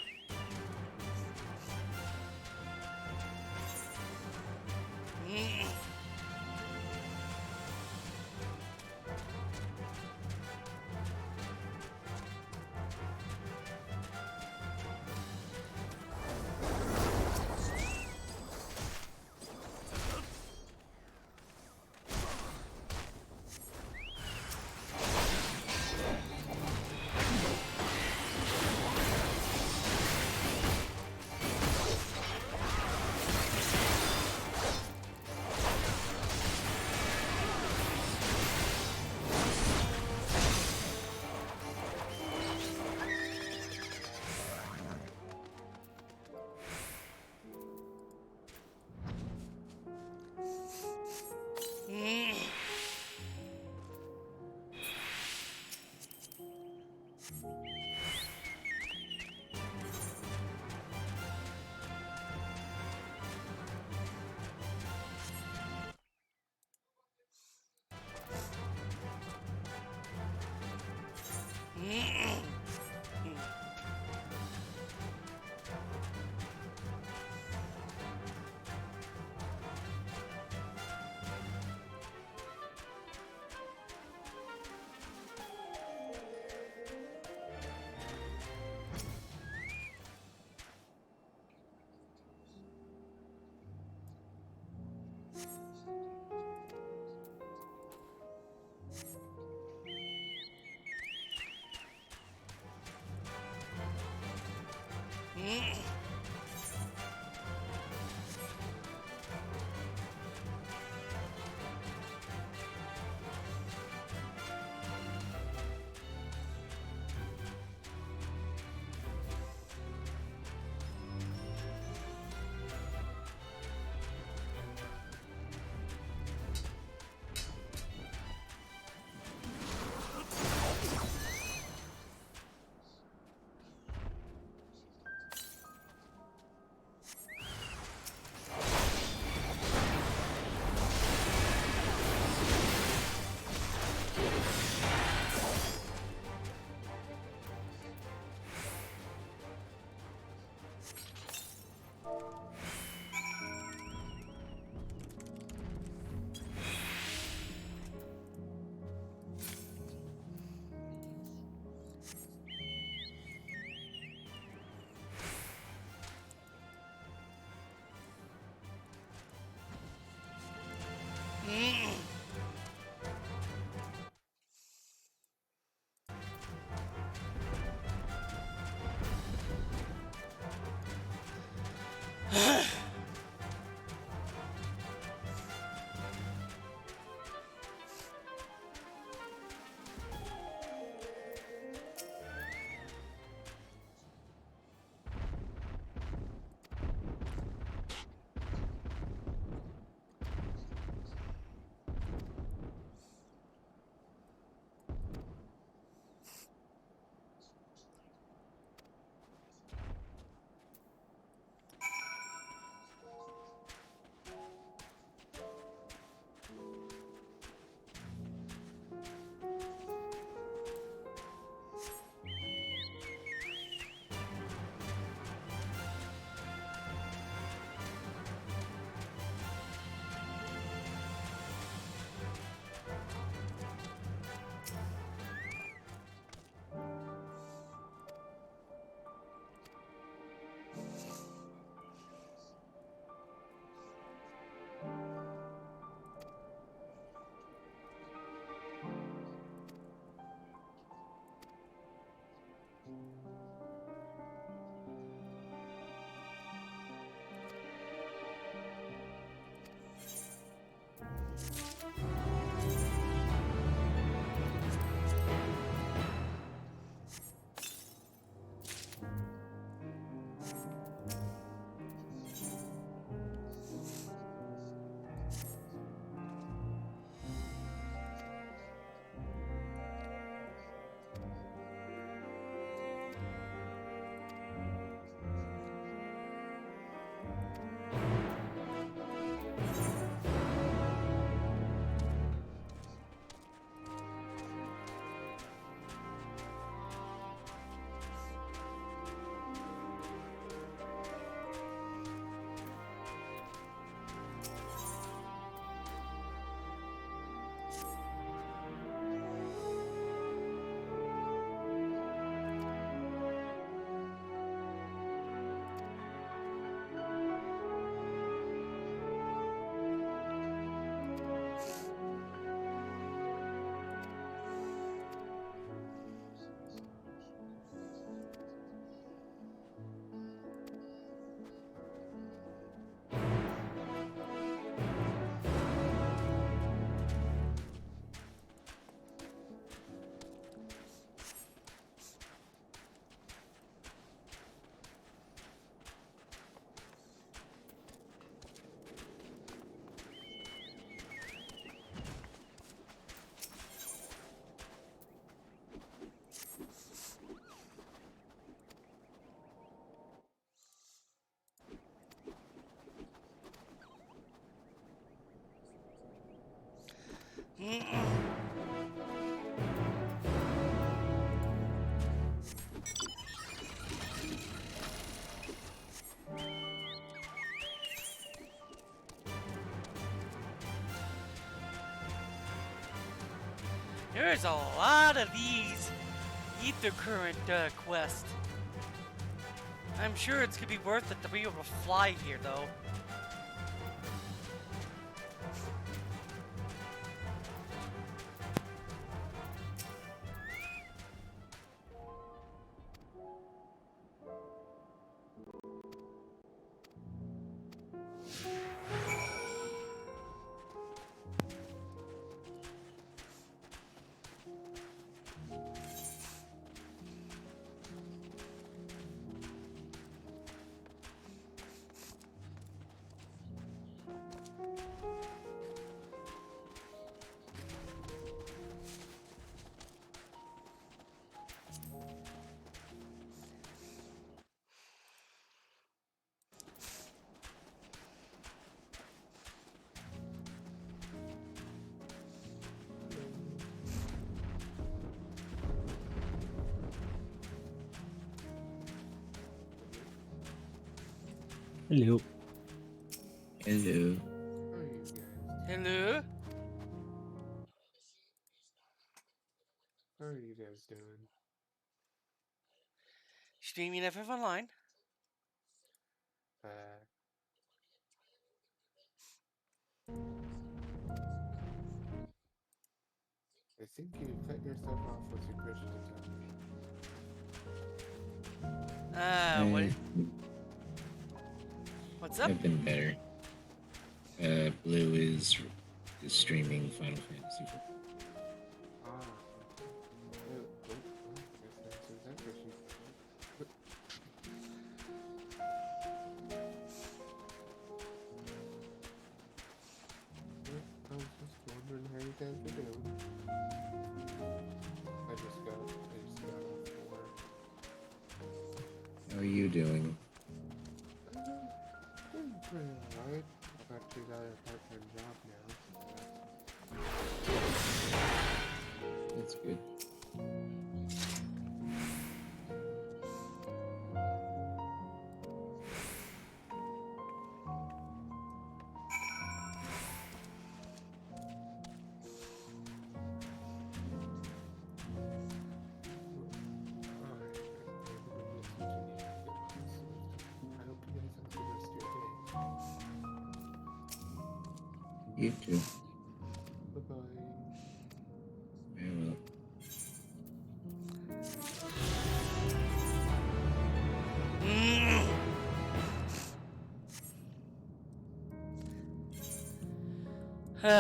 There's a lot of these ether current quests. I'm sure it's gonna be worth it to be able to fly here, though. Hello. Hello. Hello? How are you guys doing? Streaming FF Online. I think you cut yourself off with your Christian What? What's up? I've been better. Blue is streaming Final Fantasy. I was just wondering how you guys were doing. I just got off work. How are you doing? Doing pretty alright. I've actually got a part-time job now. That's good. You too. Bye-bye. Farewell.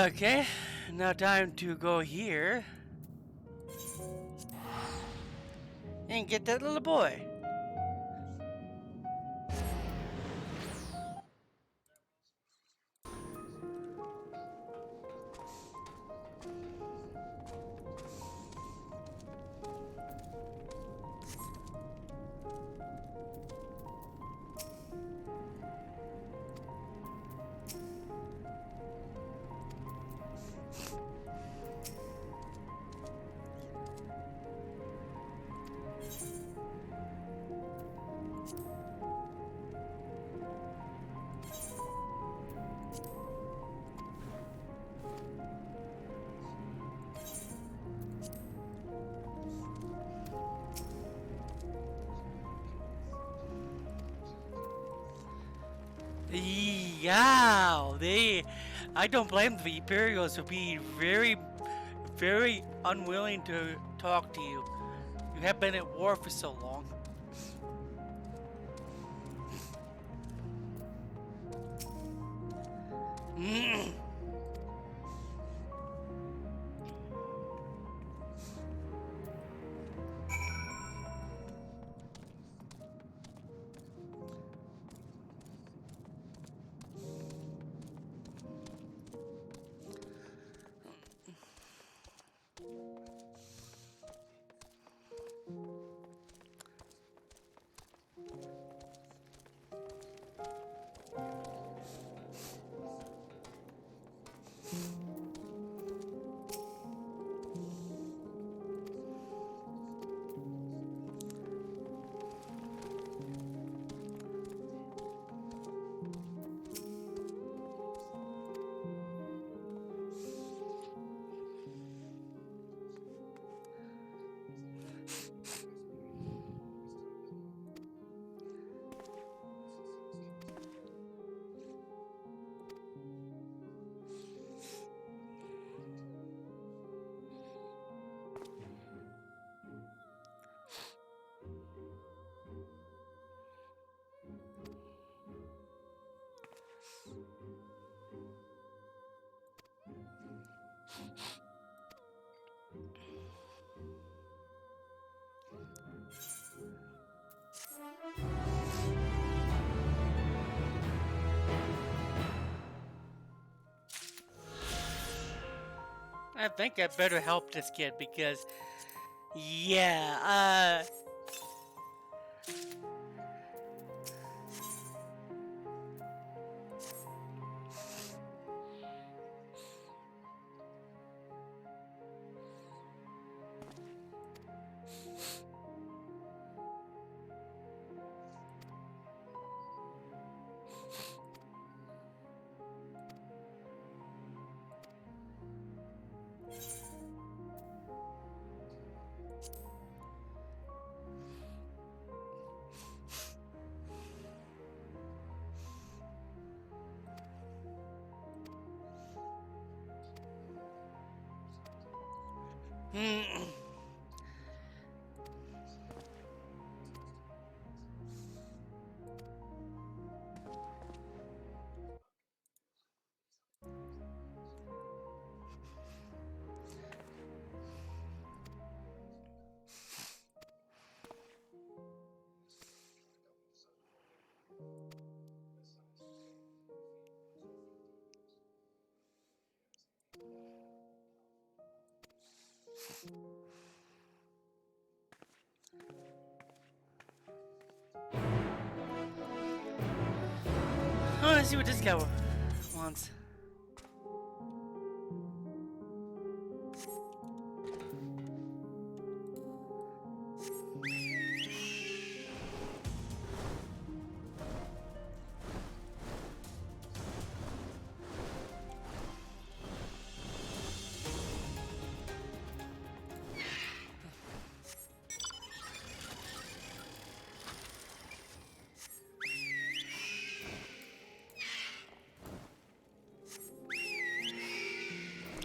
Okay, now time to go here and get that little boy. Yeah, I don't blame the Imperials for being very, very unwilling to talk to you. You have been at war for so long. I think I better help this kid because, yeah, I want to see what this guy wants.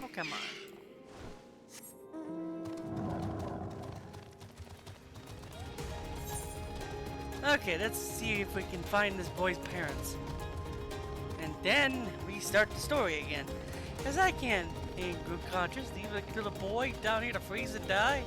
Oh, come on. Okay, let's see if we can find this boy's parents. And then we start the story again. Because I can't, in good conscience, leave a little boy down here to freeze and die.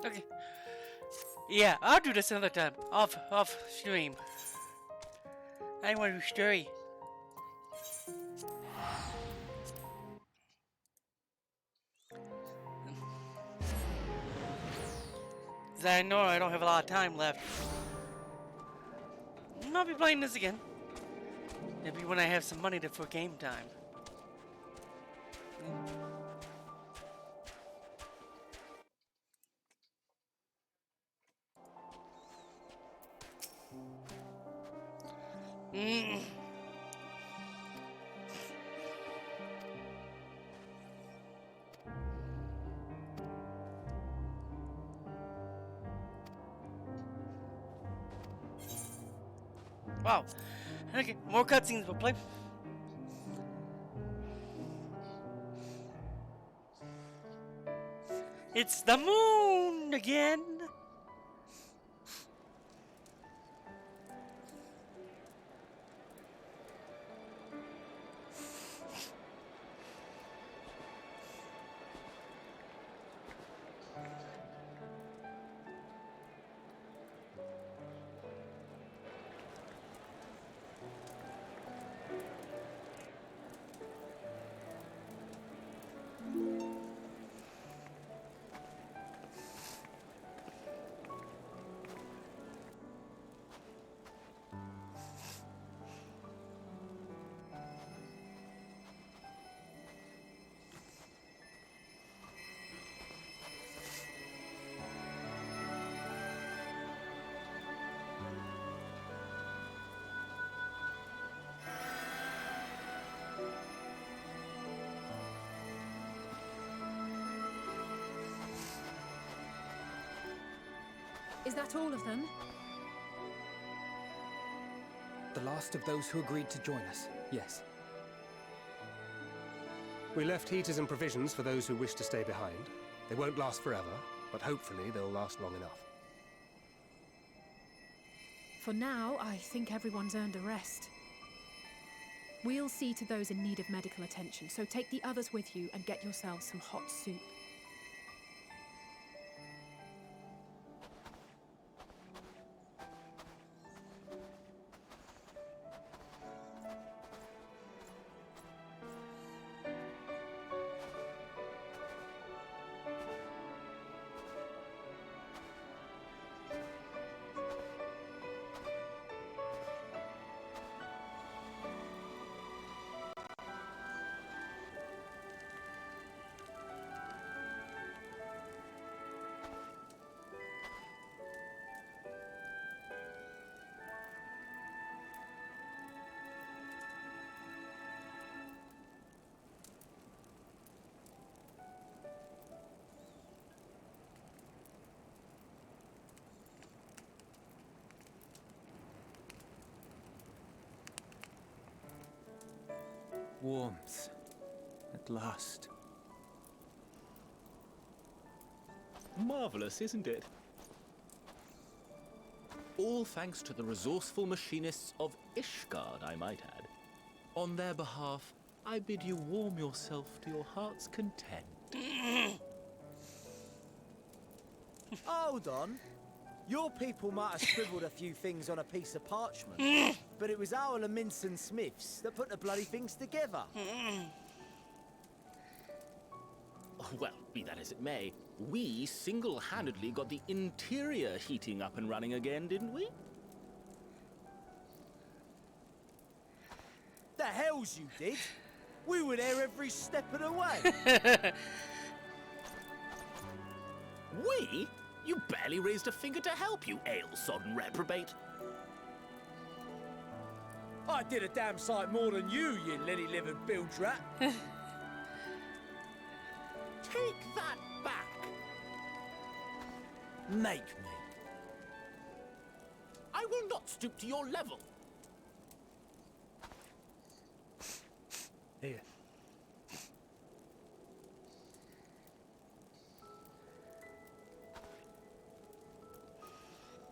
Okay. Yeah, I'll do this another time. Off stream. I want to story. Cause I know I don't have a lot of time left. I'll be playing this again. Maybe when I have some money for game time. Wow. Okay, more cutscenes we'll play. It's the moon again. Is that all of them? The last of those who agreed to join us, yes. We left heaters and provisions for those who wish to stay behind. They won't last forever, but hopefully they'll last long enough. For now, I think everyone's earned a rest. We'll see to those in need of medical attention, so take the others with you and get yourselves some hot soup. Warmth. At last. Marvelous, isn't it? All thanks to the resourceful machinists of Ishgard, I might add. On their behalf, I bid you warm yourself to your heart's content. Hold on. Your people might have scribbled a few things on a piece of parchment, but it was our Minson Smiths that put the bloody things together. Well, be that as it may, we single-handedly got the interior heating up and running again, didn't we? The hells you did! We were there every step of the way. We? You barely raised a finger to help, you ale-sodden reprobate. I did a damn sight more than you, you lily-livered bilge rat. Take that back! Make me. I will not stoop to your level. Here.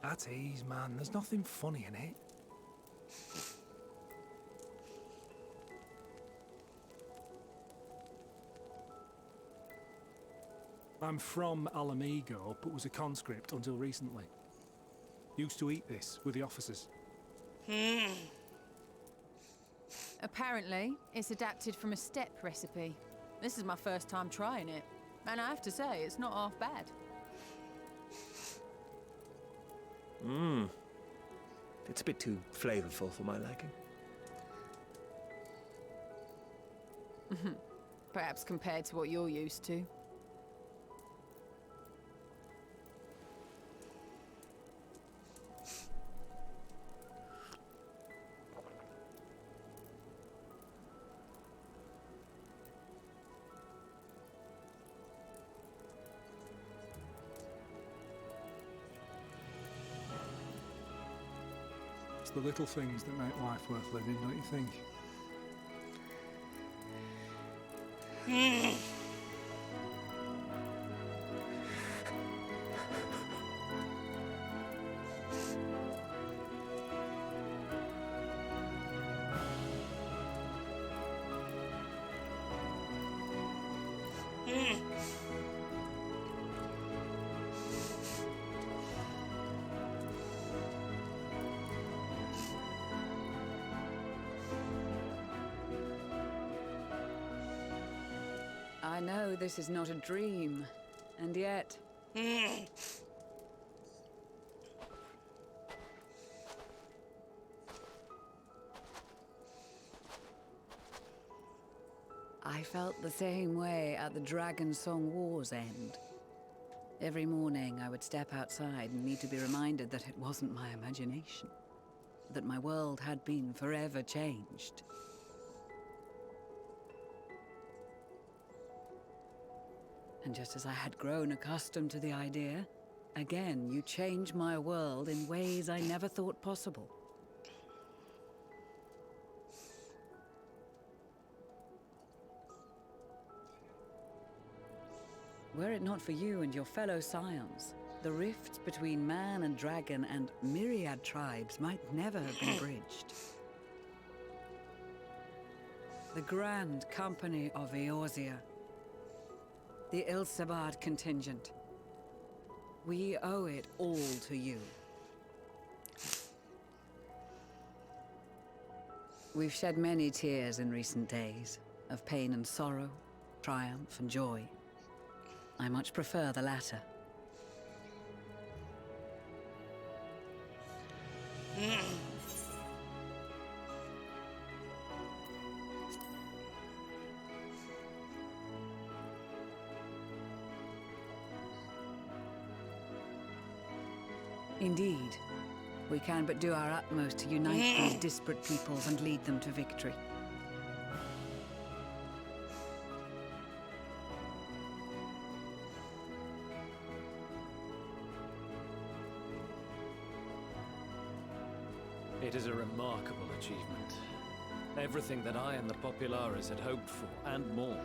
At ease, man. There's nothing funny in it. I'm from Alamigo, but was a conscript until recently. Used to eat this with the officers. Apparently, it's adapted from a steppe recipe. This is my first time trying it, and I have to say, it's not half bad. It's a bit too flavorful for my liking. Perhaps compared to what you're used to. It's the little things that make life worth living, don't you think? I know this is not a dream, and yet... I felt the same way at the Dragon Song War's end. Every morning I would step outside and need to be reminded that it wasn't my imagination, that my world had been forever changed. And just as I had grown accustomed to the idea, again you change my world in ways I never thought possible. Were it not for you and your fellow scions, the rifts between man and dragon and myriad tribes might never have been bridged. The Grand Company of Eorzea, the Ilsabard contingent. We owe it all to you. We've shed many tears in recent days, of pain and sorrow, triumph and joy. I much prefer the latter. Indeed, we can but do our utmost to unite these disparate peoples and lead them to victory. It is a remarkable achievement. Everything that I and the Populares had hoped for, and more.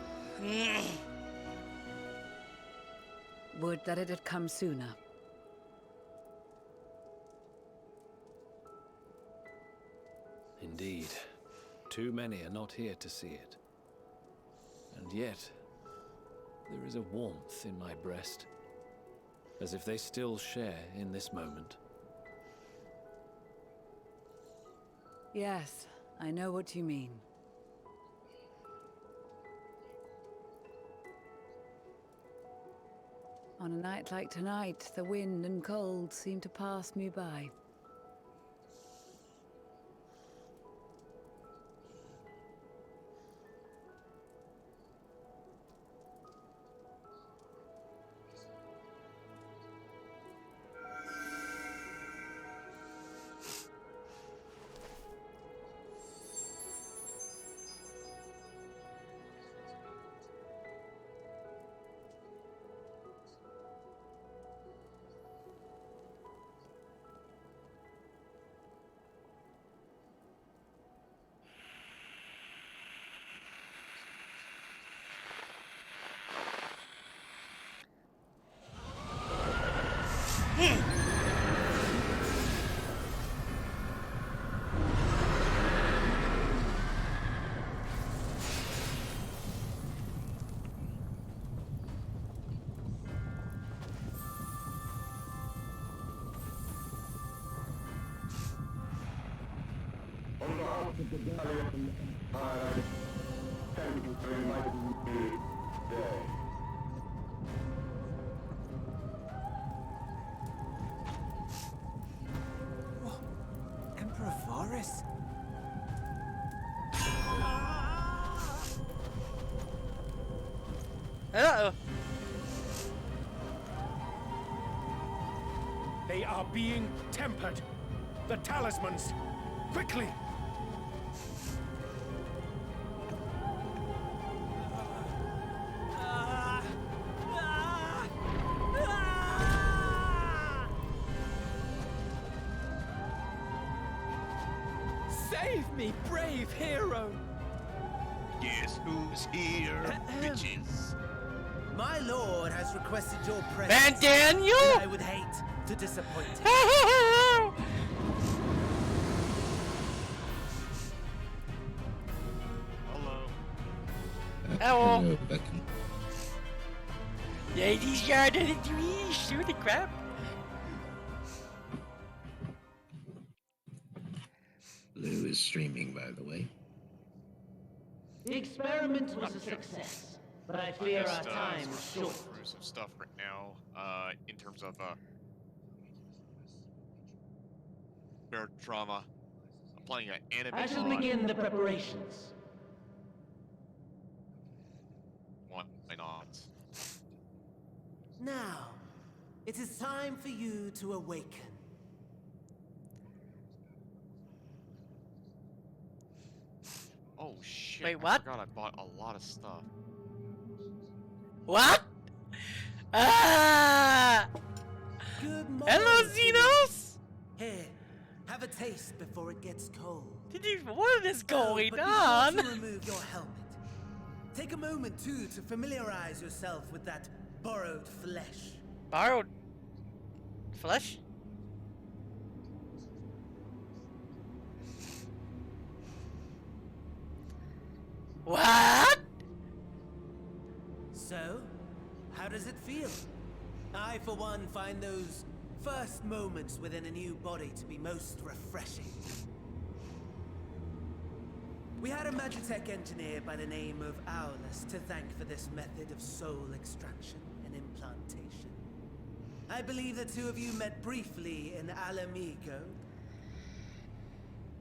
Would that it had come sooner. Indeed. Too many are not here to see it. And yet, there is a warmth in my breast, as if they still share in this moment. Yes, I know what you mean. On a night like tonight, the wind and cold seem to pass me by. Emperor Varus? Uh-oh. They are being tempered. The talismans. Quickly! Save me, brave hero! Guess who's here, bitches? My lord has requested your Van presence. Daniel? And I would hate to disappoint him. Hello. Becky. Ladies garden and trees, shoot the crap. Lou is streaming, by the way. The experiment was a success, but I fear our time is short. Through some stuff right now, in terms of bear drama. I'm playing an anime. I shall begin the preparations. Why not? Now, it is time for you to awaken. Oh shit! Wait, I what? forgot I bought a lot of stuff. What? Ah! Good Hello, Xenos! Here, have a taste before it gets cold. What is going but on? before you remove your helmet, take a moment too to familiarize yourself with that borrowed flesh. Borrowed flesh? What? So, how does it feel? I, for one, find those first moments within a new body to be most refreshing. We had a Magitech engineer by the name of Aulus to thank for this method of soul extraction and implantation. I believe the two of you met briefly in Alamigo.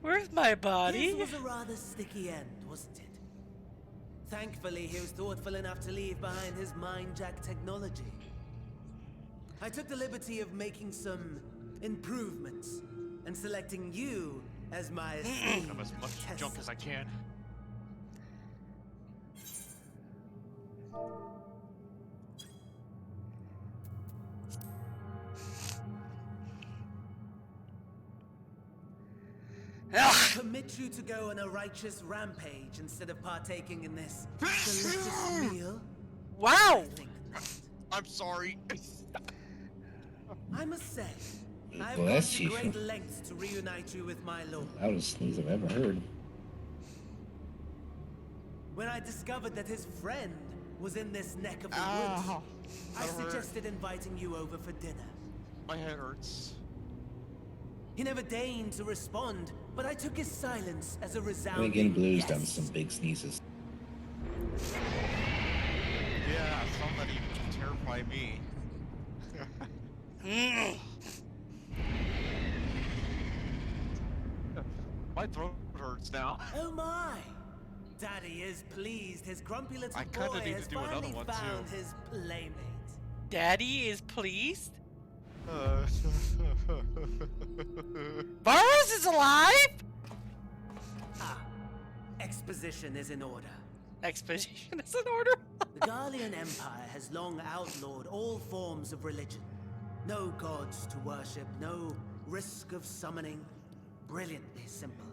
Where's my body? His was a rather sticky end, wasn't it? Thankfully, he was thoughtful enough to leave behind his mind-jack technology. I took the liberty of making some improvements and selecting you as my esteemed Have as much junk as I can. Permit you to go on a righteous rampage instead of partaking in this delicious meal? Wow! I'm sorry. I must say, I've Bless gone to you. great lengths to reunite you with my lord. Loudest sneeze I've ever heard. When I discovered that his friend was in this neck of the Ow. woods, I That hurt. suggested inviting you over for dinner. My head hurts. He never deigned to respond, but I took his silence as a And resounding again, Blue's yes. done some big sneezes. Yeah, somebody terrify me. My throat hurts now. Oh my! Daddy is pleased. His grumpy little I kinda boy need to has do another finally one, found too. his playmate. Daddy is pleased? Varus is alive? Ah, exposition is in order. Exposition is in order? The Garlean Empire has long outlawed all forms of religion. No gods to worship, no risk of summoning. Brilliantly simple.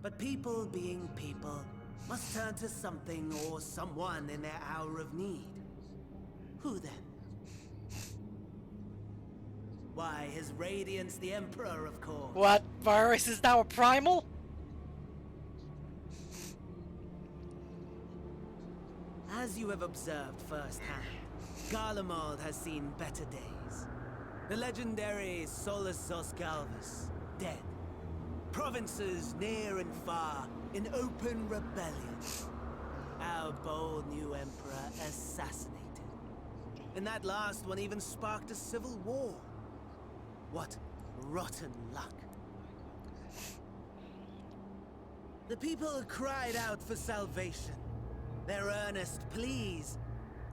But people being people must turn to something or someone in their hour of need. Who then? Why, His Radiance the Emperor, of course. What? Varus is now a primal? As you have observed firsthand, Garlemald has seen better days. The legendary Solus Zos Galvus, dead. provinces near and far in open rebellion. Our bold new emperor assassinated. And that last one even sparked a civil war. What rotten luck. The people cried out for salvation. Their earnest pleas,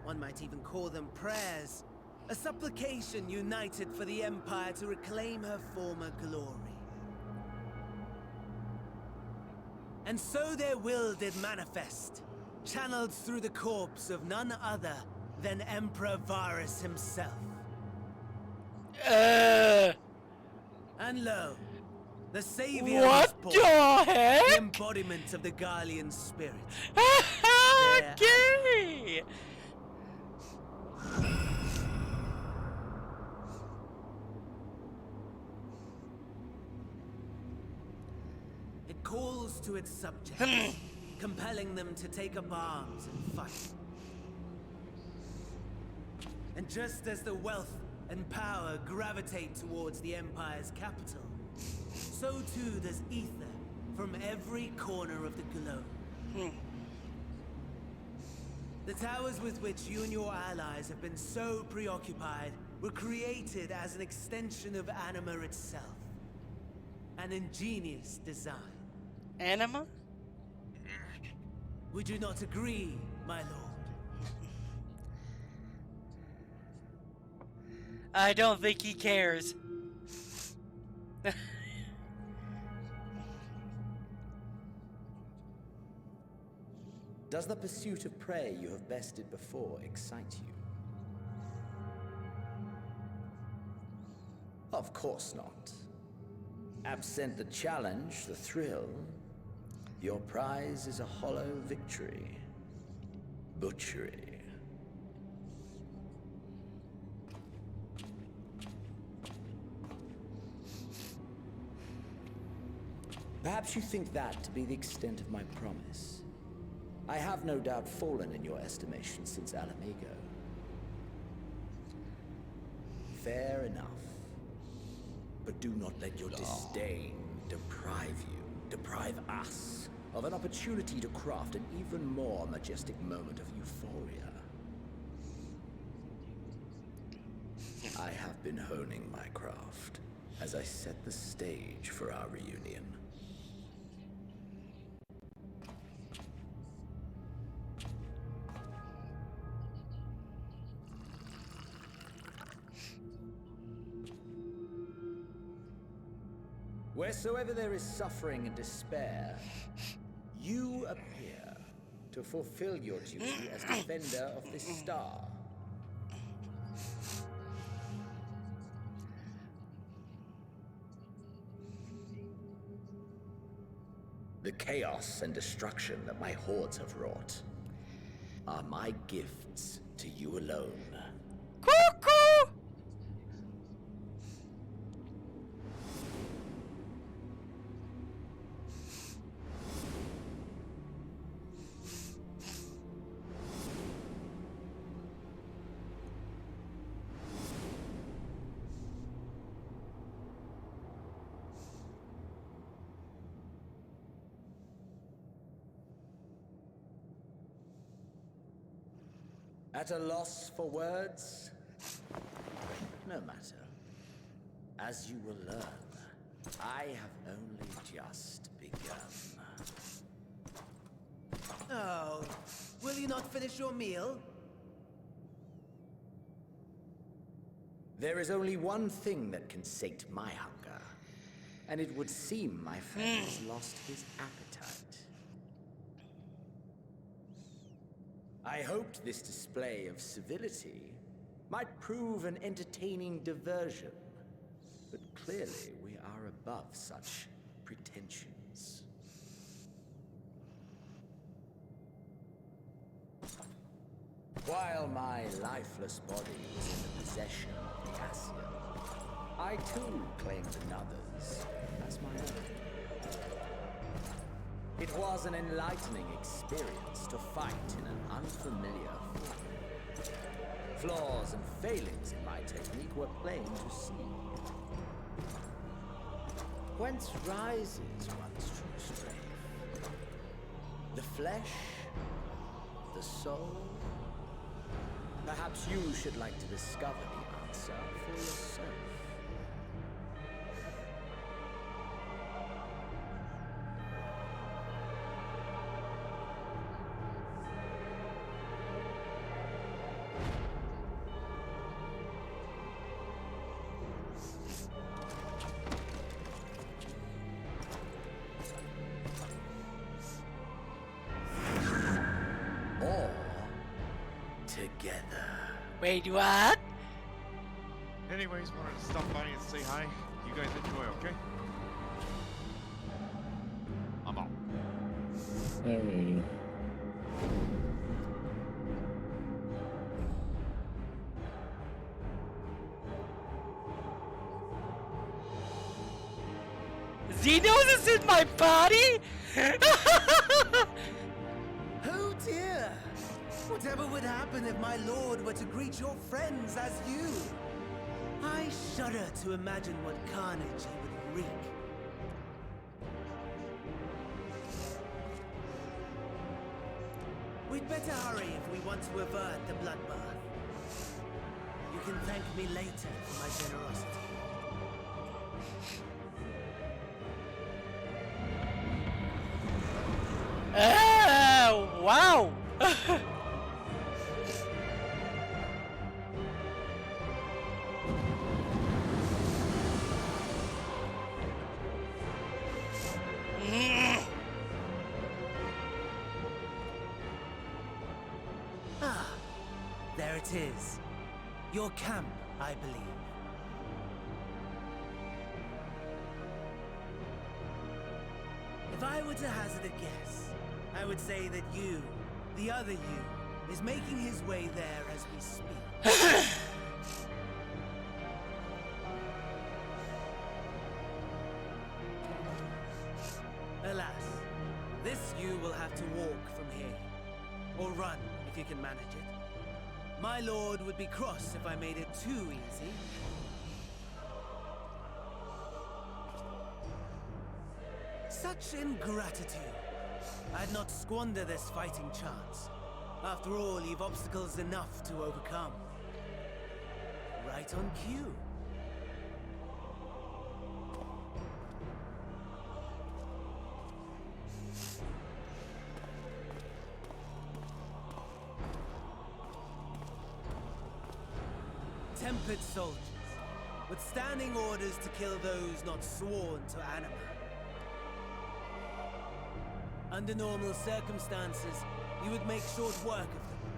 one might even call them prayers, a supplication united for the Empire to reclaim her former glory. And so their will did manifest, channeled through the corpse of none other than Emperor Varus himself. And lo, the savior was born, the embodiment of the Garlean spirit. Gay! It calls to its subjects, compelling them to take up arms and fight. And just as the wealth and power gravitate towards the Empire's capital, so too does ether from every corner of the globe. The towers with which you and your allies have been so preoccupied were created as an extension of Anima itself. An ingenious design. Anima? Would you not agree, my lord? I don't think he cares. Does the pursuit of prey you have bested before excite you? Of course not. Absent the challenge, the thrill, your prize is a hollow victory. Butchery. Perhaps you think that to be the extent of my promise. I have no doubt fallen in your estimation since Alamigo. Fair enough. But do not let your disdain deprive us, of an opportunity to craft an even more majestic moment of euphoria. I have been honing my craft as I set the stage for our reunion. Wheresoever there is suffering and despair, you appear to fulfill your duty as defender of this star. The chaos and destruction that my hordes have wrought are my gifts to you alone. Cuckoo! At a loss for words? No matter. As you will learn, I have only just begun. Oh, will you not finish your meal? There is only one thing that can sate my hunger, and it would seem my friend has lost his appetite. I hoped this display of civility might prove an entertaining diversion, but clearly we are above such pretensions. While my lifeless body was in the possession of the Ascian, I too claimed another's as my own. It was an enlightening experience to fight in an unfamiliar form. Flaws and failings in my technique were plain to see. Whence rises one's true strength? The flesh? The soul? Perhaps you should like to discover the answer for yourself. Or together. Wait, what? Anyways, wanted to stop by and say hi. You guys enjoy, okay? I'm out. Alrighty. Xenos is in my body? Oh dear! Whatever would happen if my lord were to greet your friends as you? I shudder to imagine what carnage he would wreak. We'd better hurry if we want to avert the bloodbath. You can thank me later for my generosity. Wow! Ah, there it is. Your camp, I believe. If I were to hazard a guess, I would say that you, the other you, is making his way there as we speak. Alas, this you will have to walk from here. Or run, if you can manage it. My lord would be cross if I made it too easy. Such ingratitude. I'd not squander this fighting chance. After all, you've obstacles enough to overcome. Right on cue. Tempered soldiers, with standing orders to kill those not sworn to anima. Under normal circumstances, you would make short work of them.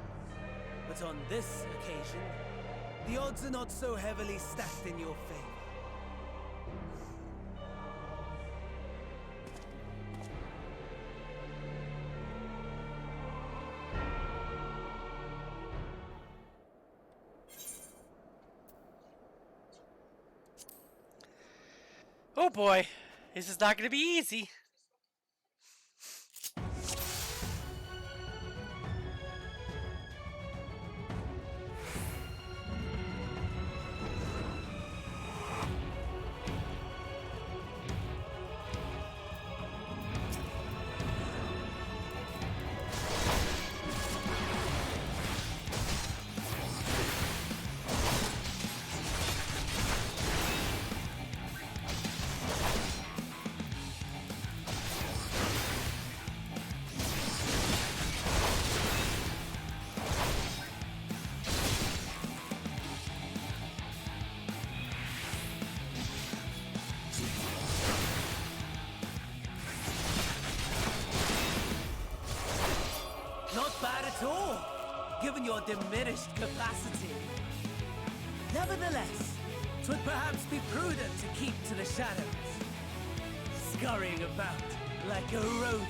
But on this occasion, the odds are not so heavily stacked in your favor. Oh boy, this is not gonna be easy. Not bad at all, given your diminished capacity. Nevertheless, 'twould perhaps be prudent to keep to the shadows, scurrying about like a rodent.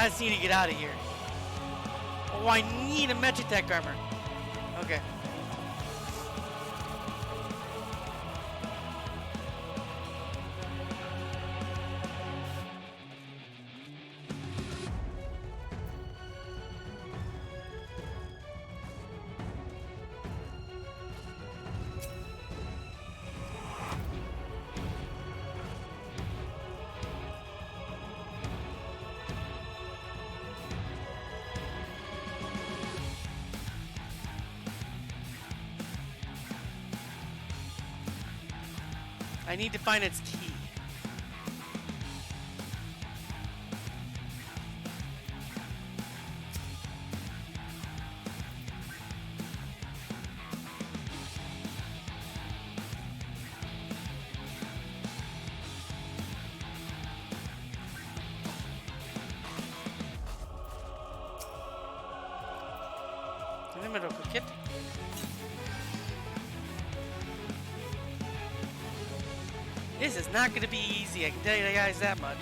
I just need to get out of here. Oh, I need a Magitech armor. Okay. I need to find its key. Número coquete. This is not going to be easy, I can tell you guys that much.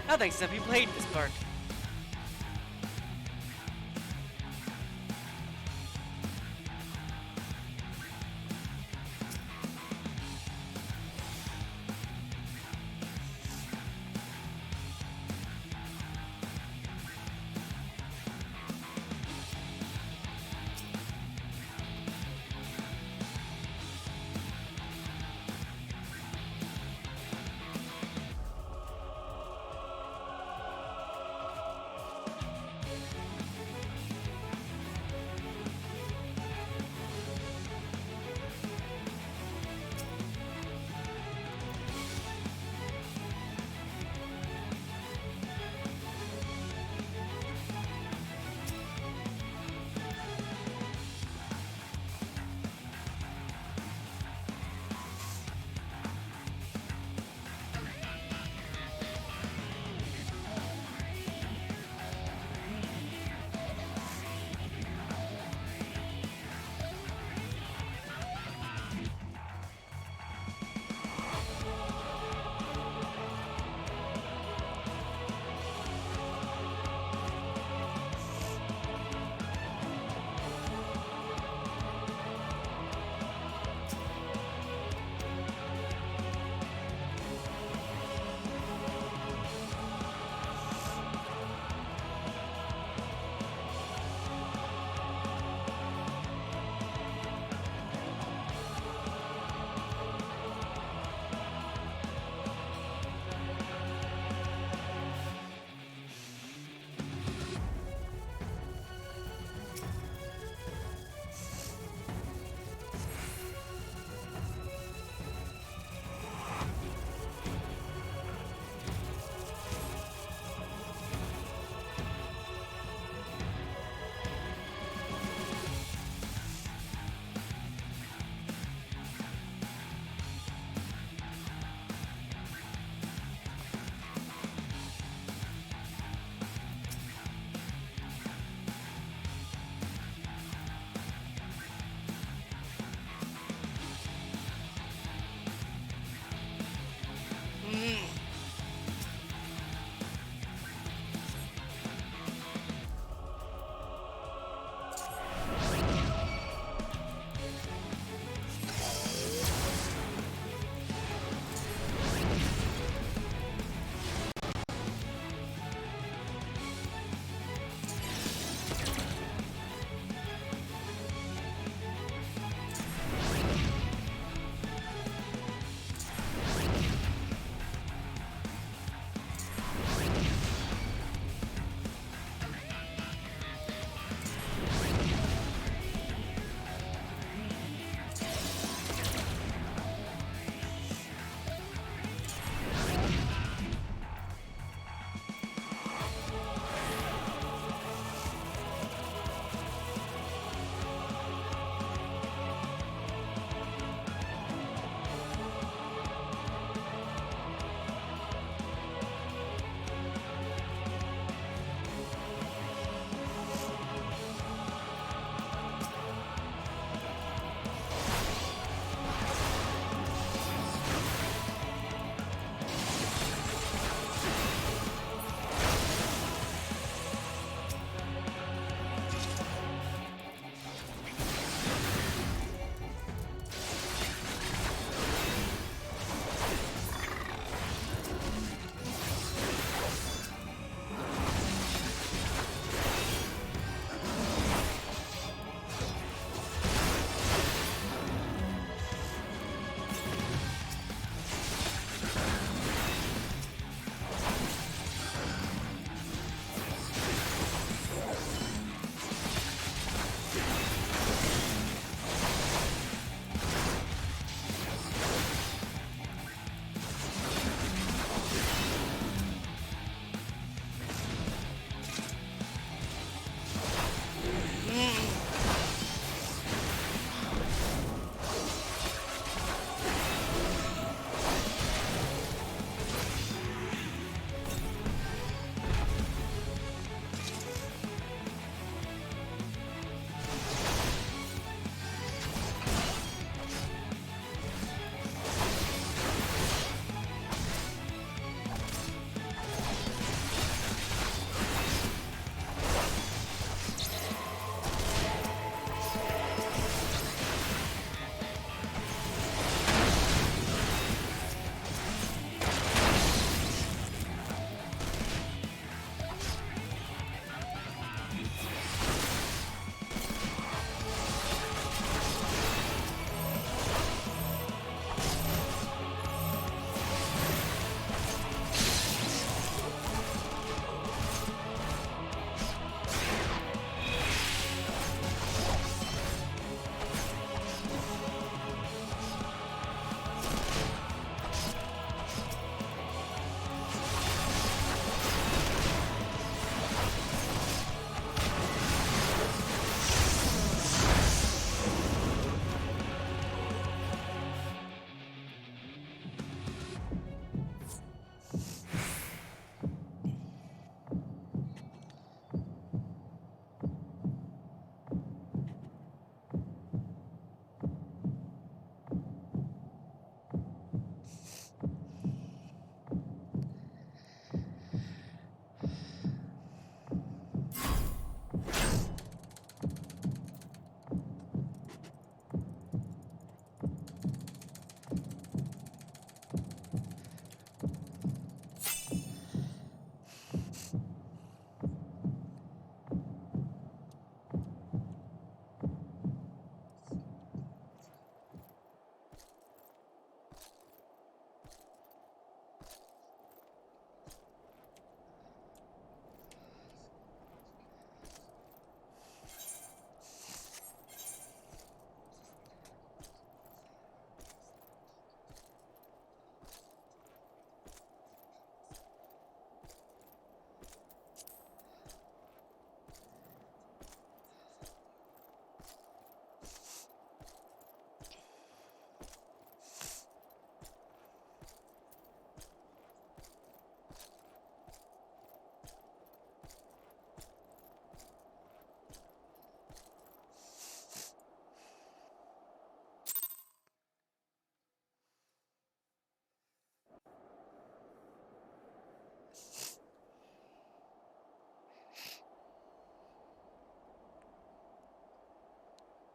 I think some people hate this part.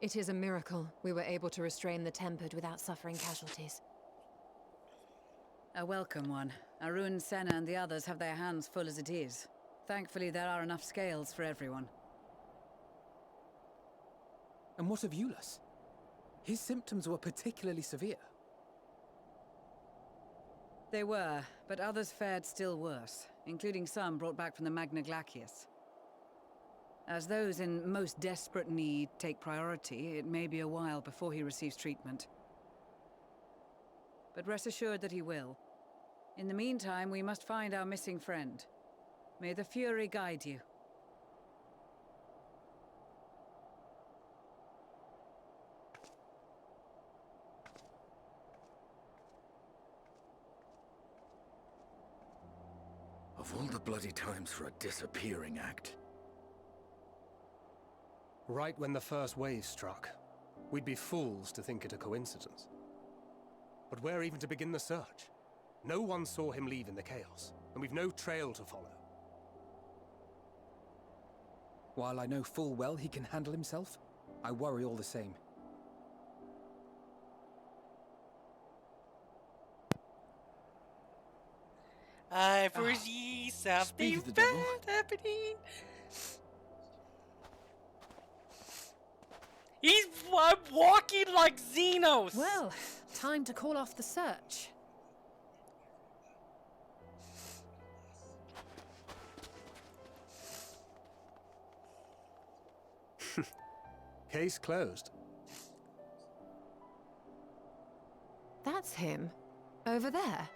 It is a miracle we were able to restrain the Tempered without suffering casualties. A welcome one. Arun, Senna, and the others have their hands full as it is. Thankfully, there are enough scales for everyone. And what of Eulus? His symptoms were particularly severe. They were, but others fared still worse, including some brought back from the Magna Glacius. As those in most desperate need take priority, it may be a while before he receives treatment. But rest assured that he will. In the meantime, we must find our missing friend. May the Fury guide you. Of all the bloody times for a disappearing act. Right when the first wave struck, we'd be fools to think it a coincidence. But where even to begin the search? No one saw him leave in the chaos, and we've no trail to follow. While I know full well he can handle himself, I worry all the same. I foresee something of the bad devil. happening. I'm walking like Xenos. Well, time to call off the search. Case closed. That's him. Over there.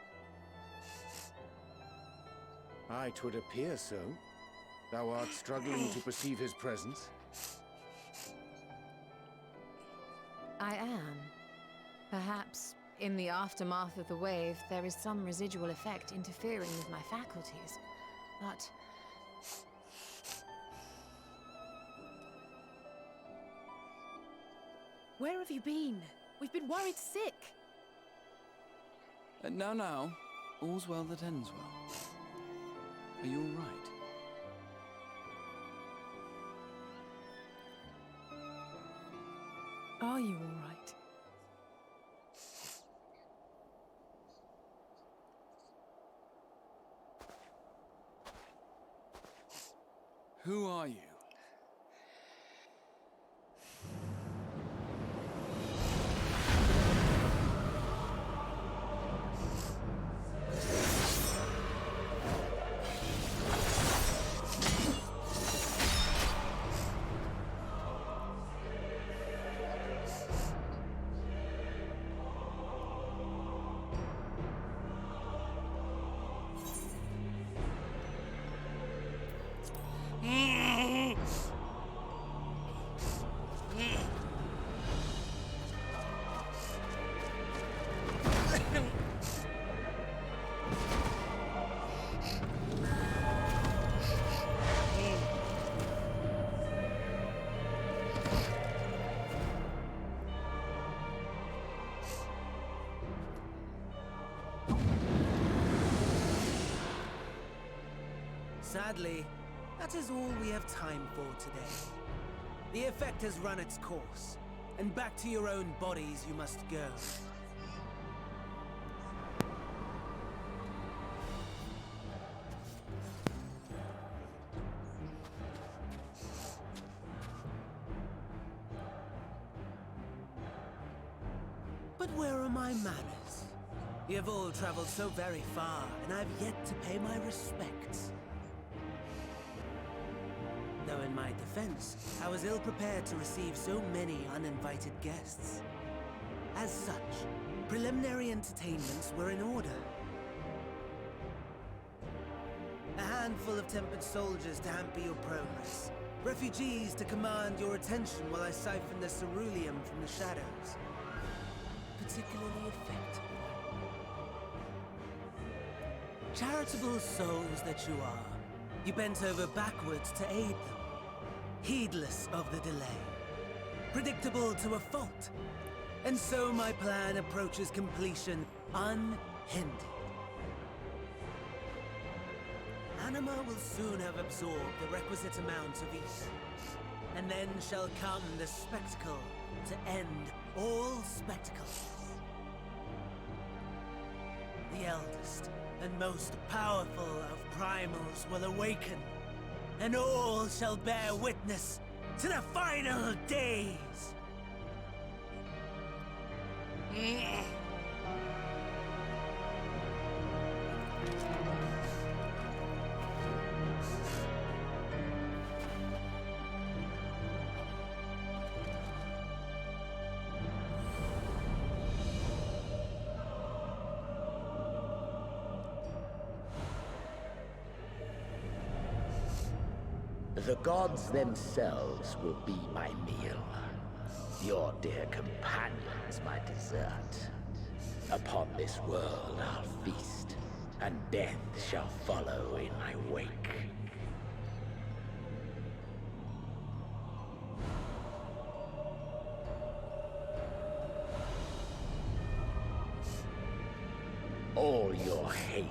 Aye, 'twould appear so. Thou art struggling to perceive his presence. I am. Perhaps, in the aftermath of the wave, there is some residual effect interfering with my faculties. But... Where have you been? We've been worried sick. Now. All's well that ends well. Are you all right? Are you all right? Who are you? Sadly, that is all we have time for today. The effect has run its course, and back to your own bodies you must go. But where are my manners? You've all traveled so very far, and I've yet to pay my respects. Though in my defense, I was ill-prepared to receive so many uninvited guests. As such, preliminary entertainments were in order. A handful of tempered soldiers to hamper your progress. Refugees to command your attention while I siphon the ceruleum from the shadows. Particularly effective. Charitable souls that you are, you bent over backwards to aid them. Heedless of the delay. Predictable to a fault. And so my plan approaches completion unhindered. Anima will soon have absorbed the requisite amount of ether. And then shall come the spectacle to end all spectacles. The eldest and most powerful of primals will awaken, and all shall bear witness to the final days. The gods themselves will be my meal. Your dear companions my dessert. Upon this world I'll feast, and death shall follow in my wake. All your hate,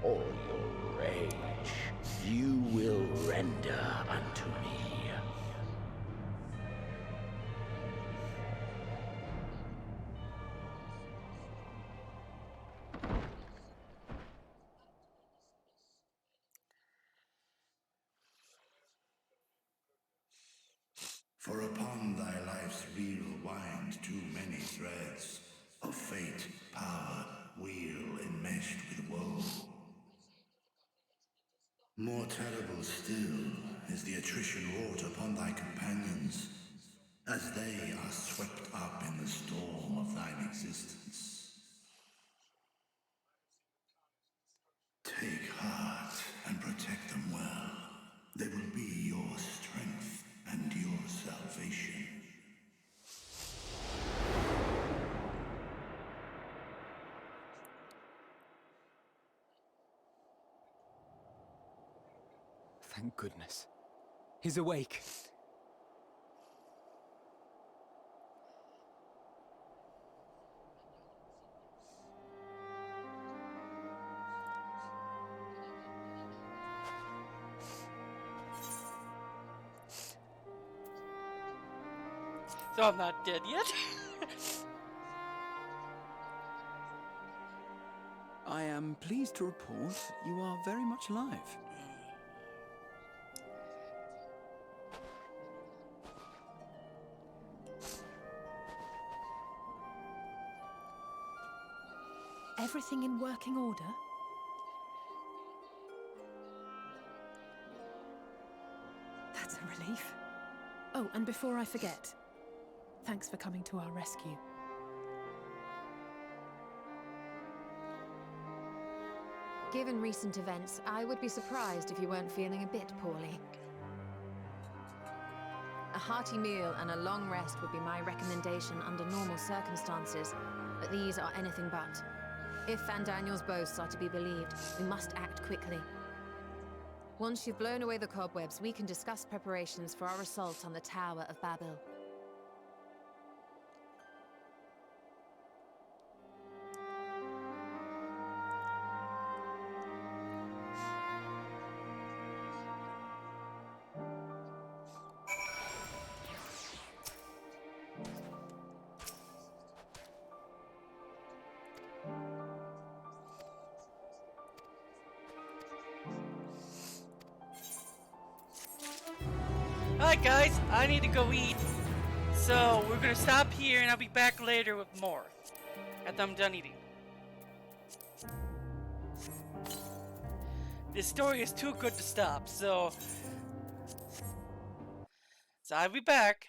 all your rage, you will render unto me. For upon thy life's reel wind too many threads of fate, power, weal enmeshed with woe. More terrible still is the attrition wrought upon thy companions, as they are swept up in the storm of thine existence. Take heart and protect them well. They will be your strength and your salvation. Thank goodness. He's awake. So I'm not dead yet. I am pleased to report you are very much alive. Everything in working order? That's a relief. Oh, and before I forget, thanks for coming to our rescue. Given recent events, I would be surprised if you weren't feeling a bit poorly. A hearty meal and a long rest would be my recommendation under normal circumstances, but these are anything but. If Van Daniel's boasts are to be believed, we must act quickly. Once you've blown away the cobwebs, we can discuss preparations for our assault on the Tower of Babel. Alright guys, I need to go eat. So we're gonna stop here and I'll be back later with more. After I'm done eating. This story is too good to stop, so I'll be back.